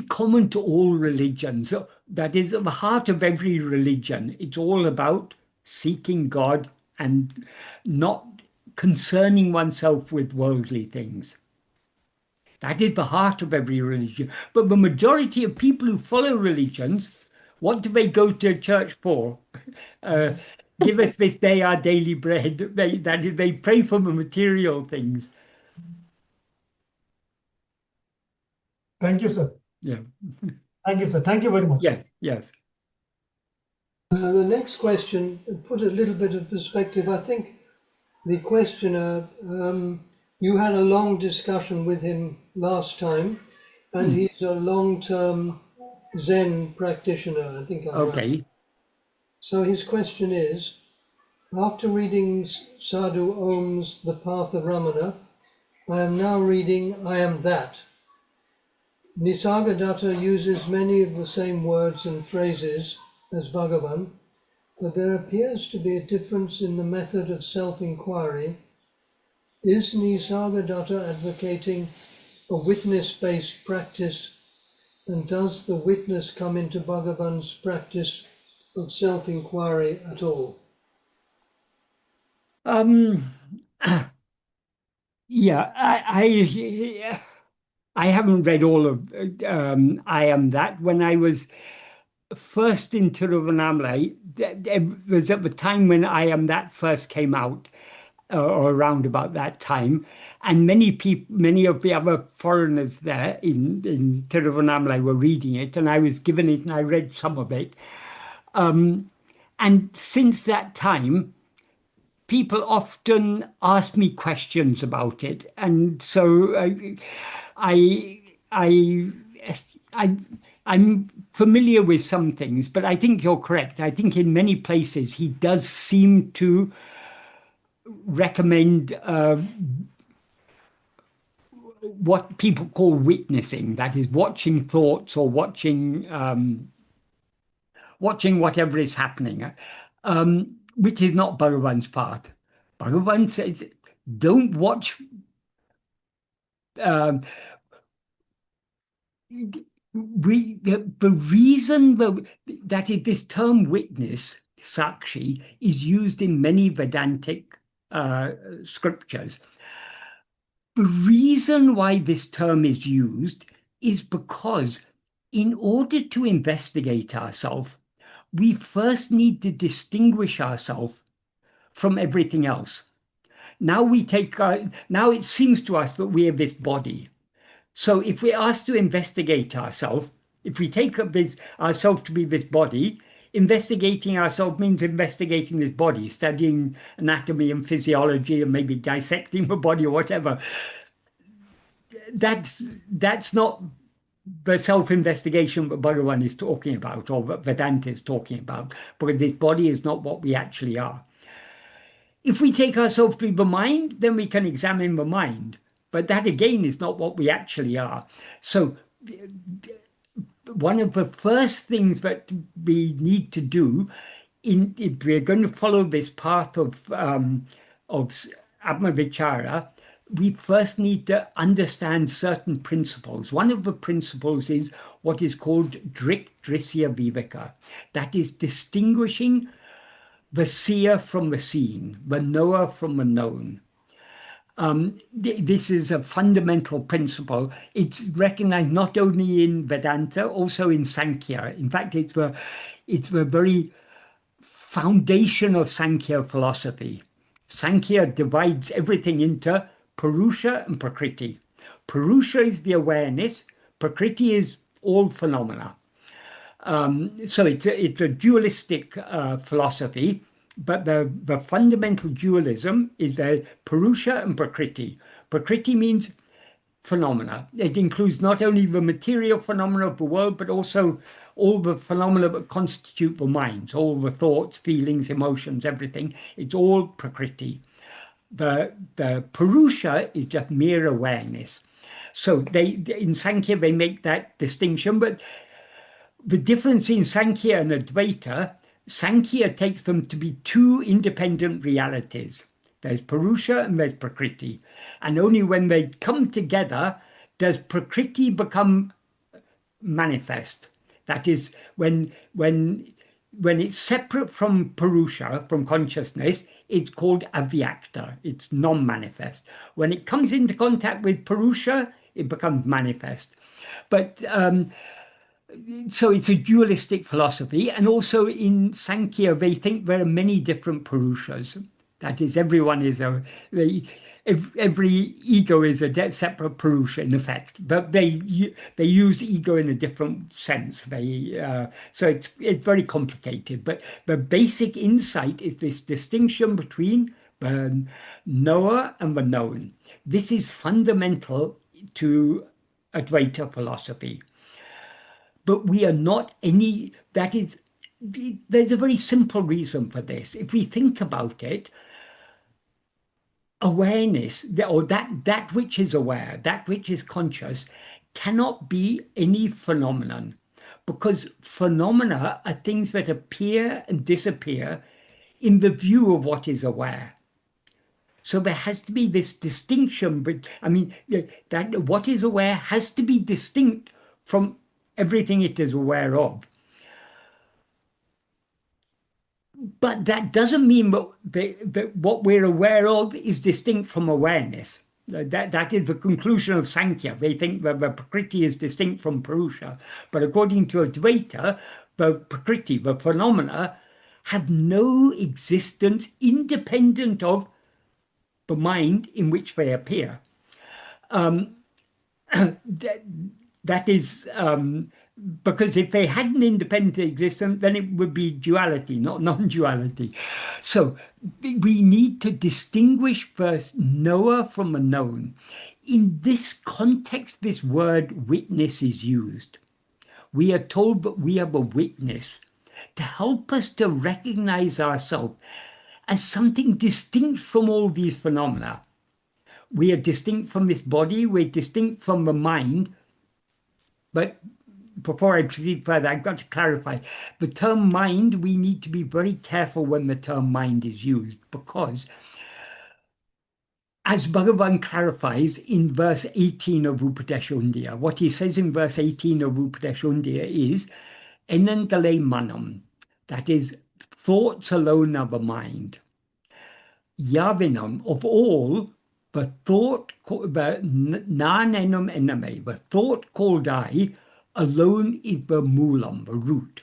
common to all religions. So that is at the heart of every religion. It's all about seeking God and not concerning oneself with worldly things. That is the heart of every religion. But the majority of people who follow religions, what do they go to church for? Give us this day our daily bread. That is, they pray for the material things. Thank you, sir. Yeah. Thank you, sir. Thank you very much. Yes, yes. The next question, put a little bit of perspective. I think the questioner, you had a long discussion with him last time, and he's a long-term Zen practitioner, I think. Okay. So his question is, after reading Sadhu Om's The Path of Ramana, I am now reading I Am That. Nisargadatta uses many of the same words and phrases as Bhagavan, but there appears to be a difference in the method of self-inquiry. Is Nisargadatta advocating a witness-based practice, and does the witness come into Bhagavan's practice of self-inquiry at all? Yeah, I haven't read all of I Am That. When I was first in Tiruvannamalai, it was at the time when I Am That first came out, or around about that time, and many of the other foreigners there in Tiruvannamalai were reading it, and I was given it, and I read some of it. And since that time, people often ask me questions about it, and so I'm familiar with some things, but I think you're correct. I think in many places he does seem to recommend what people call witnessing, that is, watching thoughts or watching whatever is happening, which is not Bhagavan's path. Bhagavan says, don't watch. The reason that is, this term witness, sakshi, is used in many Vedantic scriptures. The reason why this term is used is because in order to investigate ourselves, we first need to distinguish ourselves from everything else. Now it seems to us that we have this body. So if we're asked to investigate ourselves, if we take ourselves to be this body, investigating ourselves means investigating this body, studying anatomy and physiology and maybe dissecting the body or whatever. That's not the self-investigation that Bhagavan is talking about, or that Vedanta is talking about, because this body is not what we actually are. If we take ourselves to the mind, then we can examine the mind. But that again is not what we actually are. So one of the first things that we need to do, if we're going to follow this path of Atma-vichara, we first need to understand certain principles. One of the principles is what is called drik drisya viveka. That is distinguishing the seer from the seen, the knower from the known. This is a fundamental principle. It's recognized not only in Vedanta, also in Sankhya. In fact, it's the very foundation of Sankhya philosophy. Sankhya divides everything into Purusha and Prakriti. Purusha is the awareness, Prakriti is all phenomena. So it's a dualistic philosophy, but the fundamental dualism is the Purusha and Prakriti. Prakriti means phenomena. It includes not only the material phenomena of the world, but also all the phenomena that constitute the minds, all the thoughts, feelings, emotions, everything, it's all Prakriti. The Purusha is just mere awareness. So in Sankhya, they make that distinction, but the difference in Sankhya and Advaita, Sankhya takes them to be two independent realities. There's Purusha and there's Prakriti. And only when they come together does Prakriti become manifest. That is, when it's separate from Purusha, from consciousness, it's called avyakta. It's non-manifest. When it comes into contact with Purusha, it becomes manifest. But so it's a dualistic philosophy. And also in Sankhya, they think there are many different Purushas. That is, everyone is every ego is a separate Purusha in effect, but they use ego in a different sense. So it's very complicated. But the basic insight is this distinction between the knower and the known. This is fundamental to Advaita philosophy. But we are not any. There's a very simple reason for this. If we think about it, awareness, or that which is aware, that which is conscious, cannot be any phenomenon, because phenomena are things that appear and disappear in the view of what is aware. So there has to be this distinction, but I mean, that what is aware has to be distinct from everything it is aware of. But that doesn't mean that what we're aware of is distinct from awareness. That is the conclusion of Sankhya. They think that the Prakriti is distinct from Purusha. But according to Advaita, the Prakriti, the phenomena, have no existence independent of the mind in which they appear. That is because if they had an independent existence, then it would be duality, not non-duality. So we need to distinguish first knower from a known. In this context, this word witness is used. We are told that we have a witness to help us to recognize ourselves as something distinct from all these phenomena. We are distinct from this body, we're distinct from the mind, but before I proceed further, I've got to clarify. The term mind, we need to be very careful when the term mind is used, because as Bhagavan clarifies in verse 18 of Upadesha, what he says in verse 18 of Upadesha is, Enangale manam, that is, thoughts alone are the mind. Yavinam, of all, the thought, the nanenam ename, the thought called I, alone is the moolam, the root.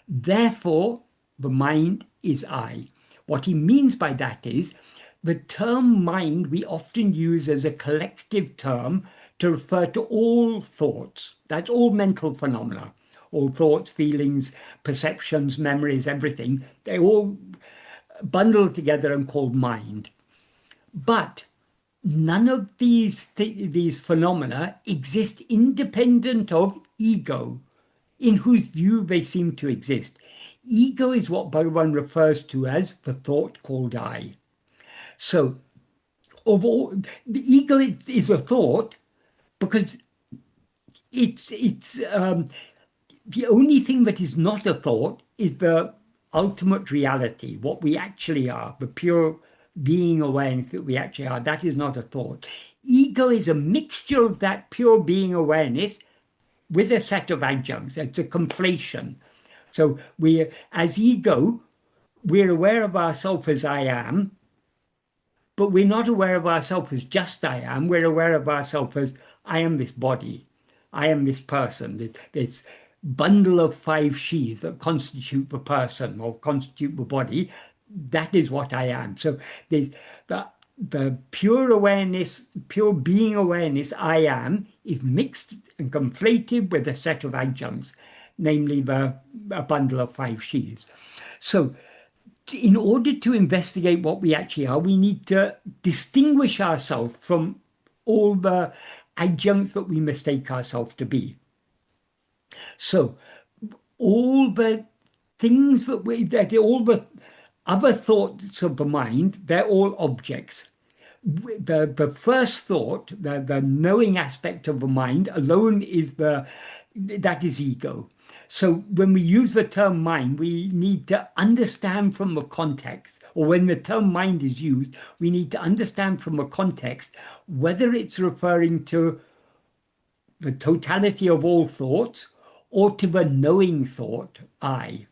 Therefore, the mind is I. What he means by that is, the term mind we often use as a collective term to refer to all thoughts. That's all mental phenomena. All thoughts, feelings, perceptions, memories, everything. They all bundled together and called mind. But none of these phenomena exist independent of ego, in whose view they seem to exist. Ego is what Bhagavan refers to as the thought called I. So, of all, the ego is a thought because it's the only thing that is not a thought is the ultimate reality, what we actually are, the pure being awareness that we actually are. That is not a thought. Ego is a mixture of that pure being awareness with a set of adjuncts. It's a conflation. So as ego, we're aware of ourselves as I am, but we're not aware of ourselves as just I am. We're aware of ourselves as I am this body, I am this person, this bundle of 5 sheaths that constitute the person or constitute the body. That is what I am. So there's the pure awareness, pure being awareness, I am, is mixed and conflated with a set of adjuncts, namely a bundle of 5 sheaths. So in order to investigate what we actually are, we need to distinguish ourselves from all the adjuncts that we mistake ourselves to be. So all the things that all the other thoughts of the mind, they're all objects. The first thought, the knowing aspect of the mind alone that is ego. So when we use the term mind, we need to understand from the context, or when the term mind is used, we need to understand from the context whether it's referring to the totality of all thoughts or to the knowing thought, I.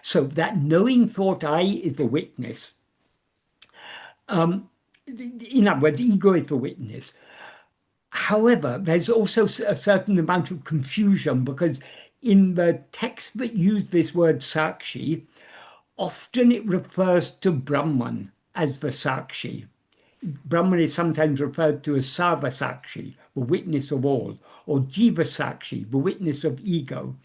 So that knowing thought, I, is the witness. In other words, ego is the witness. However, there's also a certain amount of confusion, because in the texts that use this word sakshi, often it refers to Brahman as the sakshi. Brahman is sometimes referred to as Sarva Sakshi, the witness of all, or Jiva Sakshi, the witness of ego.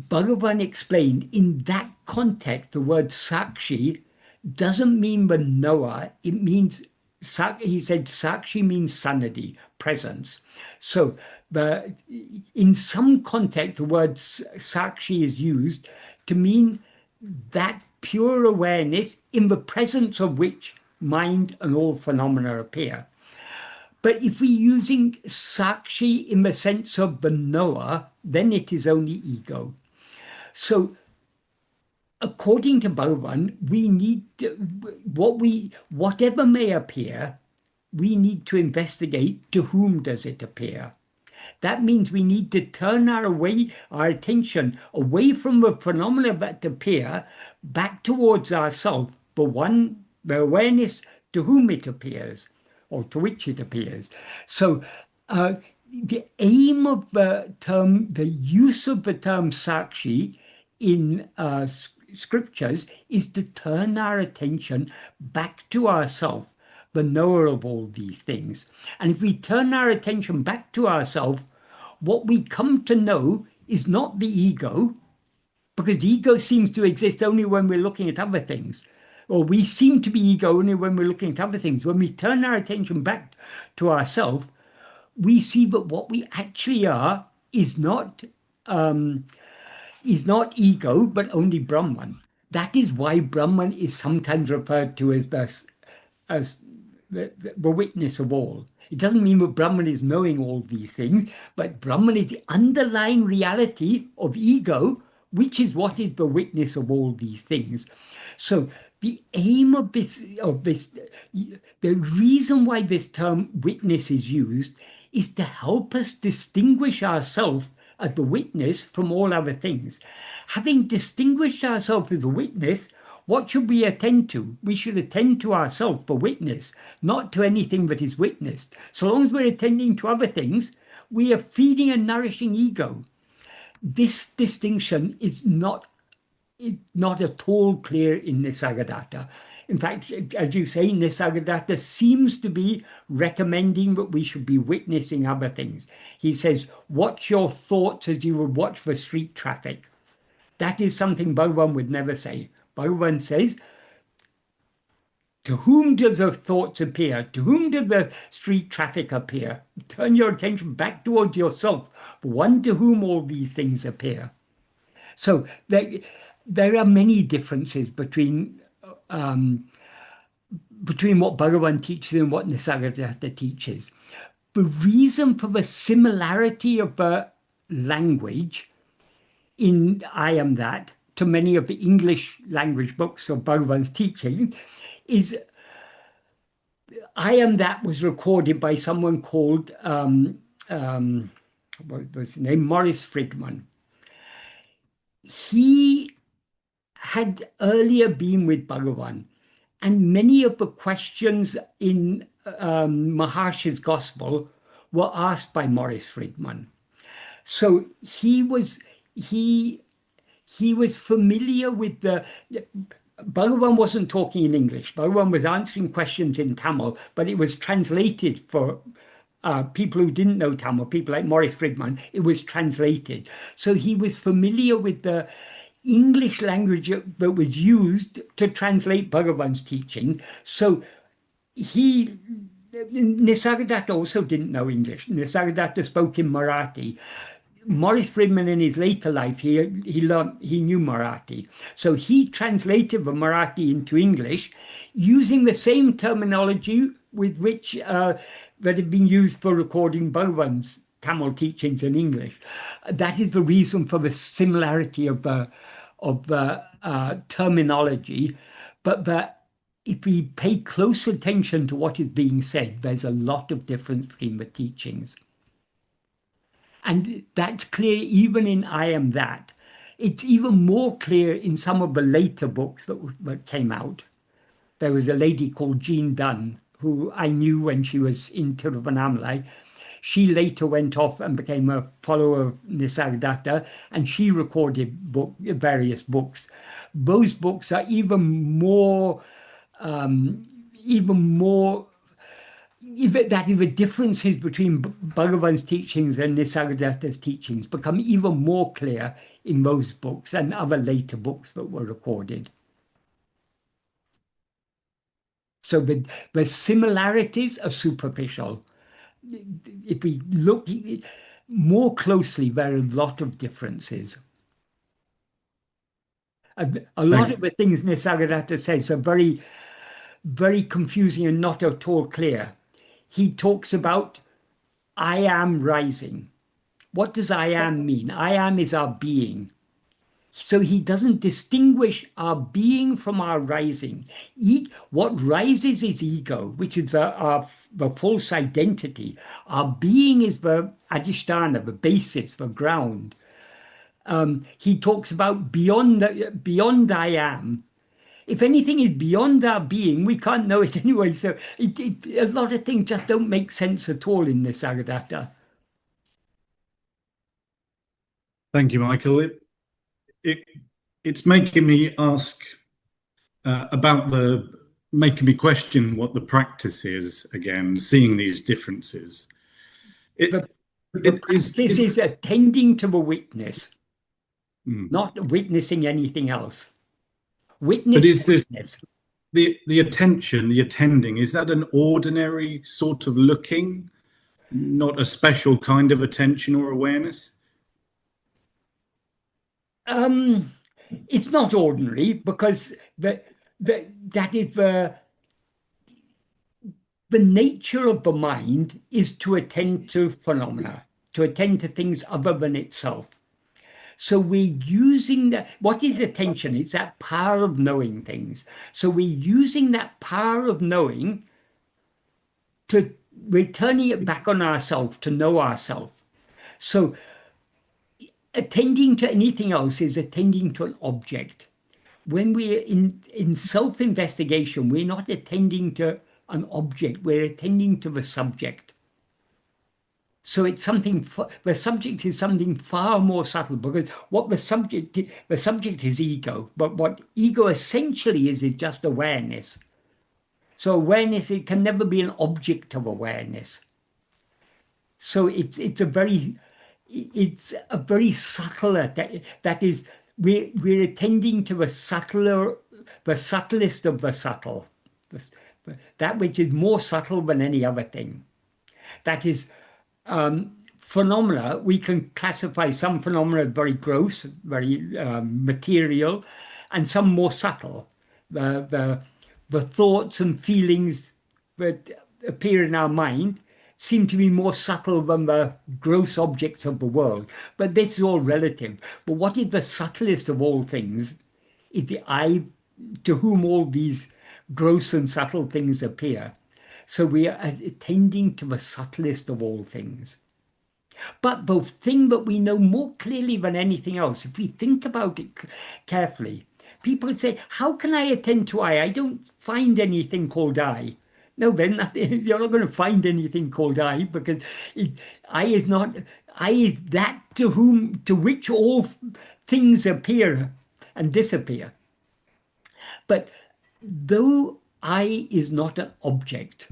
Bhagavan explained in that context the word Sakshi doesn't mean the knower, it means, he said Sakshi means sanadi, presence. So in some context, the word Sakshi is used to mean that pure awareness in the presence of which mind and all phenomena appear. But if we're using Sakshi in the sense of the knower, then it is only ego. So according to Bhagavan, we need whatever may appear, we need to investigate to whom does it appear. That means we need to turn our attention away from the phenomena that appear back towards ourselves, the awareness to whom it appears, or to which it appears. So the aim of the use of the term Sakshi in scriptures is to turn our attention back to ourselves, the knower of all these things. And if we turn our attention back to ourselves, what we come to know is not the ego, because ego seems to exist only when we're looking at other things, or we seem to be ego only when we're looking at other things. When we turn our attention back to ourselves, we see that what we actually are is not ego, but only Brahman. That is why Brahman is sometimes referred to as the witness of all. It doesn't mean that Brahman is knowing all these things, but Brahman is the underlying reality of ego, which is what is the witness of all these things. So the aim of this, the reason why this term witness is used is to help us distinguish ourselves as the witness from all other things. Having distinguished ourselves as a witness, what should we attend to? We should attend to ourselves, the witness, not to anything that is witnessed. So long as we're attending to other things, we are feeding and nourishing ego. This distinction is not at all clear in Nisargadatta. In fact, as you say, Nisargadatta seems to be recommending that we should be witnessing other things. He says, watch your thoughts as you would watch for street traffic. That is something Bhagavan would never say. Bhagavan says, to whom do the thoughts appear? To whom do the street traffic appear? Turn your attention back towards yourself, the one to whom all these things appear. So there are many differences between what Bhagavan teaches and what Nisargadatta teaches. The reason for the similarity of the language in I Am That to many of the English language books of Bhagavan's teaching is I Am That was recorded by someone called what was his name? Maurice Friedman. He had earlier been with Bhagavan, and many of the questions in Maharshi's Gospel were asked by Maurice Friedman. So he was familiar with Bhagavan wasn't talking in English. Bhagavan was answering questions in Tamil, but it was translated for people who didn't know Tamil, people like Maurice Friedman. It was translated. So he was familiar with the English language that was used to translate Bhagavan's teaching. So Nisargadatta also didn't know English. Nisargadatta spoke in Marathi. Maurice Friedman in his later life, he knew Marathi. So he translated the Marathi into English using the same terminology with which that had been used for recording Bhagavan's Tamil teachings in English. That is the reason for the similarity of terminology, but if we pay close attention to what is being said, there's a lot of difference between the teachings. And that's clear even in I Am That. It's even more clear in some of the later books that came out. There was a lady called Jean Dunn, who I knew when she was in Tiruvannamalai. She later went off and became a follower of Nisargadatta, and she recorded various books. Those books are even more, that is the differences between Bhagavan's teachings and Nisargadatta's teachings become even more clear in those books and other later books that were recorded. So the similarities are superficial. If we look more closely, there are a lot of differences. A lot of the things Nisargadatta says are very, very confusing and not at all clear. He talks about I am rising. What does I am mean? I am is our being. So he doesn't distinguish our being from our rising. What rises is ego, which is the false identity. Our being is the adhisthana, the basis, the ground. He talks about beyond I am. If anything is beyond our being, we can't know it anyway. So a lot of things just don't make sense at all in this Nisargadatta. Thank you, Michael. It's making me ask making me question what the practice is again, seeing these differences. The practice is attending to the witness, not witnessing anything else. Witness. But is this the attention, the attending? Is that an ordinary sort of looking, not a special kind of attention or awareness? It's not ordinary because that is the nature of the mind is to attend to phenomena, to attend to things other than itself. So we're using what is attention? It's that power of knowing things. So we're using that power of knowing we're turning it back on ourselves to know ourselves. So attending to anything else is attending to an object. When we're in self-investigation, we're not attending to an object, we're attending to the subject. So it's something, the subject is something far more subtle, because what the subject is ego, but what ego essentially is just awareness. So awareness, it can never be an object of awareness. So it's a very subtle, that is, we're attending to the subtlest of the subtle, that which is more subtle than any other thing. That is, phenomena, we can classify some phenomena as very gross, very material, and some more subtle. The thoughts and feelings that appear in our mind seem to be more subtle than the gross objects of the world. But this is all relative. But what is the subtlest of all things is the I, to whom all these gross and subtle things appear. So we are attending to the subtlest of all things. But the thing that we know more clearly than anything else, if we think about it carefully, people say, how can I attend to I? I don't find anything called I. No, then you're not going to find anything called I, because I is that to which all things appear and disappear. But though I is not an object,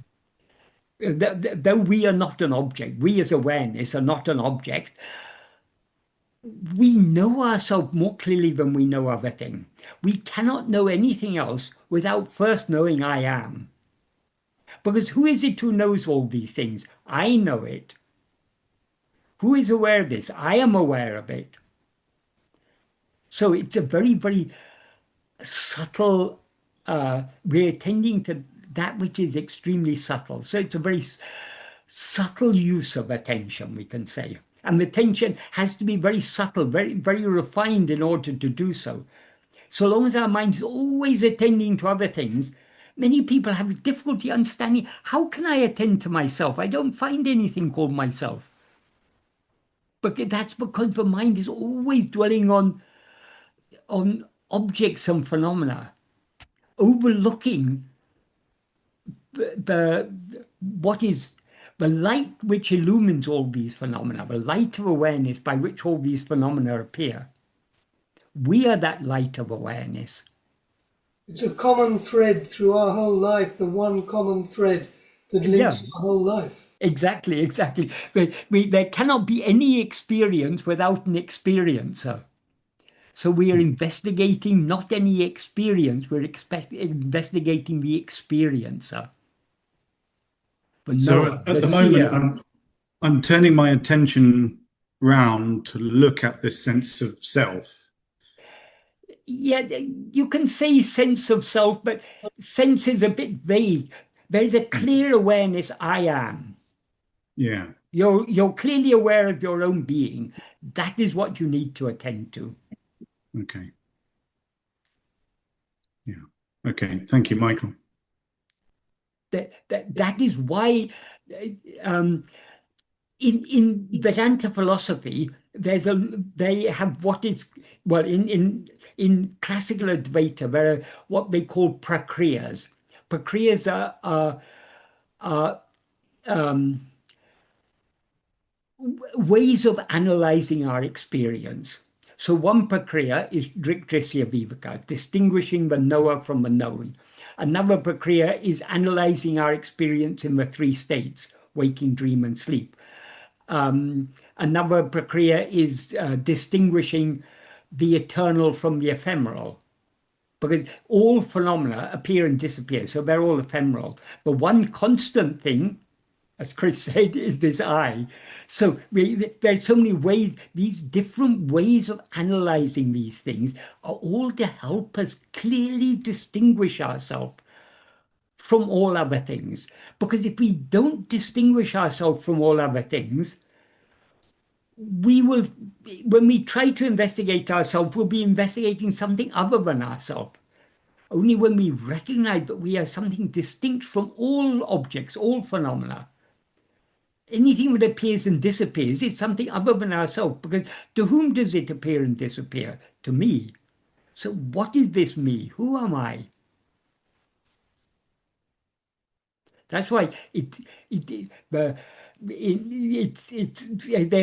though we are not an object, we as awareness are not an object, we know ourselves more clearly than we know other things. We cannot know anything else without first knowing I am. Because who is it who knows all these things? I know it. Who is aware of this? I am aware of it. So it's a very, very subtle, we're attending to that which is extremely subtle. So it's a very subtle use of attention, we can say. And the attention has to be very subtle, very, very refined in order to do so. So long as our mind is always attending to other things, many people have difficulty understanding, how can I attend to myself? I don't find anything called myself. But that's because the mind is always dwelling on objects and phenomena, overlooking what is the light which illumines all these phenomena, the light of awareness by which all these phenomena appear. We are that light of awareness. It's a common thread through our whole life, the one common thread that links our whole life. Exactly, exactly. There cannot be any experience without an experiencer. So we are investigating not any experience, we're investigating the experiencer. But So at the moment, I'm turning my attention round to look at this sense of self. Yeah, you can say sense of self, but sense is a bit vague. There is a clear awareness, I am. Yeah. You're clearly aware of your own being. That is what you need to attend to. Okay. Yeah. Okay. Thank you, Michael. That is why in Vedanta philosophy, they have what is, well, in classical Advaita, there are what they call prakriyas. Prakriyas are ways of analyzing our experience. So one prakriya is Drisya Viveka, distinguishing the knower from the known. Another prakriya is analyzing our experience in the three states, waking, dream, and sleep. Another prakriya is distinguishing the eternal from the ephemeral, because all phenomena appear and disappear, so they're all ephemeral. The one constant thing, as Chris said, is this I. So there's so many ways, these different ways of analyzing these things are all to help us clearly distinguish ourselves from all other things. Because if we don't distinguish ourselves from all other things, we will, when we try to investigate ourselves, we'll be investigating something other than ourselves. Only when we recognize that we are something distinct from all objects, all phenomena, anything that appears and disappears is something other than ourselves, because to whom does it appear and disappear? To me. So what is this me? Who am I? That's why they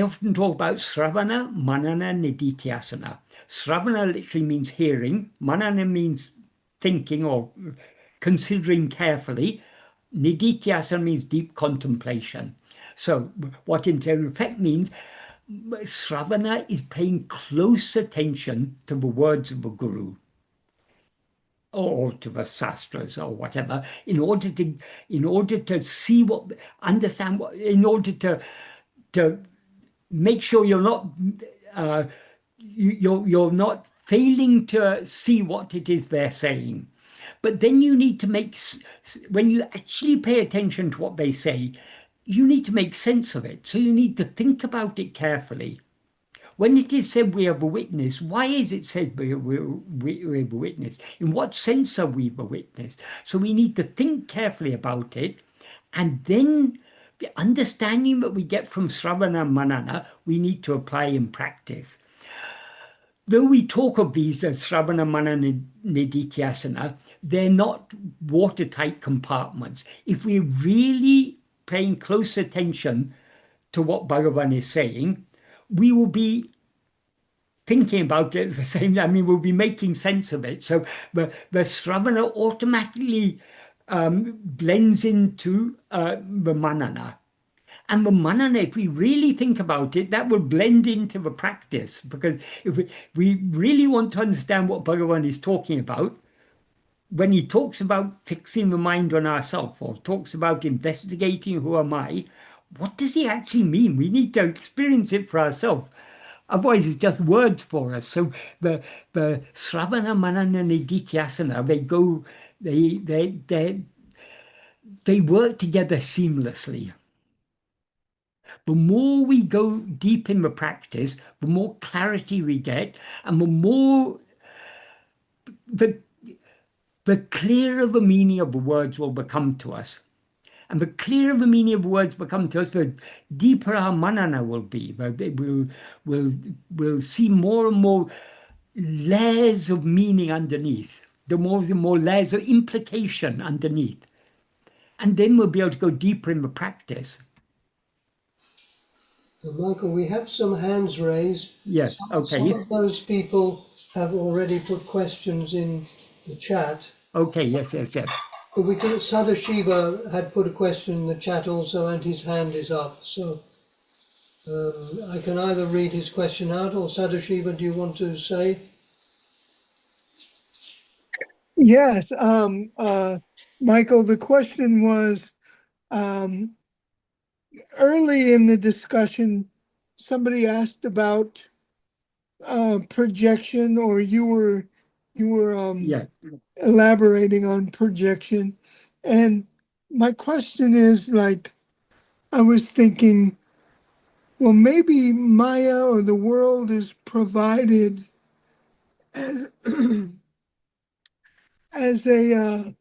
often talk about Sravana, Manana, Nididhyasana. Sravana literally means hearing. Manana means thinking or considering carefully. Nididhyasana means deep contemplation. So what in effect means, Sravana is paying close attention to the words of the Guru, or to the sastras or whatever, in order to see what, understand what, in order to make sure you're not you're not failing to see what it is they're saying. But then you need to make, when you actually pay attention to what they say, you need to make sense of it. So you need to think about it carefully. When it is said we have a witness, why is it said we have a witness? In what sense are we the witness? So we need to think carefully about it, and then the understanding that we get from Sravana and Manana, we need to apply in practice. Though we talk of these as Sravana, Manana, Nididhyasana, they're not watertight compartments. If we're really paying close attention to what Bhagavan is saying, we will be thinking about it at the same time. I mean, we'll be making sense of it. So the Sravana automatically blends into the Manana. And the Manana, if we really think about it, that will blend into the practice. Because if we really want to understand what Bhagavan is talking about, when he talks about fixing the mind on ourselves, or talks about investigating who am I, what does he actually mean? We need to experience it for ourselves. Otherwise, it's just words for us. So the Sravana, Manana, Nididhyasana, they work together seamlessly. The more we go deep in the practice, the more clarity we get, and the clearer the meaning of the words will become to us. And the clearer the meaning of words become to us, the deeper our manana will be. We'll see more and more layers of meaning underneath, the more layers of implication underneath. And then we'll be able to go deeper in the practice. Michael, we have some hands raised. Yes, Some okay. of those people have already put questions in the chat. Okay, yes. But we can, Sadashiva had put a question in the chat also, and his hand is up. So I can either read his question out, or Sadashiva, do you want to say? Yes, Michael, the question was, early in the discussion, somebody asked about projection, or you were Yeah. elaborating on projection. And my question is, like, I was thinking, well, maybe Maya or the world is provided as, as a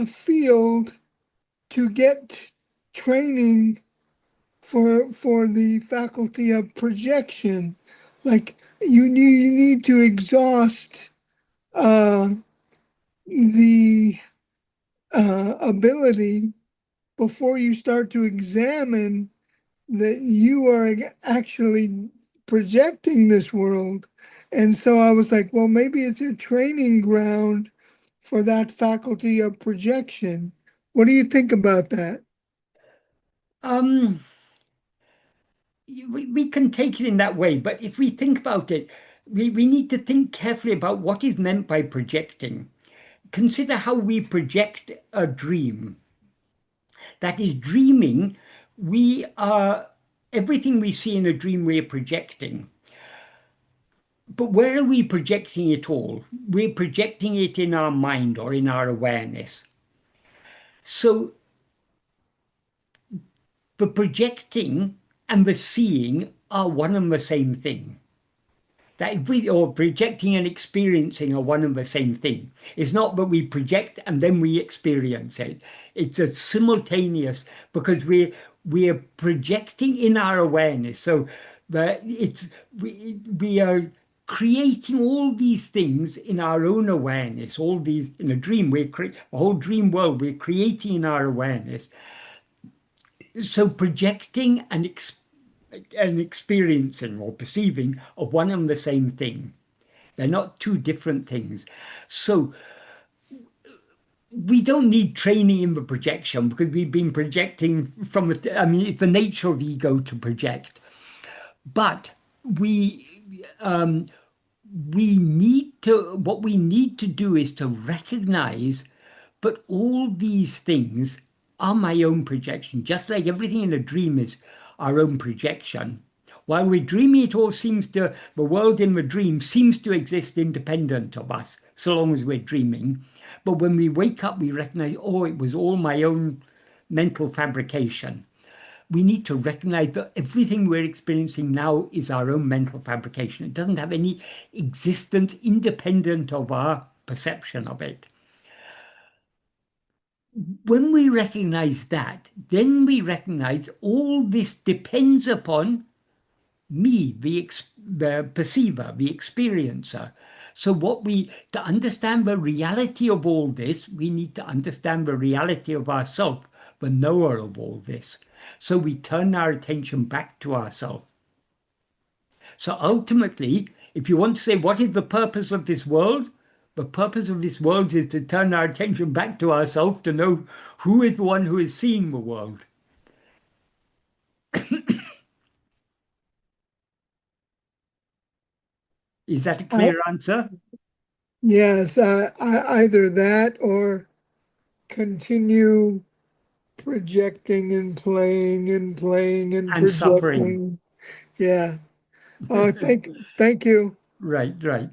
field to get training for the faculty of projection. Like, you need to exhaust the ability before you start to examine that you are actually projecting this world. And so I was like, well, maybe it's a training ground for that faculty of projection. What do you think about that? We can take it in that way, but if we think about it, we need to think carefully about what is meant by projecting. Consider how we project a dream. That is, dreaming, everything we see in a dream, we're projecting. But where are we projecting it all? We're projecting it in our mind or in our awareness. So the projecting and the seeing are one and the same thing. Or projecting and experiencing are one and the same thing. It's not that we project and then we experience it. It's a simultaneous, because we're projecting in our awareness. So we are creating all these things in our own awareness. All these in a dream, a whole dream world we're creating in our awareness. So projecting and experiencing or perceiving are one and the same thing. They're not two different things. So we don't need training in the projection, because we've been projecting from it. I mean, it's the nature of ego to project. But what we need to do is to recognize that all these things are my own projection, just like everything in a dream is our own projection. While we're dreaming, the world in the dream seems to exist independent of us, so long as we're dreaming. But when we wake up, we recognize, oh, it was all my own mental fabrication. We need to recognize that everything we're experiencing now is our own mental fabrication. It doesn't have any existence independent of our perception of it. When we recognize that, then we recognize all this depends upon me, the perceiver, the experiencer. So to understand the reality of all this, we need to understand the reality of ourselves, the knower of all this. So we turn our attention back to ourselves. So ultimately, if you want to say, what is the purpose of this world? The purpose of this world is to turn our attention back to ourselves, to know who is the one who is seeing the world. Is that a clear answer? Yes, either that or continue projecting and playing and playing and And suffering. projecting. Yeah. Oh, thank you. Right, right.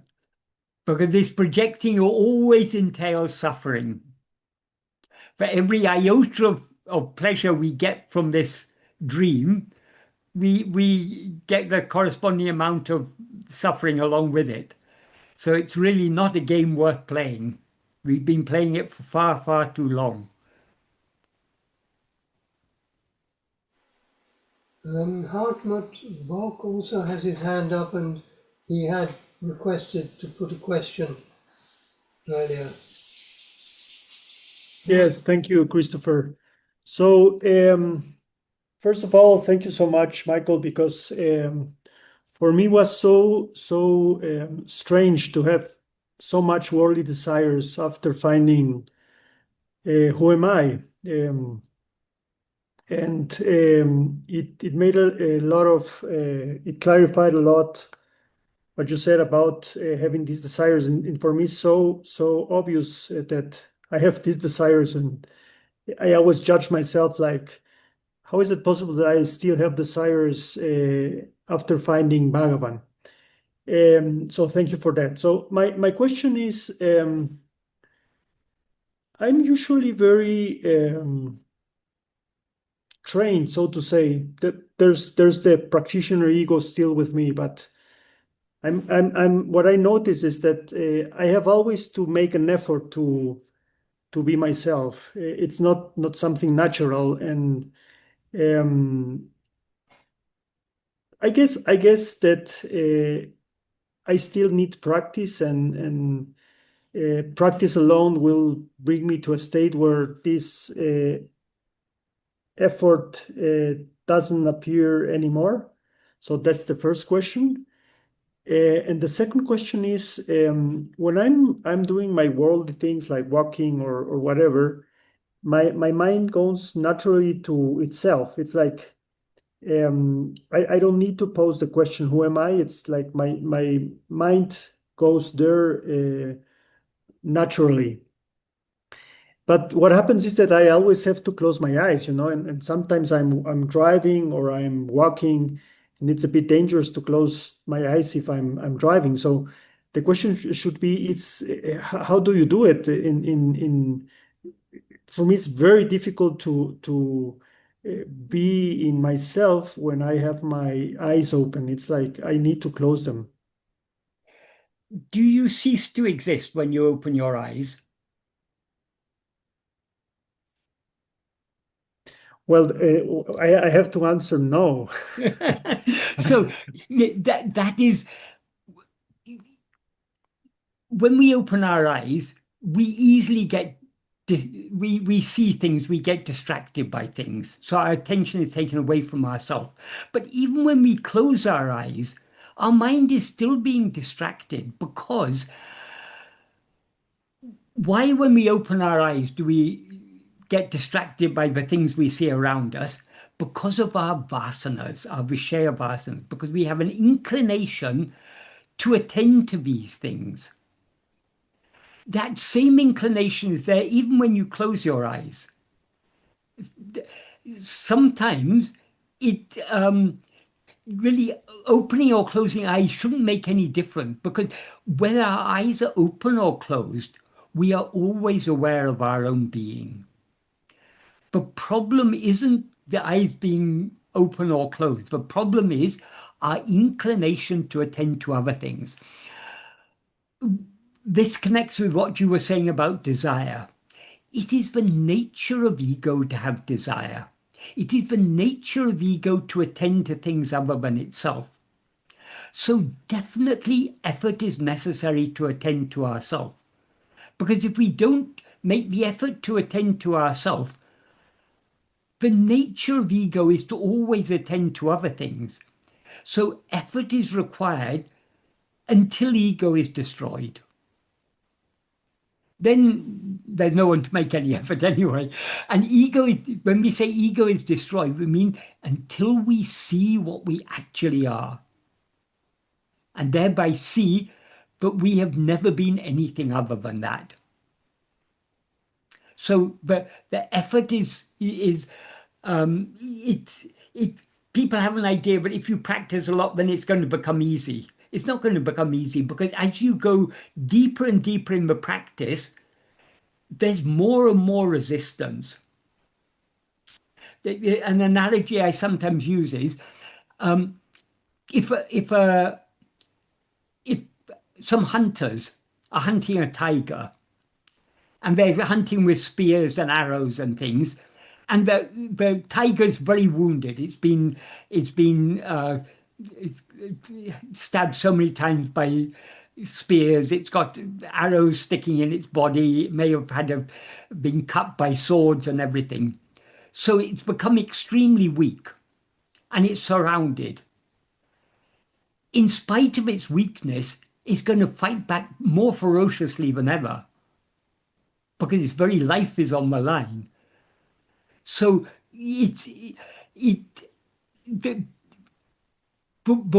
Because this projecting always entails suffering. For every iota of pleasure we get from this dream, we get the corresponding amount of suffering along with it. So it's really not a game worth playing. We've been playing it for far, far too long. Hartmut Bock also has his hand up, and he had requested to put a question earlier. Yes, thank you, Christopher. So, first of all, thank you so much, Michael, because for me it was so strange to have so much worldly desires after finding who am I, and it made a lot of it clarified a lot what you said about having these desires, and for me so obvious that I have these desires, and I always judge myself like, how is it possible that I still have desires after finding Bhagavan? So thank you for that. So my question is, I'm usually very trained, so to say, that there's the practitioner ego still with me, but I'm what I notice is that I have always to make an effort to be myself. It's not something natural, and I guess that I still need practice, and practice alone will bring me to a state where this effort doesn't appear anymore. So that's the first question. And the second question is, when I'm doing my worldly things like walking or whatever, my mind goes naturally to itself. It's like I don't need to pose the question, who am I? It's like my mind goes there naturally. But what happens is that I always have to close my eyes, and sometimes I'm driving or I'm walking, and it's a bit dangerous to close my eyes if I'm driving. So the question should be, it's how do you do it? For me, it's very difficult to be in myself when I have my eyes open. It's like I need to close them. Do you cease to exist when you open your eyes? Well, I have to answer no. So that is, when we open our eyes, we easily we see things, we get distracted by things. So our attention is taken away from ourselves. But even when we close our eyes, our mind is still being distracted, because why, when we open our eyes, do we get distracted by the things we see around us? Because of our vasanas, our Vishaya vasanas, because we have an inclination to attend to these things. That same inclination is there even when you close your eyes. Sometimes it really, opening or closing eyes shouldn't make any difference, because whether our eyes are open or closed, we are always aware of our own being. The problem isn't the eyes being open or closed. The problem is our inclination to attend to other things. This connects with what you were saying about desire. It is the nature of ego to have desire. It is the nature of ego to attend to things other than itself. So definitely effort is necessary to attend to ourselves. Because if we don't make the effort to attend to ourselves, the nature of ego is to always attend to other things. So effort is required until ego is destroyed. Then there's no one to make any effort anyway. And when we say ego is destroyed, we mean until we see what we actually are. And thereby see that we have never been anything other than that. So, but the effort is people have an idea, but if you practice a lot, then it's going to become easy. It's not going to become easy, because as you go deeper and deeper in the practice, there's more and more resistance. An analogy I sometimes use is, if some hunters are hunting a tiger, and they're hunting with spears and arrows and things, and the tiger's very wounded. It's been stabbed so many times by spears. It's got arrows sticking in its body. It may have been cut by swords and everything. So it's become extremely weak, and it's surrounded. In spite of its weakness, it's going to fight back more ferociously than ever, because its very life is on the line. So the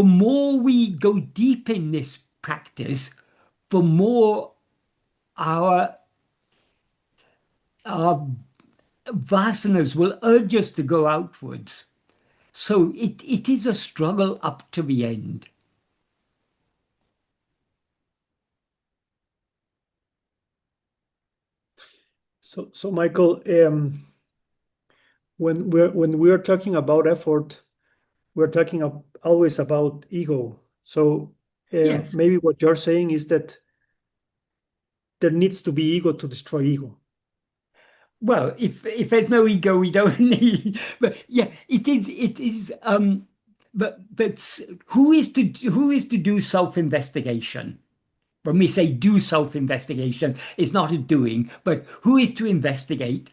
more we go deep in this practice, the more our vasanas will urge us to go outwards. So it is a struggle up to the end. So Michael, when we're talking about effort, we're talking always about ego. So Yes. maybe what you're saying is that there needs to be ego to destroy ego. Well, if there's no ego, we don't need. But yeah, it is. But who is to do self-investigation? When we say do self-investigation, it's not a doing, but who is to investigate?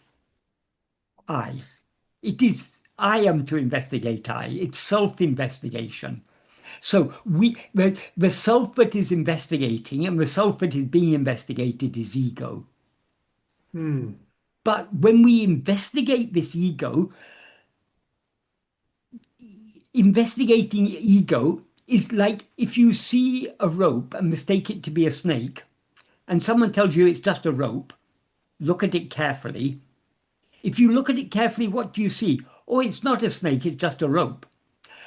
I. It is I am to investigate I. It's self-investigation. So the self that is investigating and the self that is being investigated is ego. But when we investigate this ego, investigating ego is like if you see a rope and mistake it to be a snake, and someone tells you it's just a rope, look at it carefully. If you look at it carefully, what do you see? Oh, it's not a snake, it's just a rope.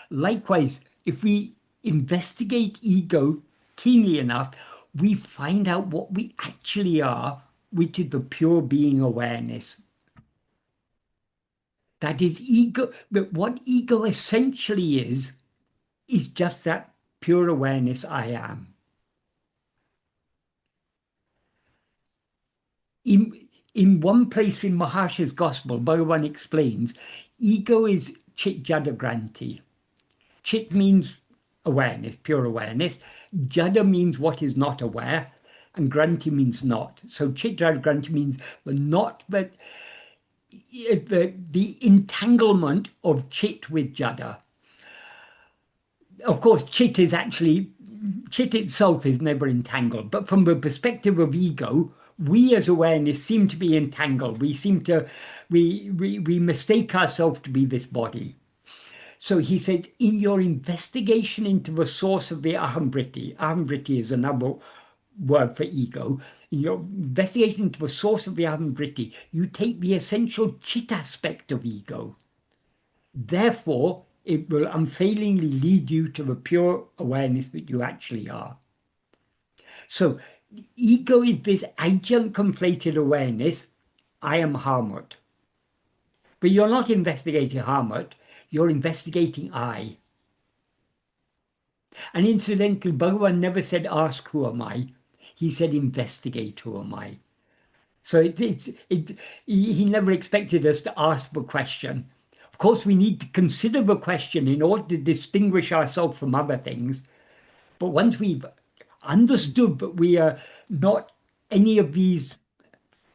Likewise, if we investigate ego keenly enough, we find out what we actually are, which is the pure being awareness. That is ego, but what ego essentially is just that pure awareness I am. In one place in Maharshi's Gospel, Bhagavan explains, ego is Chit Jada Granti. Chit means awareness, pure awareness. Jada means what is not aware, and Granti means not. So Chit Jada Granti means the not, but the entanglement of Chit with Jada. Of course, Chit itself is never entangled, but from the perspective of ego, we as awareness seem to be entangled. We mistake ourselves to be this body. So he says, in your investigation into the source of the ahamvriti is another word for ego. In your investigation into the source of the ahamvriti, you take the essential chit aspect of ego. Therefore, it will unfailingly lead you to the pure awareness that you actually are. So ego is this adjunct conflated awareness, I am Harmut. But you're not investigating Harmut, you're investigating I. And incidentally, Bhagavan never said ask who am I, he said investigate who am I. So he never expected us to ask the question. Of course, we need to consider the question in order to distinguish ourselves from other things. But once we've understood that we are not any of these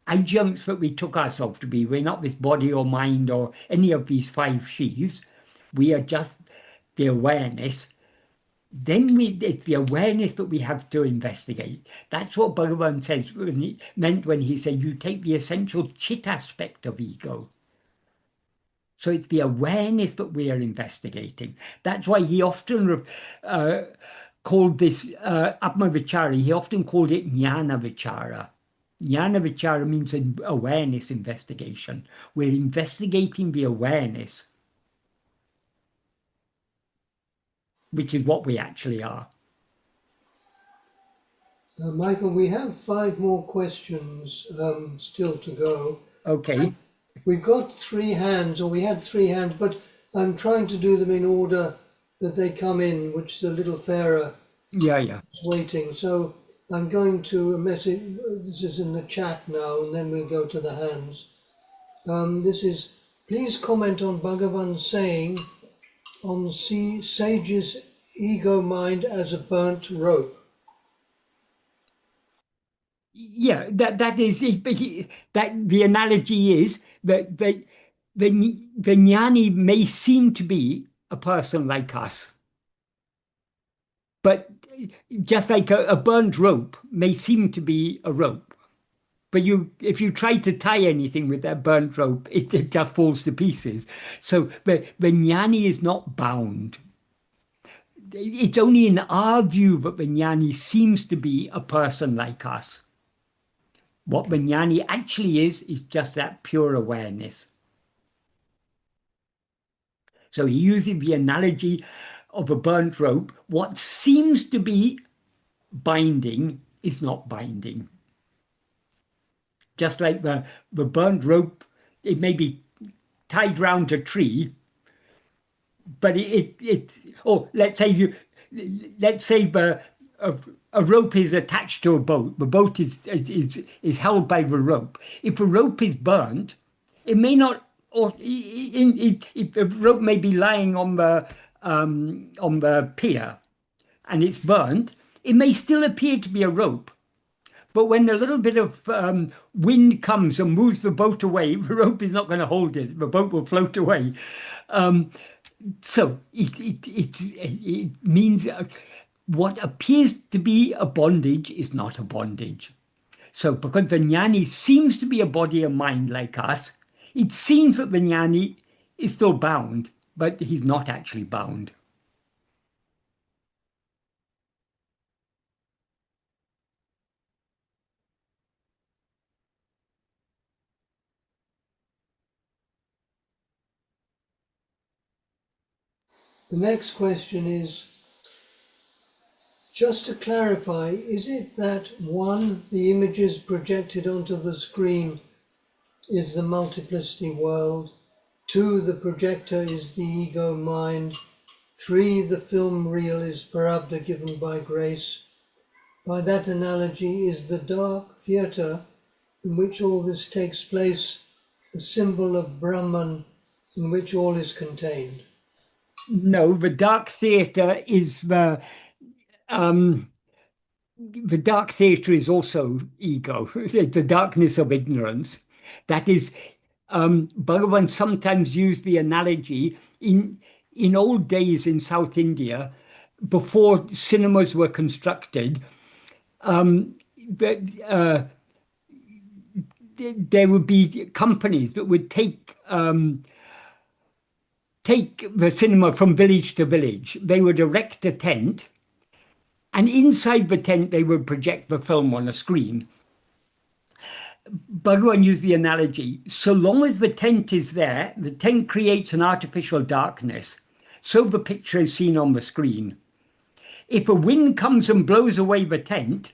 adjuncts that we took ourselves to be, we're not this body or mind or any of these five sheaths, we are just the awareness, then it's the awareness that we have to investigate. That's what Bhagavan says meant when he said you take the essential chit aspect of ego. So it's the awareness that we are investigating. That's why he often called this Atma-vichara, he often called it Jnana-vichara. Jnana-vichara means an awareness investigation. We're investigating the awareness, which is what we actually are. Michael, we have 5 more questions still to go. Okay. We've got 3 hands, or we had 3 hands, but I'm trying to do them in order that they come in, which is a little fairer. Yeah. Waiting. So I'm going to a message. This is in the chat now, and then we'll go to the hands. This is, please comment on Bhagavan's saying on sage's ego mind as a burnt rope. Yeah, that is that the analogy is that the jnani may seem to be a person like us, but just like a burnt rope may seem to be a rope, but if you try to tie anything with that burnt rope, it just falls to pieces. So the jnani is not bound. It's only in our view that the jnani seems to be a person like us. What the jnani actually is just that pure awareness. So he uses the analogy of a burnt rope. What seems to be binding is not binding. Just like the burnt rope, it may be tied round a tree, but or let's say a rope is attached to a boat. The boat is held by the rope. If a rope is burnt, it may not, or if a rope may be lying on the pier, and it's burnt, it may still appear to be a rope. But when a little bit of wind comes and moves the boat away, the rope is not going to hold it. The boat will float away. So it means what appears to be a bondage is not a bondage. So because the jnani seems to be a body and mind like us, it seems that the jnani is still bound, but he's not actually bound. The next question is, just to clarify, is it that 1, the images projected onto the screen is the multiplicity world, 2, the projector is the ego mind, 3, the film reel is Prarabdha given by grace. By that analogy, is the dark theatre in which all this takes place the symbol of Brahman in which all is contained? No, the dark theatre is the dark theatre is also ego, the darkness of ignorance. That is, Bhagavan sometimes used the analogy in old days in South India, before cinemas were constructed, there would be companies that would take the cinema from village to village. They would erect a tent, and inside the tent they would project the film on a screen. Bhagavan used the analogy, so long as the tent is there, the tent creates an artificial darkness, so the picture is seen on the screen. If a wind comes and blows away the tent,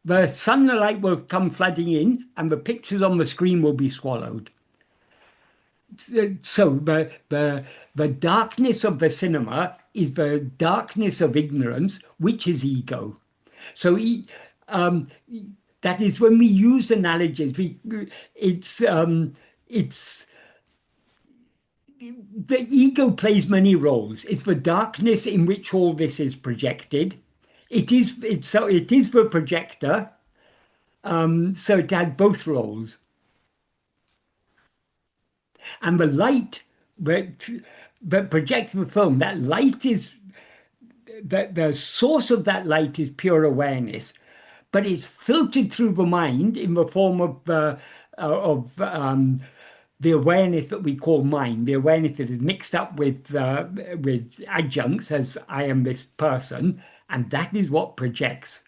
the sunlight will come flooding in and the pictures on the screen will be swallowed. So the darkness of the cinema is the darkness of ignorance, which is ego. So that is when we use analogies. It's the ego plays many roles. It's the darkness in which all this is projected. It is the projector. So it had both roles. And the light that projects the film, that light is the source of that light is pure awareness, but it's filtered through the mind in the form of the awareness that we call mind, the awareness that is mixed up with adjuncts as I am this person, and that is what projects.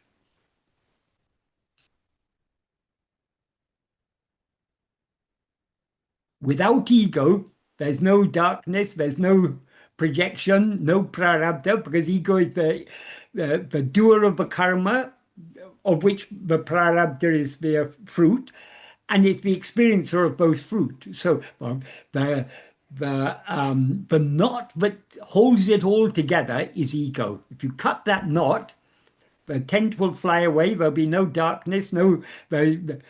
Without ego, there's no darkness, there's no projection, no prarabdha, because ego is the doer of the karma, of which the prarabdha is the fruit, and it's the experiencer of both fruit. So the knot that holds it all together is ego. If you cut that knot, the tent will fly away. There'll be no darkness. The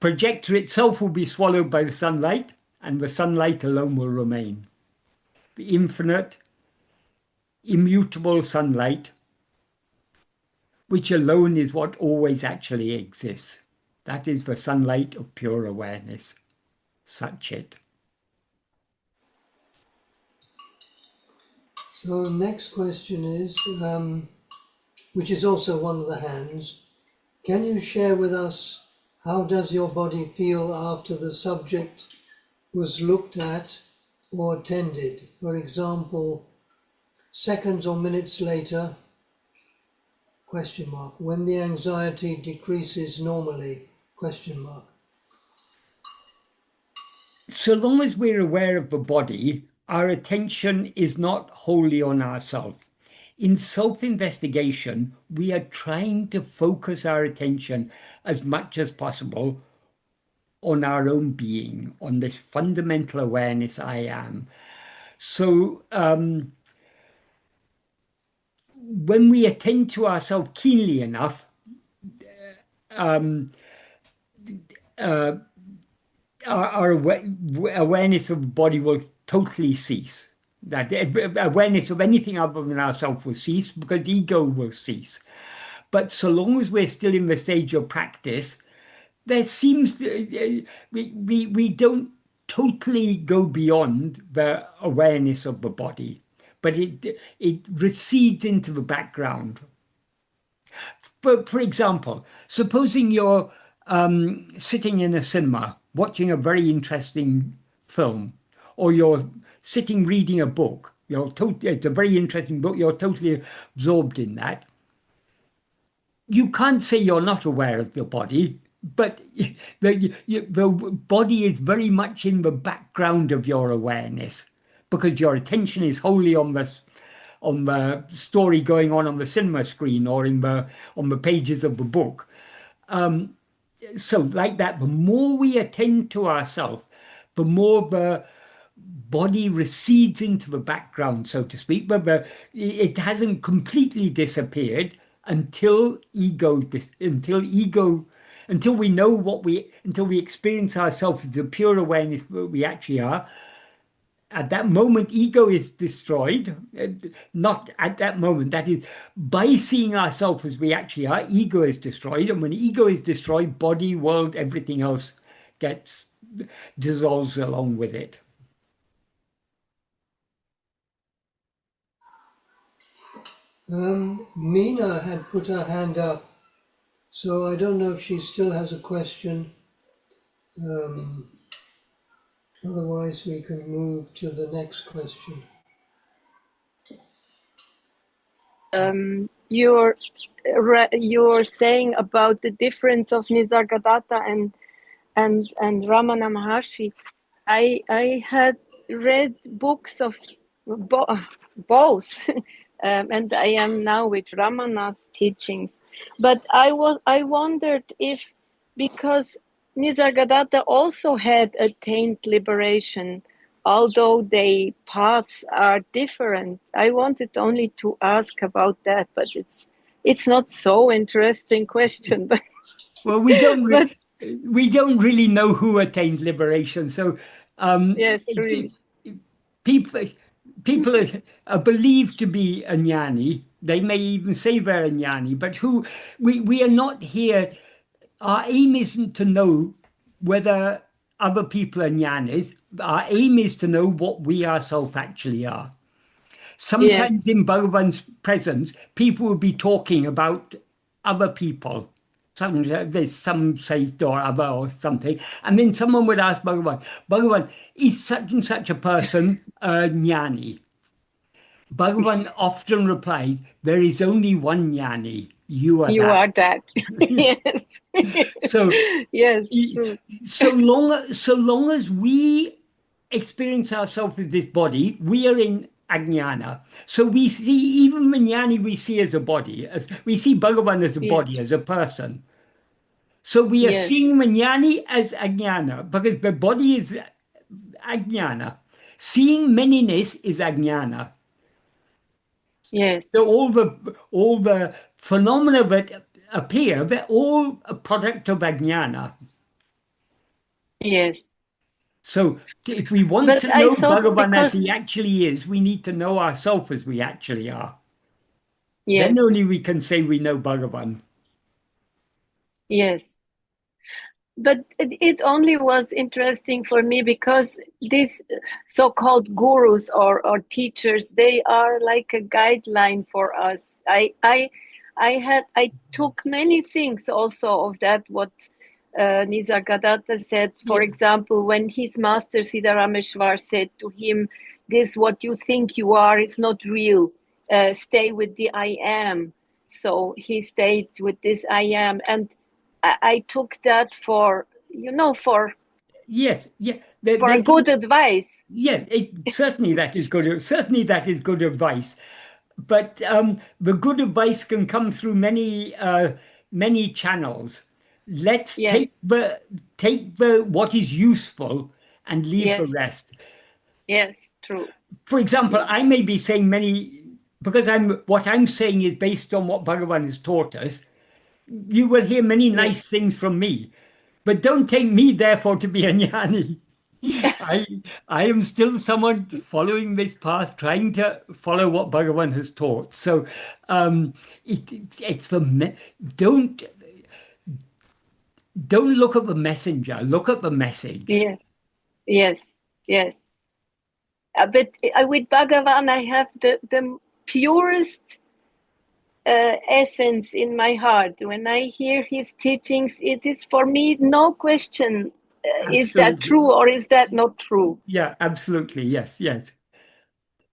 projector itself will be swallowed by the sunlight, and the sunlight alone will remain. The infinite, immutable sunlight, which alone is what always actually exists. That is the sunlight of pure awareness. Satchit. So next question is, which is also one of the hands, can you share with us how does your body feel after the subject was looked at or attended? For example, seconds or minutes later, question mark, when the anxiety decreases normally, question mark. So long as we're aware of the body, our attention is not wholly on ourselves. In self-investigation, we are trying to focus our attention as much as possible on our own being, on this fundamental awareness I am. So when we attend to ourselves keenly enough, our awareness of the body will totally cease. That awareness of anything other than ourselves will cease, because ego will cease. But so long as we're still in the stage of practice, there seems we don't totally go beyond the awareness of the body, but it recedes into the background. But for example, supposing you're sitting in a cinema watching a very interesting film, or you're sitting reading a book. It's a very interesting book. You're totally absorbed in that. You can't say you're not aware of your body, but the body is very much in the background of your awareness, because your attention is wholly on the story going on the cinema screen, or on the pages of the book. So like that, the more we attend to ourselves, the more the body recedes into the background, so to speak, but it hasn't completely disappeared until we experience ourselves as the pure awareness that we actually are. At that moment, ego is destroyed. Not at that moment, that is, by seeing ourselves as we actually are, ego is destroyed. And when ego is destroyed, body, world, everything else dissolves along with it. Meena had put her hand up, so I don't know if she still has a question. Otherwise, we can move to the next question. You're saying about the difference of Nisargadatta and Ramana Maharshi. I had read books of both, and I am now with Ramana's teachings. But I wondered if, because Nisargadatta also had attained liberation, although their paths are different. I wanted only to ask about that, but it's not so interesting question. But well, we don't really know who attained liberation. So yes, really. People are believed to be a jnani. They may even say they're a jnani, but we are not here. Our aim isn't to know whether other people are jnanis. Our aim is to know what we ourselves actually are. Sometimes in Bhagavan's presence, people will be talking about other people. There's some saint or other or something. And then someone would ask Bhagavan, is such and such a person a jnani? Bhagavan often replied, there is only one jnani. you are You that. are that. Yes. So yes, true. so long as we experience ourselves as this body, we are in ajnana. So we see even Vijnani we see as a body, as we see Bhagavan as a Yes. body, as a person. So we are Yes. seeing Vijnani as ajnana because the body is ajnana. Seeing manyness is ajnana. Yes. So all the phenomena that appear, they're all a product of ajnana. Yes. So if we want But to I know thought Bhagavan as because he actually is, we need to know ourselves as we actually are. yes, Then only we can say we know Bhagavan. yes. But it only was interesting for me because these so-called gurus or teachers, they are like a guideline for us. I took many things also of that what Nisargadatta said. For Yeah. example, when his master Siddharameshwar said to him, "This what you think you are is not real. Stay with the I am." So he stayed with this I am, and I took that for Yes, yeah. for a good advice. Yeah, certainly that is good. Certainly that is good advice. But the good advice can come through many channels. Let's Yes, take the what is useful and leave the yes, rest. yes, true. For example, Yes, I may be saying many because what I'm saying is based on what Bhagavan has taught us. You will hear many yes, nice things from me, but don't take me therefore to be a jnani. I am still someone following this path, trying to follow what Bhagavan has taught. So it's don't look at the messenger, look at the message. yes, yes, yes. But with Bhagavan, I have the purest essence in my heart. When I hear his teachings, it is for me no question. Is that Absolutely. true or is that not true? Yeah, absolutely. Yes, yes.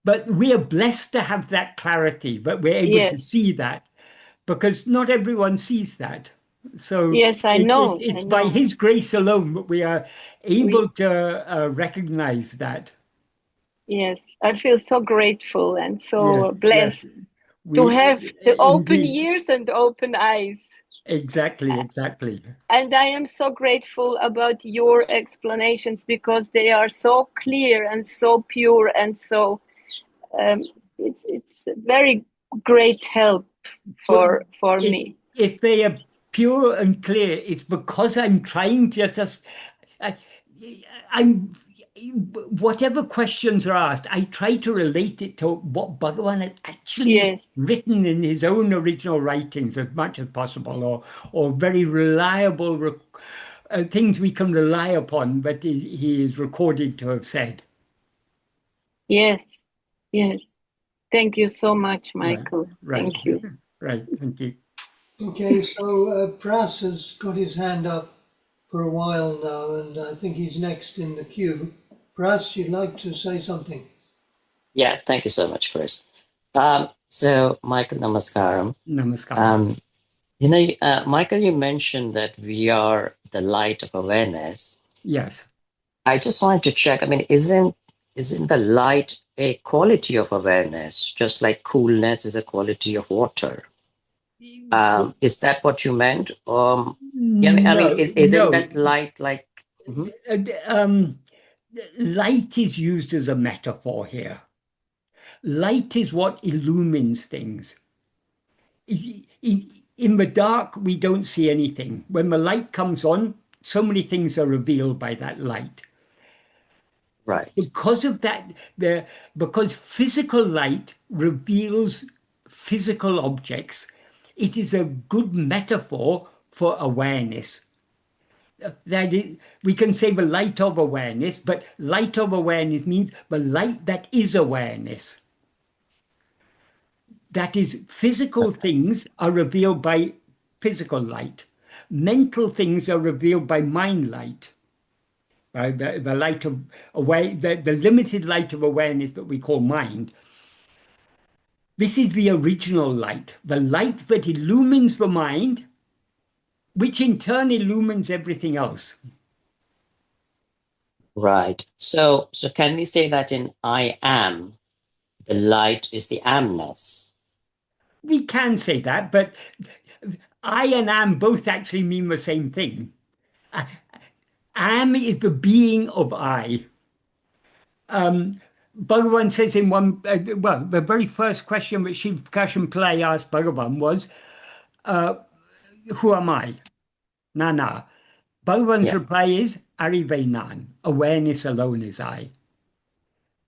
But we are blessed to have that clarity, but we're able to Yes, see that because not everyone sees that. So yes, I know, I it's by know. His grace alone that we are We, able to recognize that. yes, I feel so grateful and Yes, so yes, blessed to we have the open indeed. ears and open eyes. Exactly, exactly. And I am so grateful about your explanations because they are so clear and so pure and so it's very great help But for me. if they are pure and clear, it's because I'm trying to just, I, I'm, whatever questions are asked, I try to relate it to what Bhagavan had actually Yes, written in his own original writings as much as possible, or very reliable things we can rely upon that he is recorded to have said. yes, yes. Thank you so much, Right, Michael. right, Thank you. right. Thank you. Okay, so Pras has got his hand up for a while now, and I think he's next in the queue. Pras, you'd like to say something? Yeah, thank you so much, Chris. So, Michael, namaskaram. Namaskaram. Michael, you mentioned that we are the light of awareness. Yes. I just wanted to check. I mean, isn't the light a quality of awareness, just like coolness is a quality of water? Is that what you meant? Yeah, No, isn't no. that light like? Mhm. Um, light is used as a metaphor here. Light is what illumines things. In the dark, we don't see anything. When the light comes on, so many things are revealed by that light. Right. Because of that, because physical light reveals physical objects, it is a good metaphor for awareness. That is, we can say the light of awareness, but light of awareness means the light that is awareness. That is, physical things are revealed by physical light. Mental things are revealed by mind light. The light of the limited light of awareness that we call mind. This is the original light, the light that illumines the mind, which in turn illumines everything else. Right. So can we say that in I am, the light is the amness? We can say that, but I and am both actually mean the same thing. Am is the being of I. Bhagavan says in one, the very first question that Shiv Kashyap asked Bhagavan was, who am I? Nana. Bhagavan's Yeah. reply is, Arivenan. Awareness alone is I.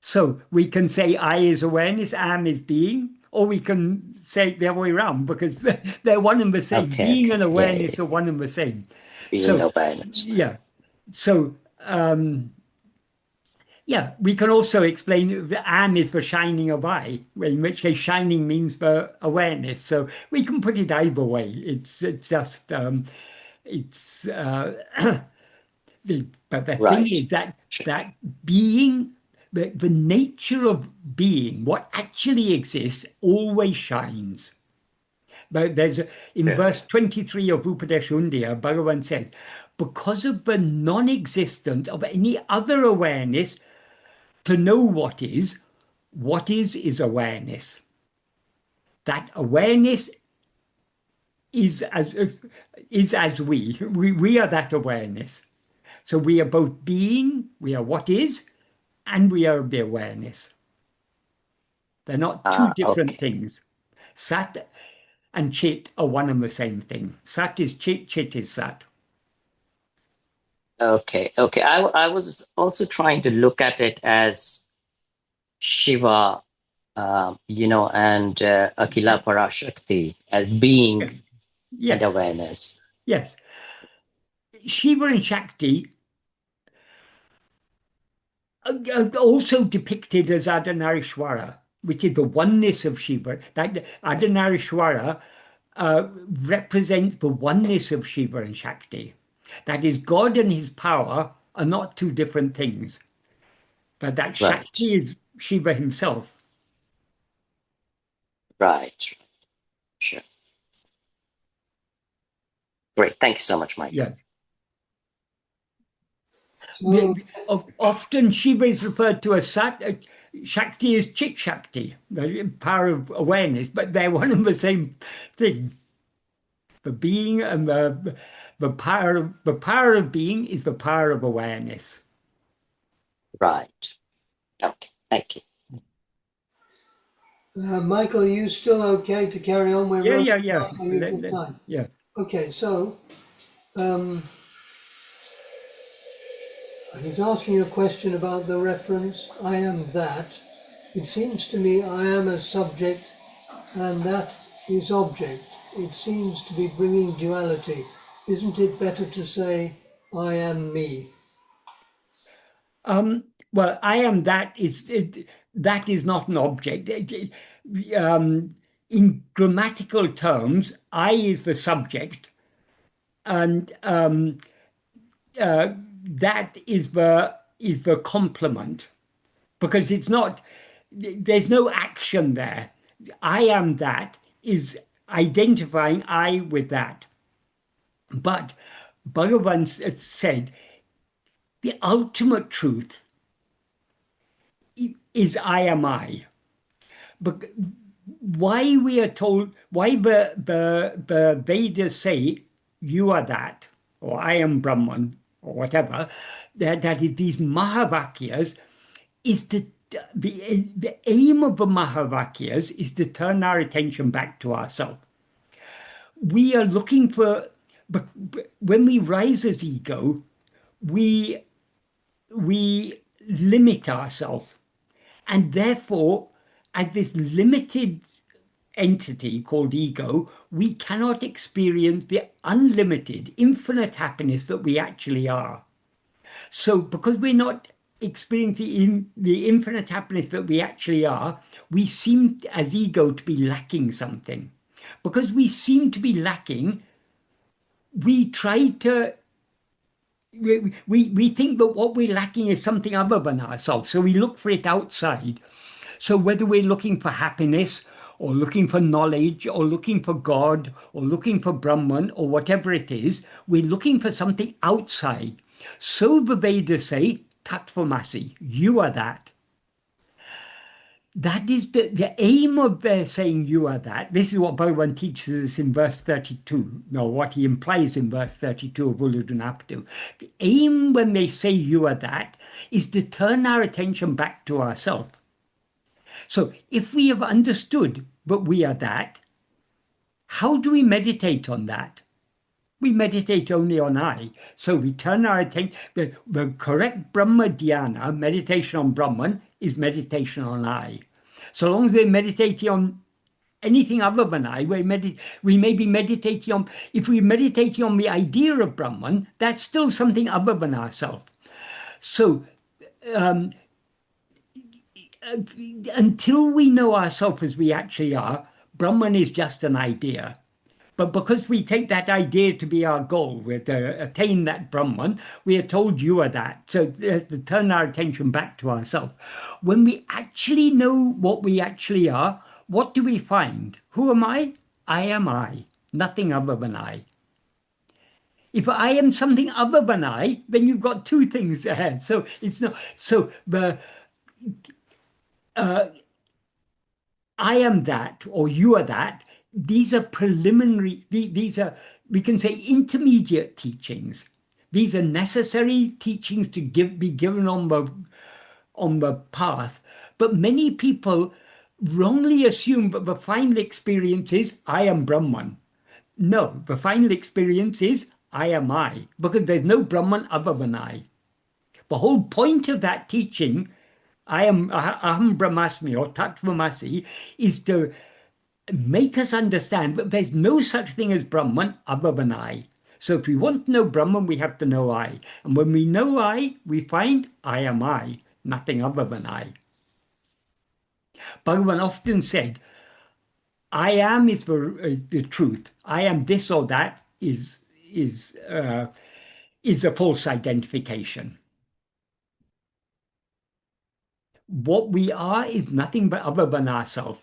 So we can say I is awareness, am is being, or we can say it the other way around because they're one and the same. Okay. Being and Yeah, awareness are one and the same. being So, awareness. yeah. So, yeah, we can also explain that am is the shining of I, in which case shining means the awareness. So we can put it either way. It's just, but the thing Right. is that being, the nature of being, what actually exists, always shines. But in verse 23 of Upadesundaya, Bhagavan says, because of the non-existence of any other awareness, to know what is awareness. That awareness is as we are that awareness. So we are both being, we are what is, and we are the awareness. They're not two different things. Sat and Chit are one and the same thing. Sat is Chit, Chit is Sat. Okay. I was also trying to look at it as Shiva, and Akila Parashakti as being and Yes, awareness. yes. Shiva and Shakti are also depicted as Ardhanarishwara, which is the oneness of Shiva. That Ardhanarishwara represents the oneness of Shiva and Shakti. That is, God and his power are not two different things, but that Right. Shakti is Shiva himself. Right. Sure. Great. Thank you so much, Mike. Yes. So, Often Shiva is referred to as Sat, Shakti is Chit Shakti, the power of awareness, but they're one and the same thing. The being and the power of being is the power of awareness. Right. Okay. Thank you. Michael, are you still okay to carry on? We're running Yeah. past our usual time. Yeah. Okay, so he's asking a question about the reference, I am that. It seems to me I am as subject and that is object. It seems to be bringing duality. Isn't it better to say I am me? Well, I am that that is not an object. In grammatical terms, I is the subject, and that is the complement, because it's not. There's no action there. I am that is identifying I with that. But Bhagavan said the ultimate truth is I am I. But why we are told, why the Vedas say you are that, or I am Brahman, or whatever, that is these Mahavakyas, is the aim of the Mahavakyas is to turn our attention back to ourselves. We are looking for, but when we rise as ego, we limit ourselves. And therefore, as this limited entity called ego, we cannot experience the unlimited, infinite happiness that we actually are. So because we're not experiencing the infinite happiness that we actually are, we seem as ego to be lacking something. Because we seem to be lacking, we try to we think that what we're lacking is something other than ourselves. So we look for it outside. So whether we're looking for happiness or looking for knowledge, or looking for God, or looking for Brahman, or whatever it is. We're looking for something outside. So the Vedas say, Tattvamasi, you are that. That is the aim of their saying you are that. This is what Bhagavan teaches us in verse 32, or what he implies in verse 32 of Uḷḷadu Nāṛpadu. The aim when they say you are that is to turn our attention back to ourselves. So if we have understood that we are that, how do we meditate on that? We meditate only on I. So we turn our attention, the correct Brahma dhyana, meditation on Brahman, is meditation on I. So long as we're meditating on anything other than I, we may be meditating on, if we're meditating on the idea of Brahman, that's still something other than ourselves. So until we know ourselves as we actually are, Brahman is just an idea. But because we take that idea to be our goal, we're to attain that Brahman, we are told you are that. So there's to turn our attention back to ourselves. When we actually know what we actually are, what do we find? Who am I? I am I, nothing other than I. If I am something other than I, then you've got two things there. So it's not, so the I am that, or you are that, these are preliminary, these are, we can say, intermediate teachings. These are necessary teachings to be given on the path. But many people wrongly assume that the final experience is, I am Brahman. No, the final experience is, I am I, because there's no Brahman other than I. The whole point of that teaching, Aham Brahmasmi, or Tattvamasi, is to make us understand that there's no such thing as Brahman other than I. So if we want to know Brahman, we have to know I. And when we know I, we find I am I, nothing other than I. Bhagavan often said, I am is the truth. I am this or that is a false identification. What we are is nothing but other than ourselves.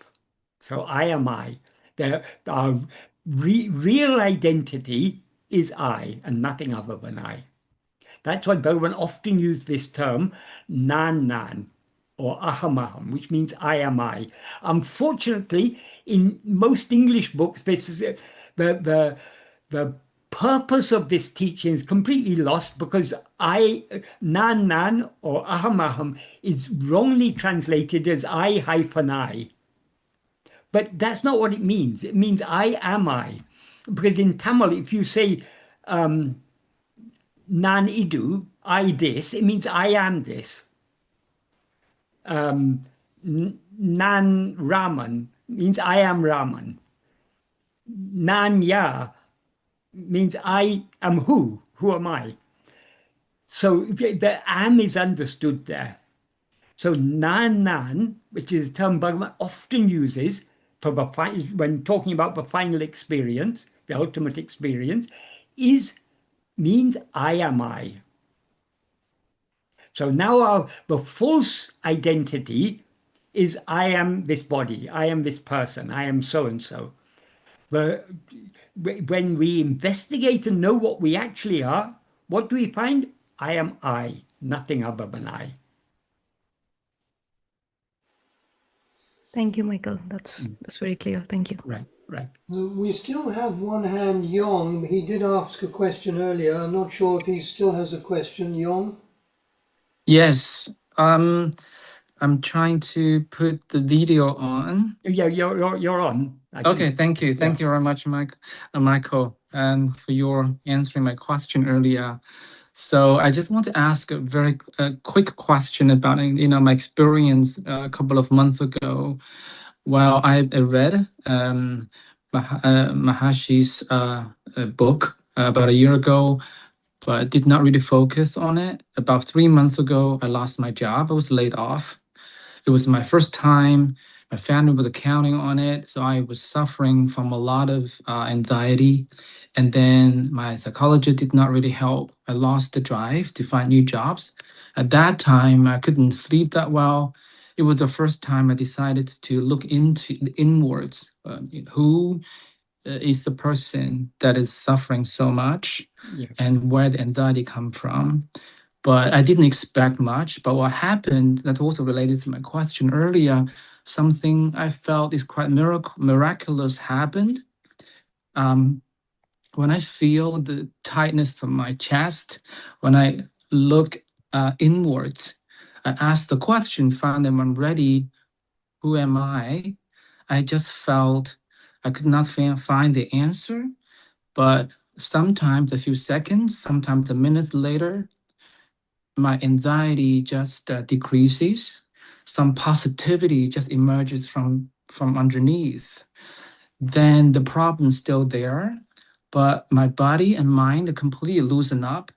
So I am I. Our real identity is I and nothing other than I. That's why Bhagavan often used this term, nan, or aham, which means I am I. Unfortunately, in most English books, this is the purpose of this teaching is completely lost, because nan, or aham, is wrongly translated as I-I. But that's not what it means. It means I am I. Because in Tamil, if you say nan idu, I this, it means I am this. Nan Raman means I am Raman. Nan ya means I am who? Who am I? So the am is understood there. So nan, which is a term Bhagavan often uses when talking about the final experience, the ultimate experience, means I am I. So now the false identity is I am this body, I am this person, I am so-and-so. When we investigate and know what we actually are, what do we find? I am I, nothing other than I. Thank you, Michael. That's very clear. Thank you. Right. We still have one hand, Yong. He did ask a question earlier. I'm not sure if he still has a question, Yong. Yes. I'm trying to put the video on. Yeah, you're on. Okay, thank you. Thank you very much, Michael, and for your answering my question earlier. So I just want to ask a very quick question about my experience a couple of months ago. Well, I read Maharshi's book about a year ago, but did not really focus on it. About 3 months ago, I lost my job. I was laid off. It was my first time. My family was counting on it, so I was suffering from a lot of anxiety. And then my psychologist did not really help. I lost the drive to find new jobs. At that time, I couldn't sleep that well. it was the first time I decided to look into inwards. Who is the person that is suffering so much, and where the anxiety come from? But I didn't expect much. But what happened, that also related to my question earlier, something I felt is quite miraculous happened. When I feel the tightness of my chest, when I look inwards, I ask the question, find them I'm ready, who am I? I just felt I could not find the answer, but sometimes a few seconds, sometimes a minute later, my anxiety just decreases. Some positivity just emerges from underneath. Then the problem's still there, but my body and mind completely loosen up.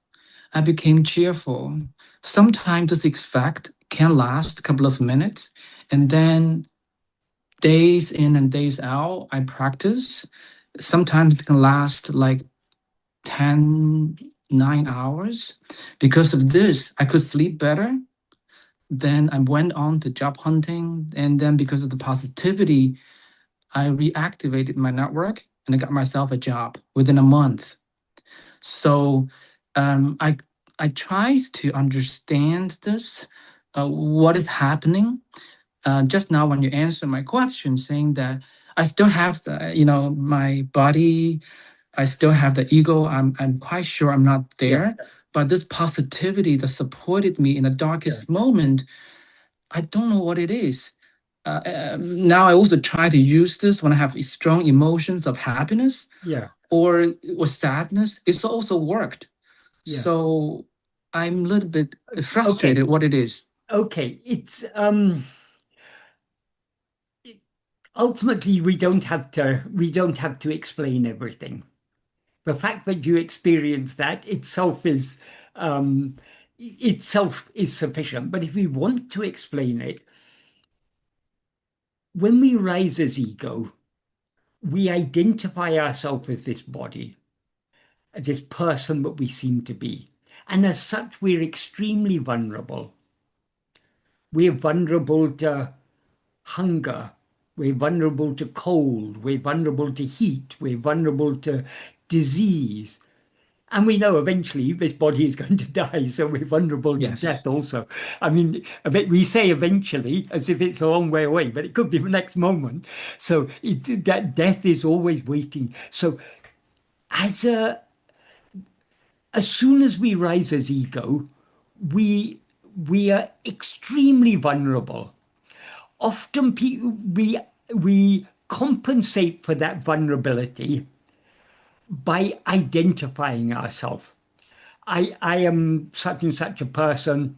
I became cheerful. Sometimes this effect can last a couple of minutes, and then days in and days out, I practice. Sometimes it can last like 9 hours. Because of this, I could sleep better. Then I went on to job hunting, and then because of the positivity, I reactivated my network and I got myself a job within a month. So I tried to understand this, what is happening. Just now when you answered my question, saying that I still have the, my body, I still have the ego. I'm quite sure I'm not there. But this positivity that supported me in the darkest moment, I don't know what it is. Now I also try to use this when I have strong emotions of happiness or sadness. It's also worked. So I'm a little bit frustrated what it is. Okay, it's ultimately we don't have to explain everything. The fact that you experience that itself is sufficient. But if we want to explain it, when we rise as ego, we identify ourselves with this body, this person that we seem to be. And as such, we're extremely vulnerable. We're vulnerable to hunger. We're vulnerable to cold. We're vulnerable to heat. We're vulnerable to disease. And we know eventually this body is going to die, so we're vulnerable to death also. I mean, we say eventually as if it's a long way away, but it could be the next moment. So that death is always waiting. So as soon as we rise as ego, we are extremely vulnerable. Often we compensate for that vulnerability by identifying ourselves. I am such and such a person.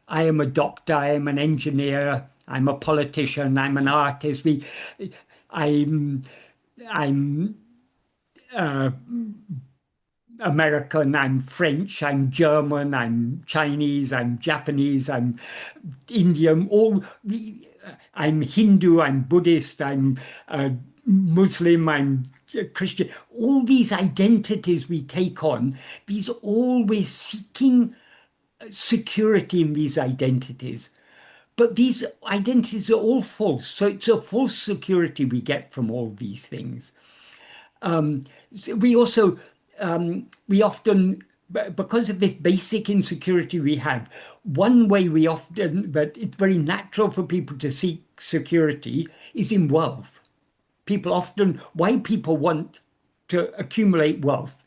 I am a doctor. I am an engineer. I'm a politician. I'm an artist. I'm American. I'm French. I'm German. I'm Chinese. I'm Japanese. I'm Indian. I'm Hindu. I'm Buddhist. I'm Muslim. I'm Christian. All these identities we take on, these always seeking security in these identities. But these identities are all false. So it's a false security we get from all these things. We also, we often, because of this basic insecurity we have, one way but it's very natural for people to seek security is in wealth. Why people want to accumulate wealth,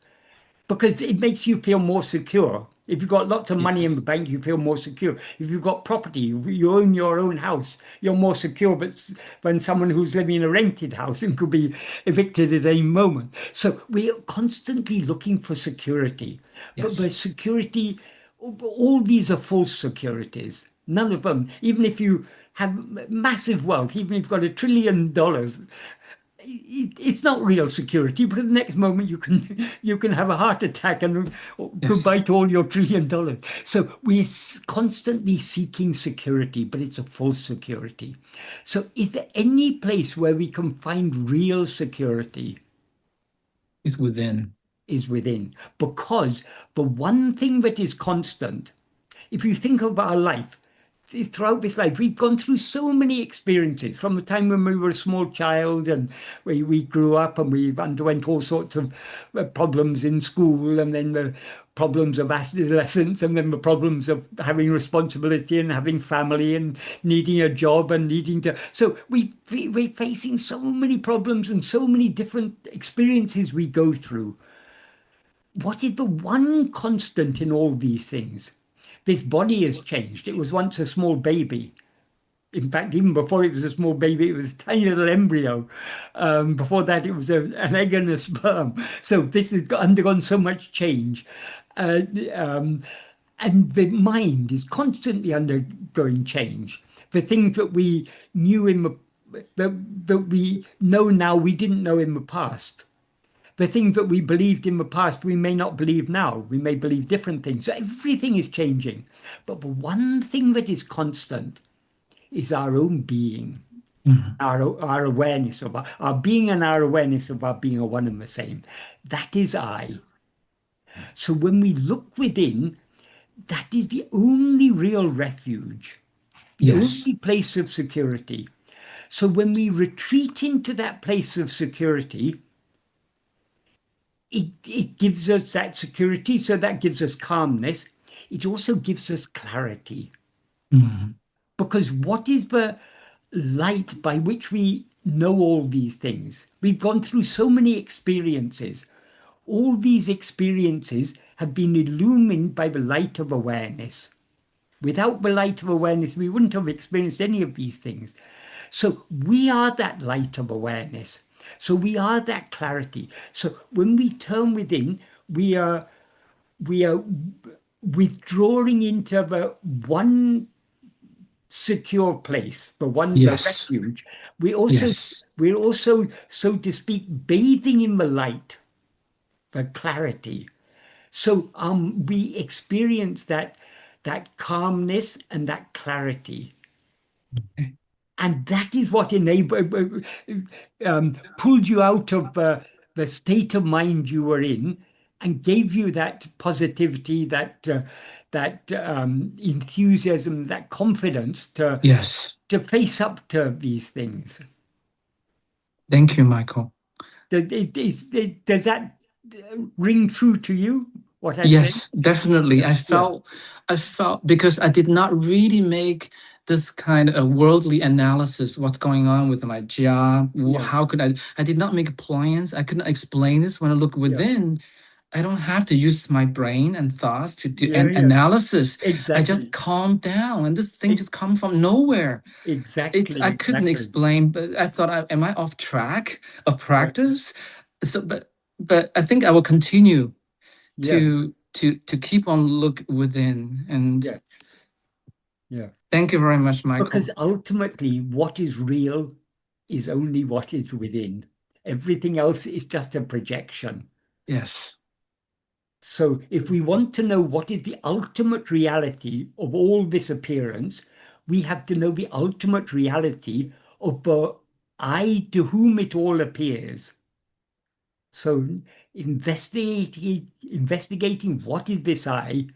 because it makes you feel more secure. If you've got lots of money in the bank, you feel more secure. If you've got property, you own your own house, you're more secure than someone who's living in a rented house and could be evicted at any moment. So we're constantly looking for security. But the security, all these are false securities. None of them, even if you have massive wealth, even if you've got $1 trillion, it's not real security, but the next moment you can have a heart attack and goodbye to all your $1 trillion. So we're constantly seeking security, but it's a false security. So is there any place where we can find real security? It's within. Is within. Because the one thing that is constant, if you think of our life, throughout this life, we've gone through so many experiences from the time when we were a small child and we grew up and we underwent all sorts of problems in school, and then the problems of adolescence, and then the problems of having responsibility and having family and needing a job and needing to. So we're facing so many problems and so many different experiences we go through. What is the one constant in all these things? This body has changed. It was once a small baby. In fact, even before it was a small baby, it was a tiny little embryo. Before that, it was an egg and a sperm. So this has undergone so much change. And the mind is constantly undergoing change. The things that we knew that we know now, we didn't know in the past. The things that we believed in the past, we may not believe now. We may believe different things. So everything is changing. But the one thing that is constant is our own being, our awareness of our being, and our awareness of our being are one and the same. That is I. So when we look within, that is the only real refuge, the only place of security. So when we retreat into that place of security, it gives us that security, so that gives us calmness. It also gives us clarity. Because what is the light by which we know all these things? We've gone through so many experiences. All these experiences have been illumined by the light of awareness. Without the light of awareness, we wouldn't have experienced any of these things. So we are that light of awareness. So we are that clarity. So when we turn within, we are withdrawing into the one secure place, the one the refuge. We're also, so to speak, bathing in the light, the clarity. So we experience that calmness and that clarity. And that is what pulled you out of the state of mind you were in and gave you that positivity, that enthusiasm, that confidence to face up to these things. Thank you, Michael. Does that ring true to you? What I Yes, said? definitely. I felt because I did not really make this kind of worldly analysis, what's going on with my job. How could I did not make plans. I couldn't explain this. When I look within, I don't have to use my brain and thoughts to do an analysis. Exactly. I just calm down, and this thing just come from nowhere. Exactly. I couldn't explain, but I thought, am I off track of practice? So, but I think I will continue to keep on look within. And thank you very much, Michael. Because ultimately, what is real is only what is within. Everything else is just a projection. Yes. So if we want to know what is the ultimate reality of all this appearance, we have to know the ultimate reality of the I to whom it all appears. So investigating what is this I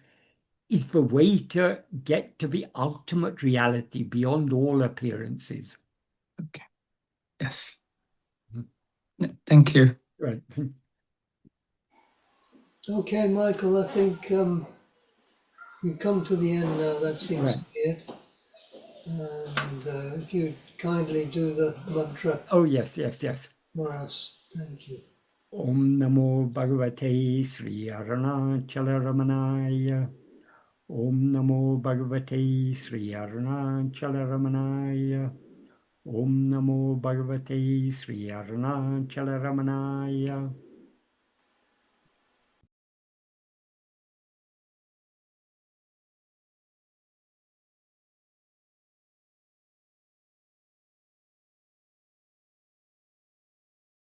is the way to get to the ultimate reality beyond all appearances. Okay. Yes. Thank you. Right. Okay, Michael, I think we've come to the end now. That seems to be it. And if you kindly do the mantra. Oh, yes. For us. Thank you. Om Namo Bhagavate Sri Arunachala Ramanaya. Om Namo Bhagavate Sri Arunachala Ramanaya. Om Namo Bhagavate Sri Arunachala Ramanaya.